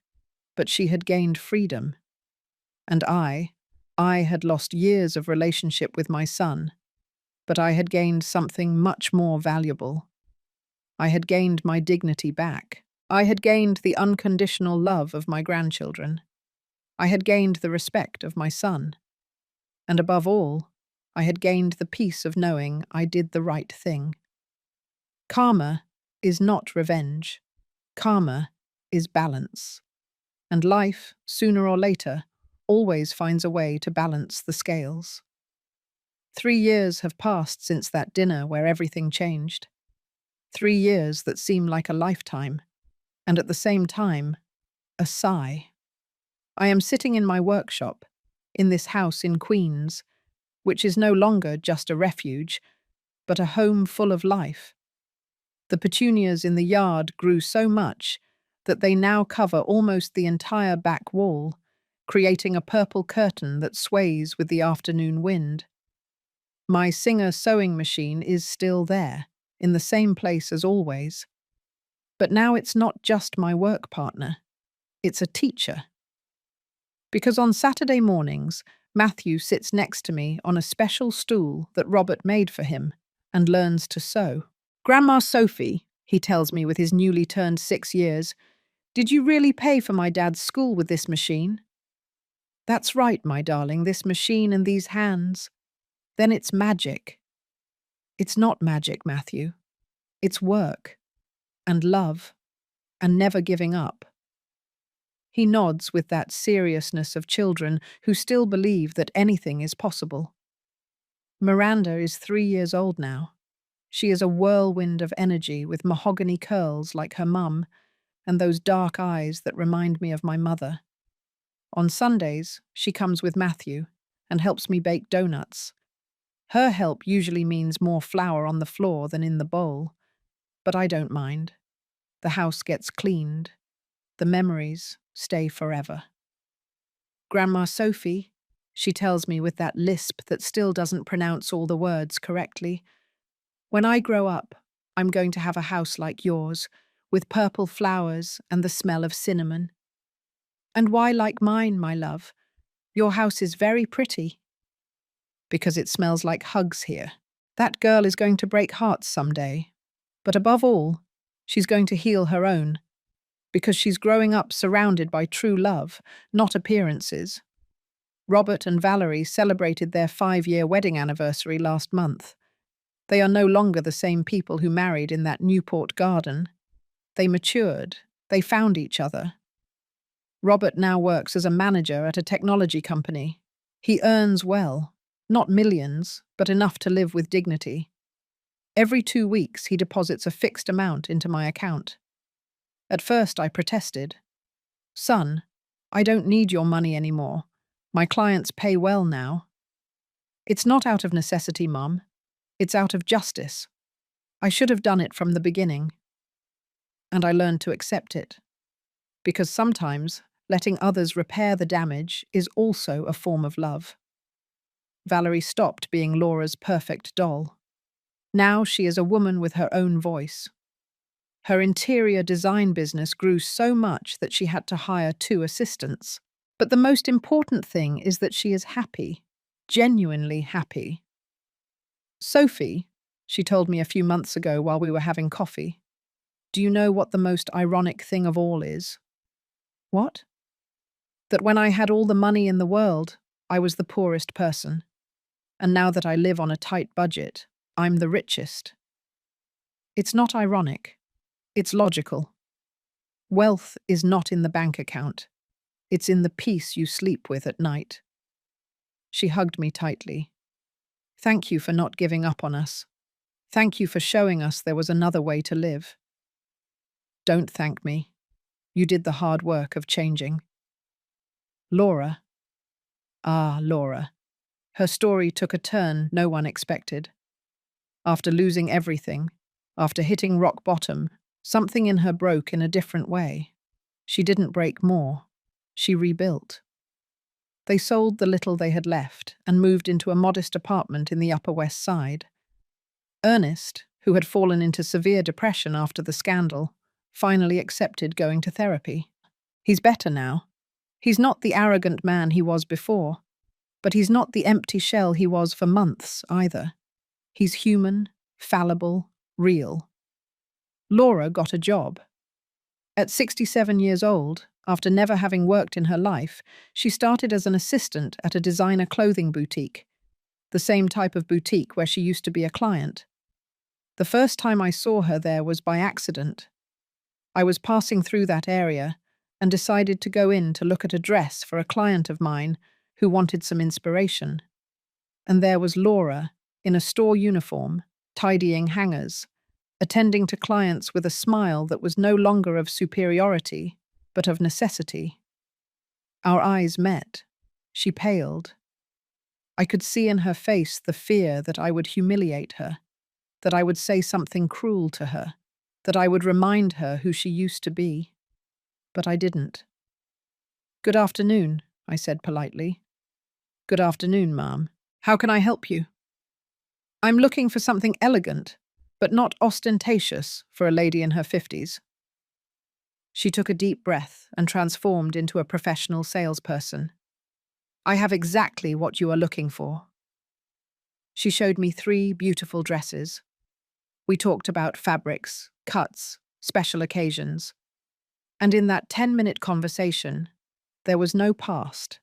but she had gained freedom. And I had lost years of relationship with my son, but I had gained something much more valuable. I had gained my dignity back. I had gained the unconditional love of my grandchildren. I had gained the respect of my son. And above all, I had gained the peace of knowing I did the right thing. Karma is not revenge. Karma is balance. And life, sooner or later, always finds a way to balance the scales. 3 years have passed since that dinner where everything changed. 3 years that seem like a lifetime, and at the same time, a sigh. I am sitting in my workshop, in this house in Queens, which is no longer just a refuge, but a home full of life. The petunias in the yard grew so much that they now cover almost the entire back wall, creating a purple curtain that sways with the afternoon wind. My Singer sewing machine is still there, in the same place as always. But now it's not just my work partner, it's a teacher. Because on Saturday mornings, Matthew sits next to me on a special stool that Robert made for him and learns to sew. Grandma Sophie, he tells me with his newly turned 6 years, did you really pay for my dad's school with this machine? That's right, my darling, this machine and these hands. Then it's magic. It's not magic, Matthew. It's work and love and never giving up. He nods with that seriousness of children who still believe that anything is possible. Miranda is 3 years old now. She is a whirlwind of energy with mahogany curls like her mum and those dark eyes that remind me of my mother. On Sundays, she comes with Matthew and helps me bake donuts. Her help usually means more flour on the floor than in the bowl, but I don't mind. The house gets cleaned. The memories stay forever. Grandma Sophie, she tells me with that lisp that still doesn't pronounce all the words correctly, when I grow up, I'm going to have a house like yours, with purple flowers and the smell of cinnamon. And why like mine, my love? Your house is very pretty. Because it smells like hugs here. That girl is going to break hearts someday. But above all, she's going to heal her own. Because she's growing up surrounded by true love, not appearances. Robert and Valerie celebrated their 5-year wedding anniversary last month. They are no longer the same people who married in that Newport garden. They matured. They found each other. Robert now works as a manager at a technology company. He earns well, not millions, but enough to live with dignity. Every 2 weeks he deposits a fixed amount into my account. At first I protested. Son, I don't need your money anymore. My clients pay well now. It's not out of necessity, Mum. It's out of justice. I should have done it from the beginning. And I learned to accept it. Because sometimes letting others repair the damage is also a form of love. Valerie stopped being Laura's perfect doll. Now she is a woman with her own voice. Her interior design business grew so much that she had to hire 2 assistants. But the most important thing is that she is happy, genuinely happy. Sophie, she told me a few months ago while we were having coffee, do you know what the most ironic thing of all is? What? That when I had all the money in the world, I was the poorest person. And now that I live on a tight budget, I'm the richest. It's not ironic. It's logical. Wealth is not in the bank account. It's in the peace you sleep with at night. She hugged me tightly. Thank you for not giving up on us. Thank you for showing us there was another way to live. Don't thank me. You did the hard work of changing. Laura. Ah, Laura. Her story took a turn no one expected. After losing everything, after hitting rock bottom, something in her broke in a different way. She didn't break more. She rebuilt. They sold the little they had left and moved into a modest apartment in the Upper West Side. Ernest, who had fallen into severe depression after the scandal, finally accepted going to therapy. He's better now. He's not the arrogant man he was before, but he's not the empty shell he was for months either. He's human, fallible, real. Laura got a job. At 67 years old, after never having worked in her life, she started as an assistant at a designer clothing boutique, the same type of boutique where she used to be a client. The first time I saw her there was by accident. I was passing through that area and decided to go in to look at a dress for a client of mine who wanted some inspiration. And there was Laura, in a store uniform, tidying hangers, attending to clients with a smile that was no longer of superiority, but of necessity. Our eyes met. She paled. I could see in her face the fear that I would humiliate her, that I would say something cruel to her, that I would remind her who she used to be. But I didn't. Good afternoon, I said politely. Good afternoon, ma'am. How can I help you? I'm looking for something elegant, but not ostentatious for a lady in her 50s. She took a deep breath and transformed into a professional salesperson. I have exactly what you are looking for. She showed me 3 beautiful dresses. We talked about fabrics, cuts, special occasions. And in that 10-minute conversation, there was no past.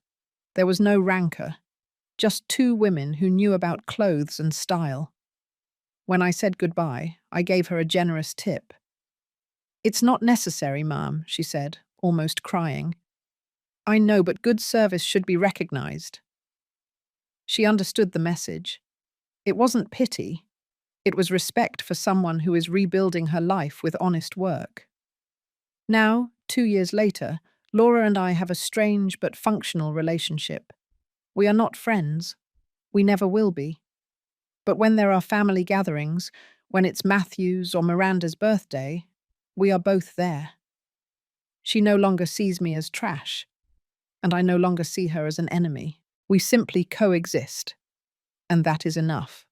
There was no rancor. Just 2 women who knew about clothes and style. When I said goodbye, I gave her a generous tip. "It's not necessary, ma'am," she said, almost crying. "I know, but good service should be recognized." She understood the message. It wasn't pity. It was respect for someone who is rebuilding her life with honest work. Now, 2 years later, Laura and I have a strange but functional relationship. We are not friends. We never will be. But when there are family gatherings, when it's Matthew's or Miranda's birthday, we are both there. She no longer sees me as trash, and I no longer see her as an enemy. We simply coexist, and that is enough.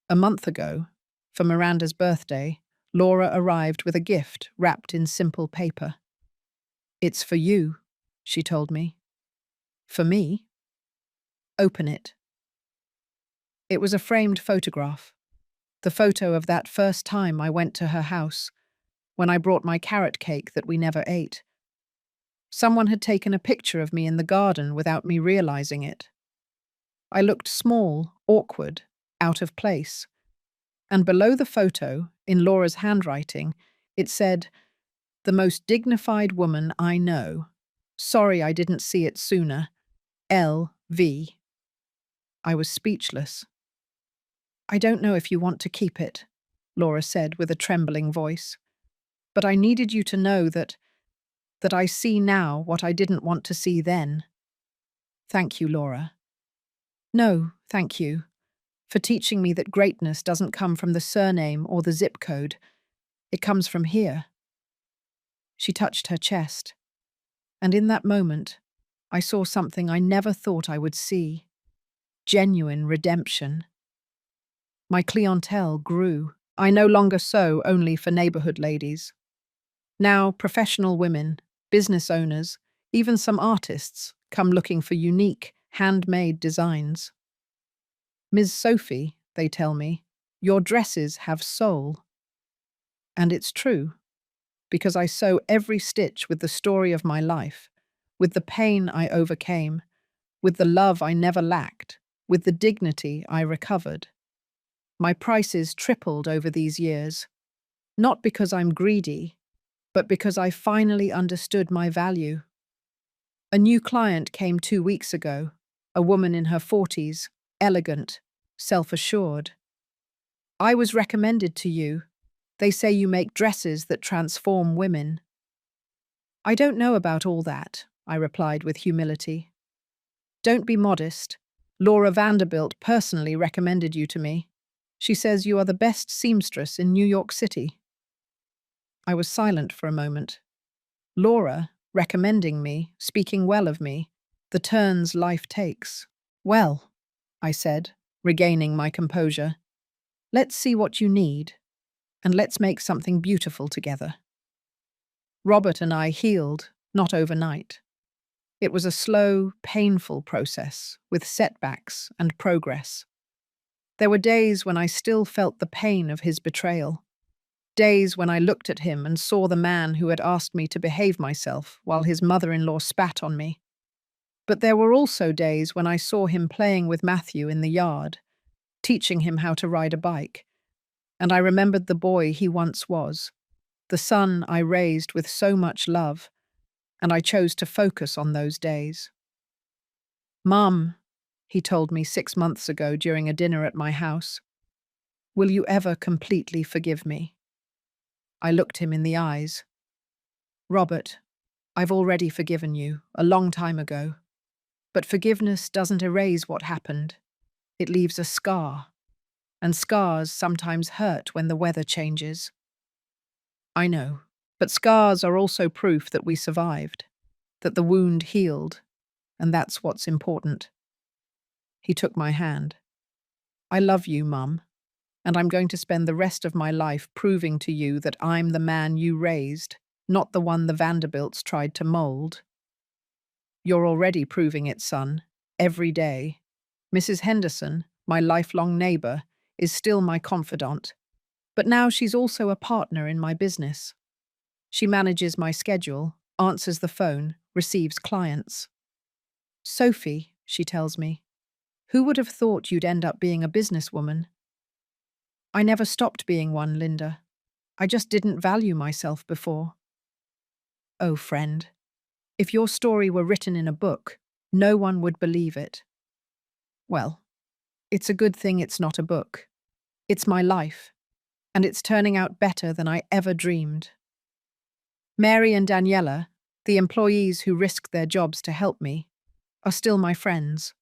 A month ago, for Miranda's birthday, Laura arrived with a gift wrapped in simple paper. "It's for you," she told me. "For me?" "Open it." It was a framed photograph, the photo of that first time I went to her house, when I brought my carrot cake that we never ate. Someone had taken a picture of me in the garden without me realizing it. I looked small, awkward, out of place. And below the photo, in Laura's handwriting, it said, "The most dignified woman I know. Sorry I didn't see it sooner. L.V." I was speechless. "I don't know if you want to keep it," Laura said with a trembling voice. "But I needed you to know that I see now what I didn't want to see then." "Thank you, Laura." "No, thank you, for teaching me that greatness doesn't come from the surname or the zip code. It comes from here." She touched her chest, and in that moment, I saw something I never thought I would see. Genuine redemption. My clientele grew. I no longer sew only for neighborhood ladies. Now, professional women, business owners, even some artists come looking for unique, handmade designs. "Ms. Sophie," they tell me, "your dresses have soul." And it's true, because I sew every stitch with the story of my life, with the pain I overcame, with the love I never lacked, with the dignity I recovered. My prices tripled over these years, not because I'm greedy, but because I finally understood my value. A new client came 2 weeks ago, a woman in her 40s, elegant, self-assured. "I was recommended to you. They say you make dresses that transform women." "I don't know about all that," I replied with humility. "Don't be modest. Laura Vanderbilt personally recommended you to me. She says you are the best seamstress in New York City." I was silent for a moment. Laura, recommending me, speaking well of me, the turns life takes. "Well," I said, regaining my composure, "let's see what you need, and let's make something beautiful together." Robert and I healed, not overnight. It was a slow, painful process, with setbacks and progress. There were days when I still felt the pain of his betrayal. Days when I looked at him and saw the man who had asked me to behave myself while his mother-in-law spat on me. But there were also days when I saw him playing with Matthew in the yard, teaching him how to ride a bike. And I remembered the boy he once was, the son I raised with so much love, and I chose to focus on those days. "Mum," he told me 6 months ago during a dinner at my house, "will you ever completely forgive me?" I looked him in the eyes. "Robert, I've already forgiven you, a long time ago. But forgiveness doesn't erase what happened. It leaves a scar. And scars sometimes hurt when the weather changes." "I know, but scars are also proof that we survived, that the wound healed, and that's what's important." He took my hand. "I love you, Mum, and I'm going to spend the rest of my life proving to you that I'm the man you raised, not the one the Vanderbilts tried to mold. You're already proving it, son, every day. Mrs. Henderson, my lifelong neighbor, is still my confidant, but now she's also a partner in my business. She manages my schedule, answers the phone, receives clients. Sophie, she tells me, who would have thought you'd end up being a businesswoman? I never stopped being one, Linda. I just didn't value myself before. Oh, friend, if your story were written in a book, no one would believe it. Well, it's a good thing it's not a book. It's my life, and it's turning out better than I ever dreamed. Mary and Daniela, the employees who risked their jobs to help me, are still my friends.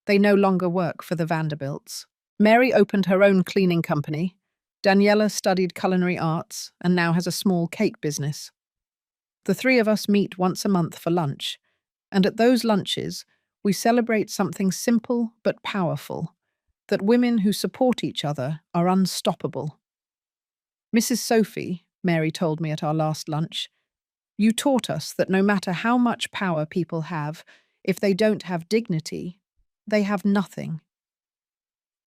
They no longer work for the Vanderbilts. Mary opened her own cleaning company. Daniela studied culinary arts and now has a small cake business. The three of us meet once a month for lunch, and at those lunches, we celebrate something simple but powerful, that women who support each other are unstoppable. Mrs. Sophie, Mary told me at our last lunch, you taught us that no matter how much power people have, if they don't have dignity, they have nothing.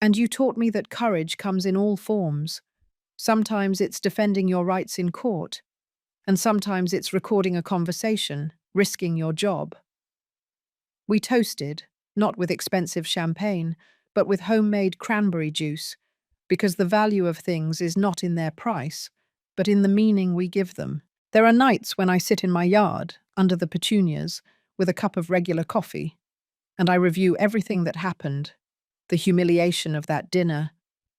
And you taught me that courage comes in all forms. Sometimes it's defending your rights in court, and sometimes it's recording a conversation, risking your job. We toasted, not with expensive champagne, but with homemade cranberry juice, because the value of things is not in their price, but in the meaning we give them. There are nights when I sit in my yard, under the petunias, with a cup of regular coffee, and I review everything that happened, the humiliation of that dinner,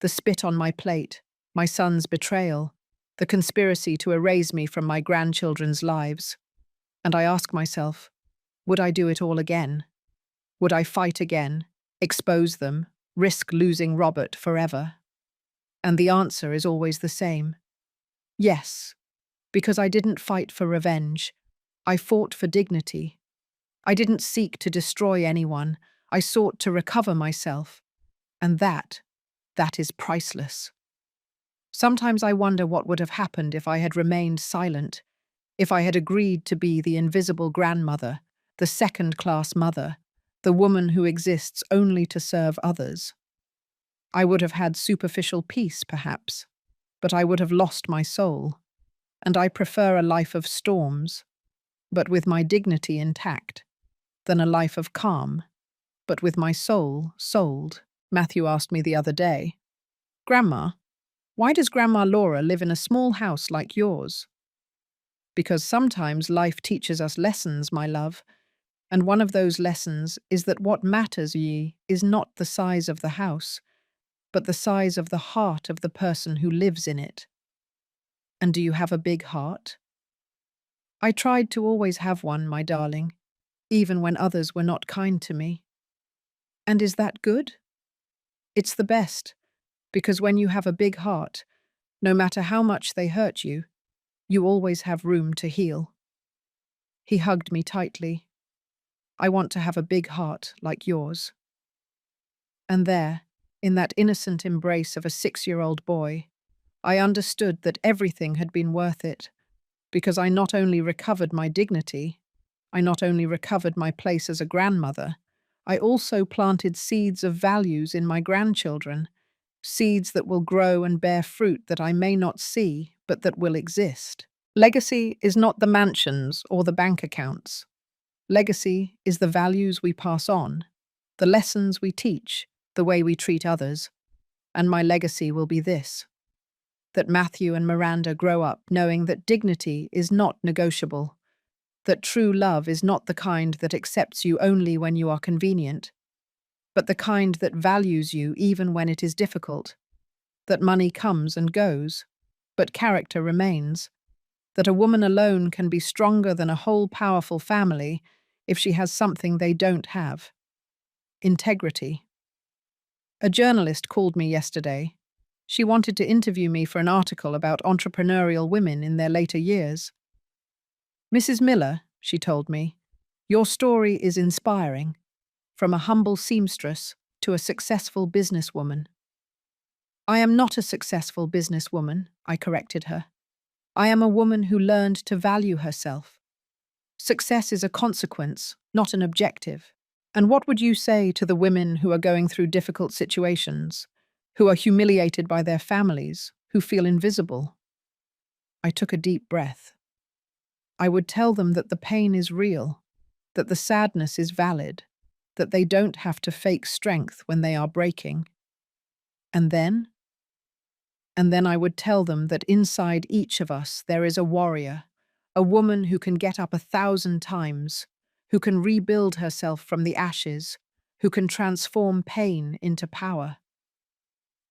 the spit on my plate, my son's betrayal, the conspiracy to erase me from my grandchildren's lives. And I ask myself, would I do it all again? Would I fight again, expose them, risk losing Robert forever? And the answer is always the same. Yes, because I didn't fight for revenge. I fought for dignity. I didn't seek to destroy anyone. I sought to recover myself. And that is priceless. Sometimes I wonder what would have happened if I had remained silent, if I had agreed to be the invisible grandmother, the second-class mother, the woman who exists only to serve others. I would have had superficial peace, perhaps, but I would have lost my soul, and I prefer a life of storms, but with my dignity intact, than a life of calm, but with my soul sold. Matthew asked me the other day, Grandma, why does Grandma Laura live in a small house like yours? Because sometimes life teaches us lessons, my love, and one of those lessons is that what matters ye is not the size of the house, but the size of the heart of the person who lives in it. And do you have a big heart? I tried to always have one, my darling, even when others were not kind to me. And is that good? It's the best, because when you have a big heart, no matter how much they hurt you, you always have room to heal. He hugged me tightly. I want to have a big heart like yours. And there, in that innocent embrace of a 6-year-old boy, I understood that everything had been worth it, because I not only recovered my dignity, I not only recovered my place as a grandmother, I also planted seeds of values in my grandchildren, seeds that will grow and bear fruit that I may not see, but that will exist. Legacy is not the mansions or the bank accounts. Legacy is the values we pass on, the lessons we teach, the way we treat others. And my legacy will be this: that Matthew and Miranda grow up knowing that dignity is not negotiable, that true love is not the kind that accepts you only when you are convenient, but the kind that values you even when it is difficult, that money comes and goes, but character remains, that a woman alone can be stronger than a whole powerful family if she has something they don't have: integrity. A journalist called me yesterday. She wanted to interview me for an article about entrepreneurial women in their later years. Mrs. Miller, she told me, your story is inspiring, from a humble seamstress to a successful businesswoman. I am not a successful businesswoman, I corrected her. I am a woman who learned to value herself. Success is a consequence, not an objective. And what would you say to the women who are going through difficult situations, who are humiliated by their families, who feel invisible? I took a deep breath. I would tell them that the pain is real, that the sadness is valid, that they don't have to fake strength when they are breaking. And then? And then I would tell them that inside each of us there is a warrior, a woman who can get up 1,000 times, who can rebuild herself from the ashes, who can transform pain into power.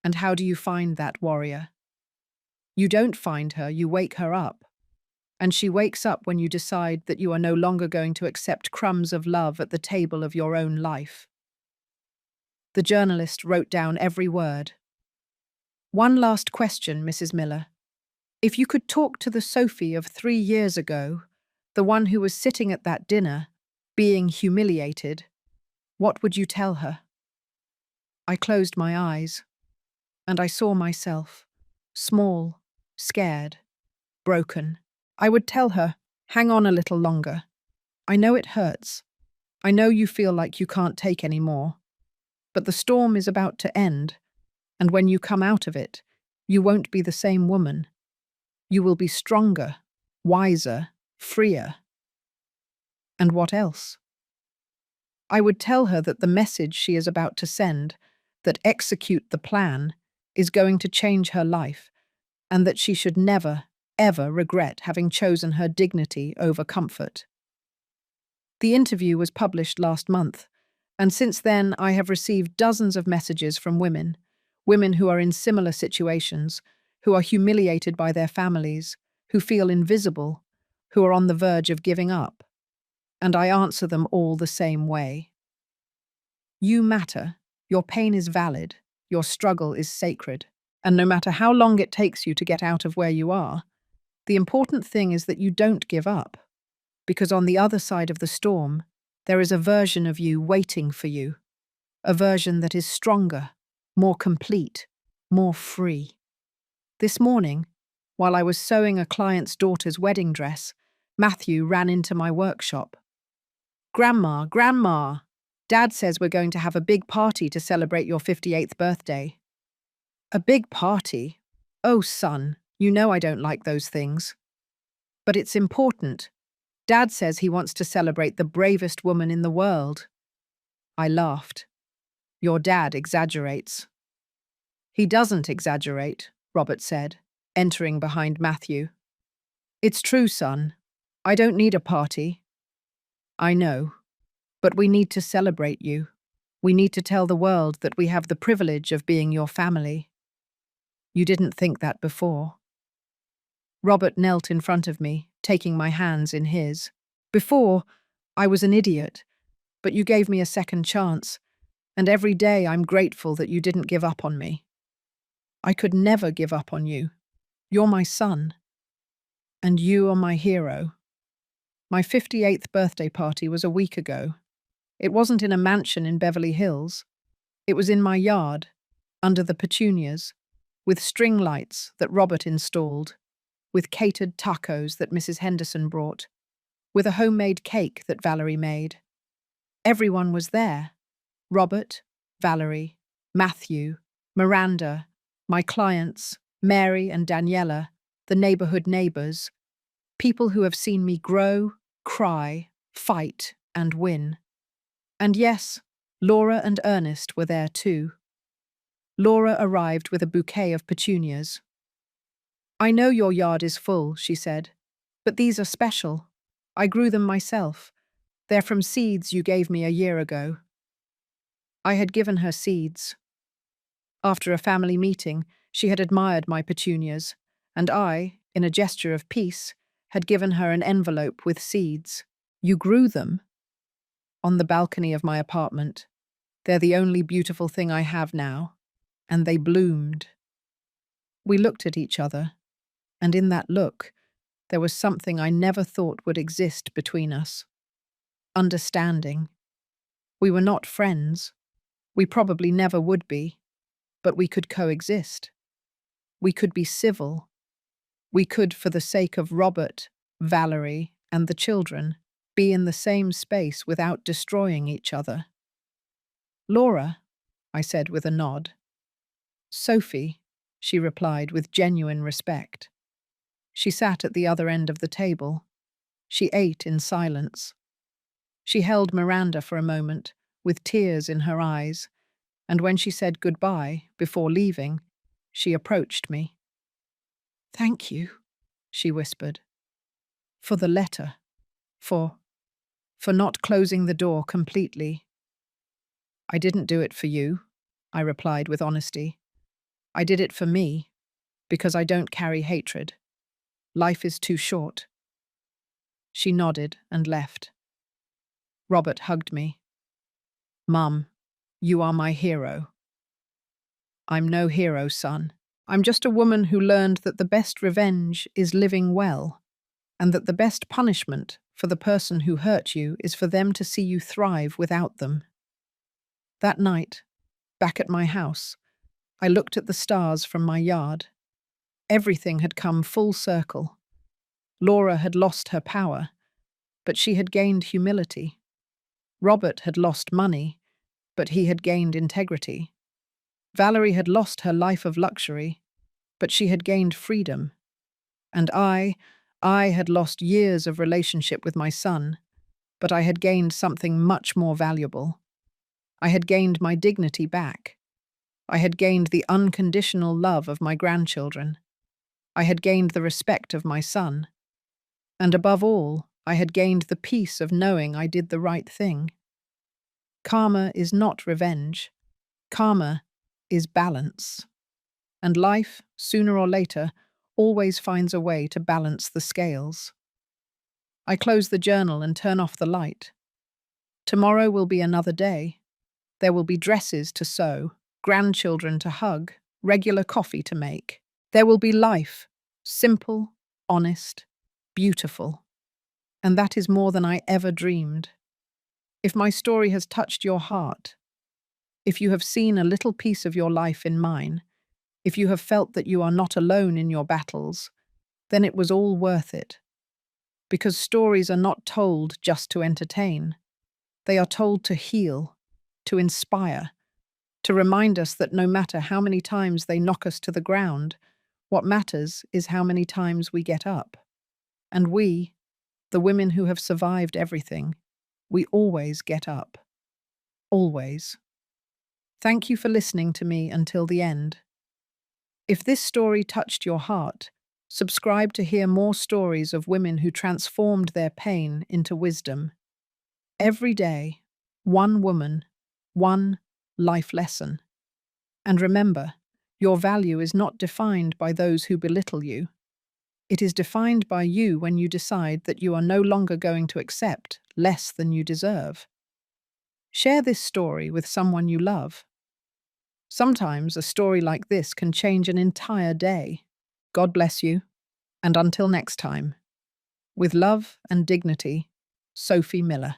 And how do you find that warrior? You don't find her, you wake her up. And she wakes up when you decide that you are no longer going to accept crumbs of love at the table of your own life. The journalist wrote down every word. One last question, Mrs. Miller. If you could talk to the Sophie of 3 years ago, the one who was sitting at that dinner, being humiliated, what would you tell her? I closed my eyes, and I saw myself, small, scared, broken. I would tell her, hang on a little longer. I know it hurts. I know you feel like you can't take any more. But the storm is about to end, and when you come out of it, you won't be the same woman. You will be stronger, wiser, freer. And what else? I would tell her that the message she is about to send, that execute the plan, is going to change her life, and that she should never, ever regret having chosen her dignity over comfort. The interview was published last month, and since then I have received dozens of messages from women who are in similar situations, who are humiliated by their families, who feel invisible, who are on the verge of giving up. And I answer them all the same way. You matter, your pain is valid, your struggle is sacred, and no matter how long it takes you to get out of where you are, the important thing is that you don't give up, because on the other side of the storm, there is a version of you waiting for you, a version that is stronger, more complete, more free. This morning, while I was sewing a client's daughter's wedding dress, Matthew ran into my workshop. Grandma, Grandma, Dad says we're going to have a big party to celebrate your 58th birthday. A big party? Oh, son, you know I don't like those things. But it's important. Dad says he wants to celebrate the bravest woman in the world. I laughed. Your dad exaggerates. He doesn't exaggerate, Robert said, entering behind Matthew. It's true, son. I don't need a party. I know. But we need to celebrate you. We need to tell the world that we have the privilege of being your family. You didn't think that before. Robert knelt in front of me, taking my hands in his. Before, I was an idiot, but you gave me a second chance, and every day I'm grateful that you didn't give up on me. I could never give up on you. You're my son. And you are my hero. My 58th birthday party was a week ago. It wasn't in a mansion in Beverly Hills. It was in my yard, under the petunias, with string lights that Robert installed, with catered tacos that Mrs. Henderson brought, with a homemade cake that Valerie made. Everyone was there. Robert, Valerie, Matthew, Miranda, my clients, Mary and Daniela, the neighborhood neighbors, people who have seen me grow, cry, fight, and win. And yes, Laura and Ernest were there too. Laura arrived with a bouquet of petunias. I know your yard is full, she said, but these are special. I grew them myself. They're from seeds you gave me a year ago. I had given her seeds. After a family meeting, she had admired my petunias, and I, in a gesture of peace, had given her an envelope with seeds. You grew them? On the balcony of my apartment. They're the only beautiful thing I have now, and they bloomed. We looked at each other, and in that look, there was something I never thought would exist between us. Understanding. We were not friends. We probably never would be, but we could coexist. We could be civil. We could, for the sake of Robert, Valerie, and the children, be in the same space without destroying each other. Laura, I said with a nod. Sophie, she replied with genuine respect. She sat at the other end of the table. She ate in silence. She held Miranda for a moment, with tears in her eyes, and when she said goodbye, before leaving, she approached me. "Thank you," she whispered, "for the letter, for not closing the door completely." "I didn't do it for you," I replied with honesty. "I did it for me, because I don't carry hatred. Life is too short." She nodded and left. Robert hugged me. "Mum, you are my hero." "I'm no hero, son. I'm just a woman who learned that the best revenge is living well, and that the best punishment for the person who hurt you is for them to see you thrive without them." That night, back at my house, I looked at the stars from my yard. Everything had come full circle. Laura had lost her power, but she had gained humility. Robert had lost money, but he had gained integrity. Valerie had lost her life of luxury, but she had gained freedom. And I had lost years of relationship with my son, but I had gained something much more valuable. I had gained my dignity back. I had gained the unconditional love of my grandchildren. I had gained the respect of my son. And above all, I had gained the peace of knowing I did the right thing. Karma is not revenge. Karma is balance. And life, sooner or later, always finds a way to balance the scales. I close the journal and turn off the light. Tomorrow will be another day. There will be dresses to sew, grandchildren to hug, regular coffee to make. There will be life, simple, honest, beautiful. And that is more than I ever dreamed. If my story has touched your heart, if you have seen a little piece of your life in mine, if you have felt that you are not alone in your battles, then it was all worth it. Because stories are not told just to entertain. They are told to heal, to inspire, to remind us that no matter how many times they knock us to the ground, what matters is how many times we get up. And we, the women who have survived everything, we always get up. Always. Thank you for listening to me until the end. If this story touched your heart, subscribe to hear more stories of women who transformed their pain into wisdom. Every day, one woman, one life lesson. And remember, your value is not defined by those who belittle you. It is defined by you when you decide that you are no longer going to accept less than you deserve. Share this story with someone you love. Sometimes a story like this can change an entire day. God bless you, and until next time. With love and dignity, Sophie Miller.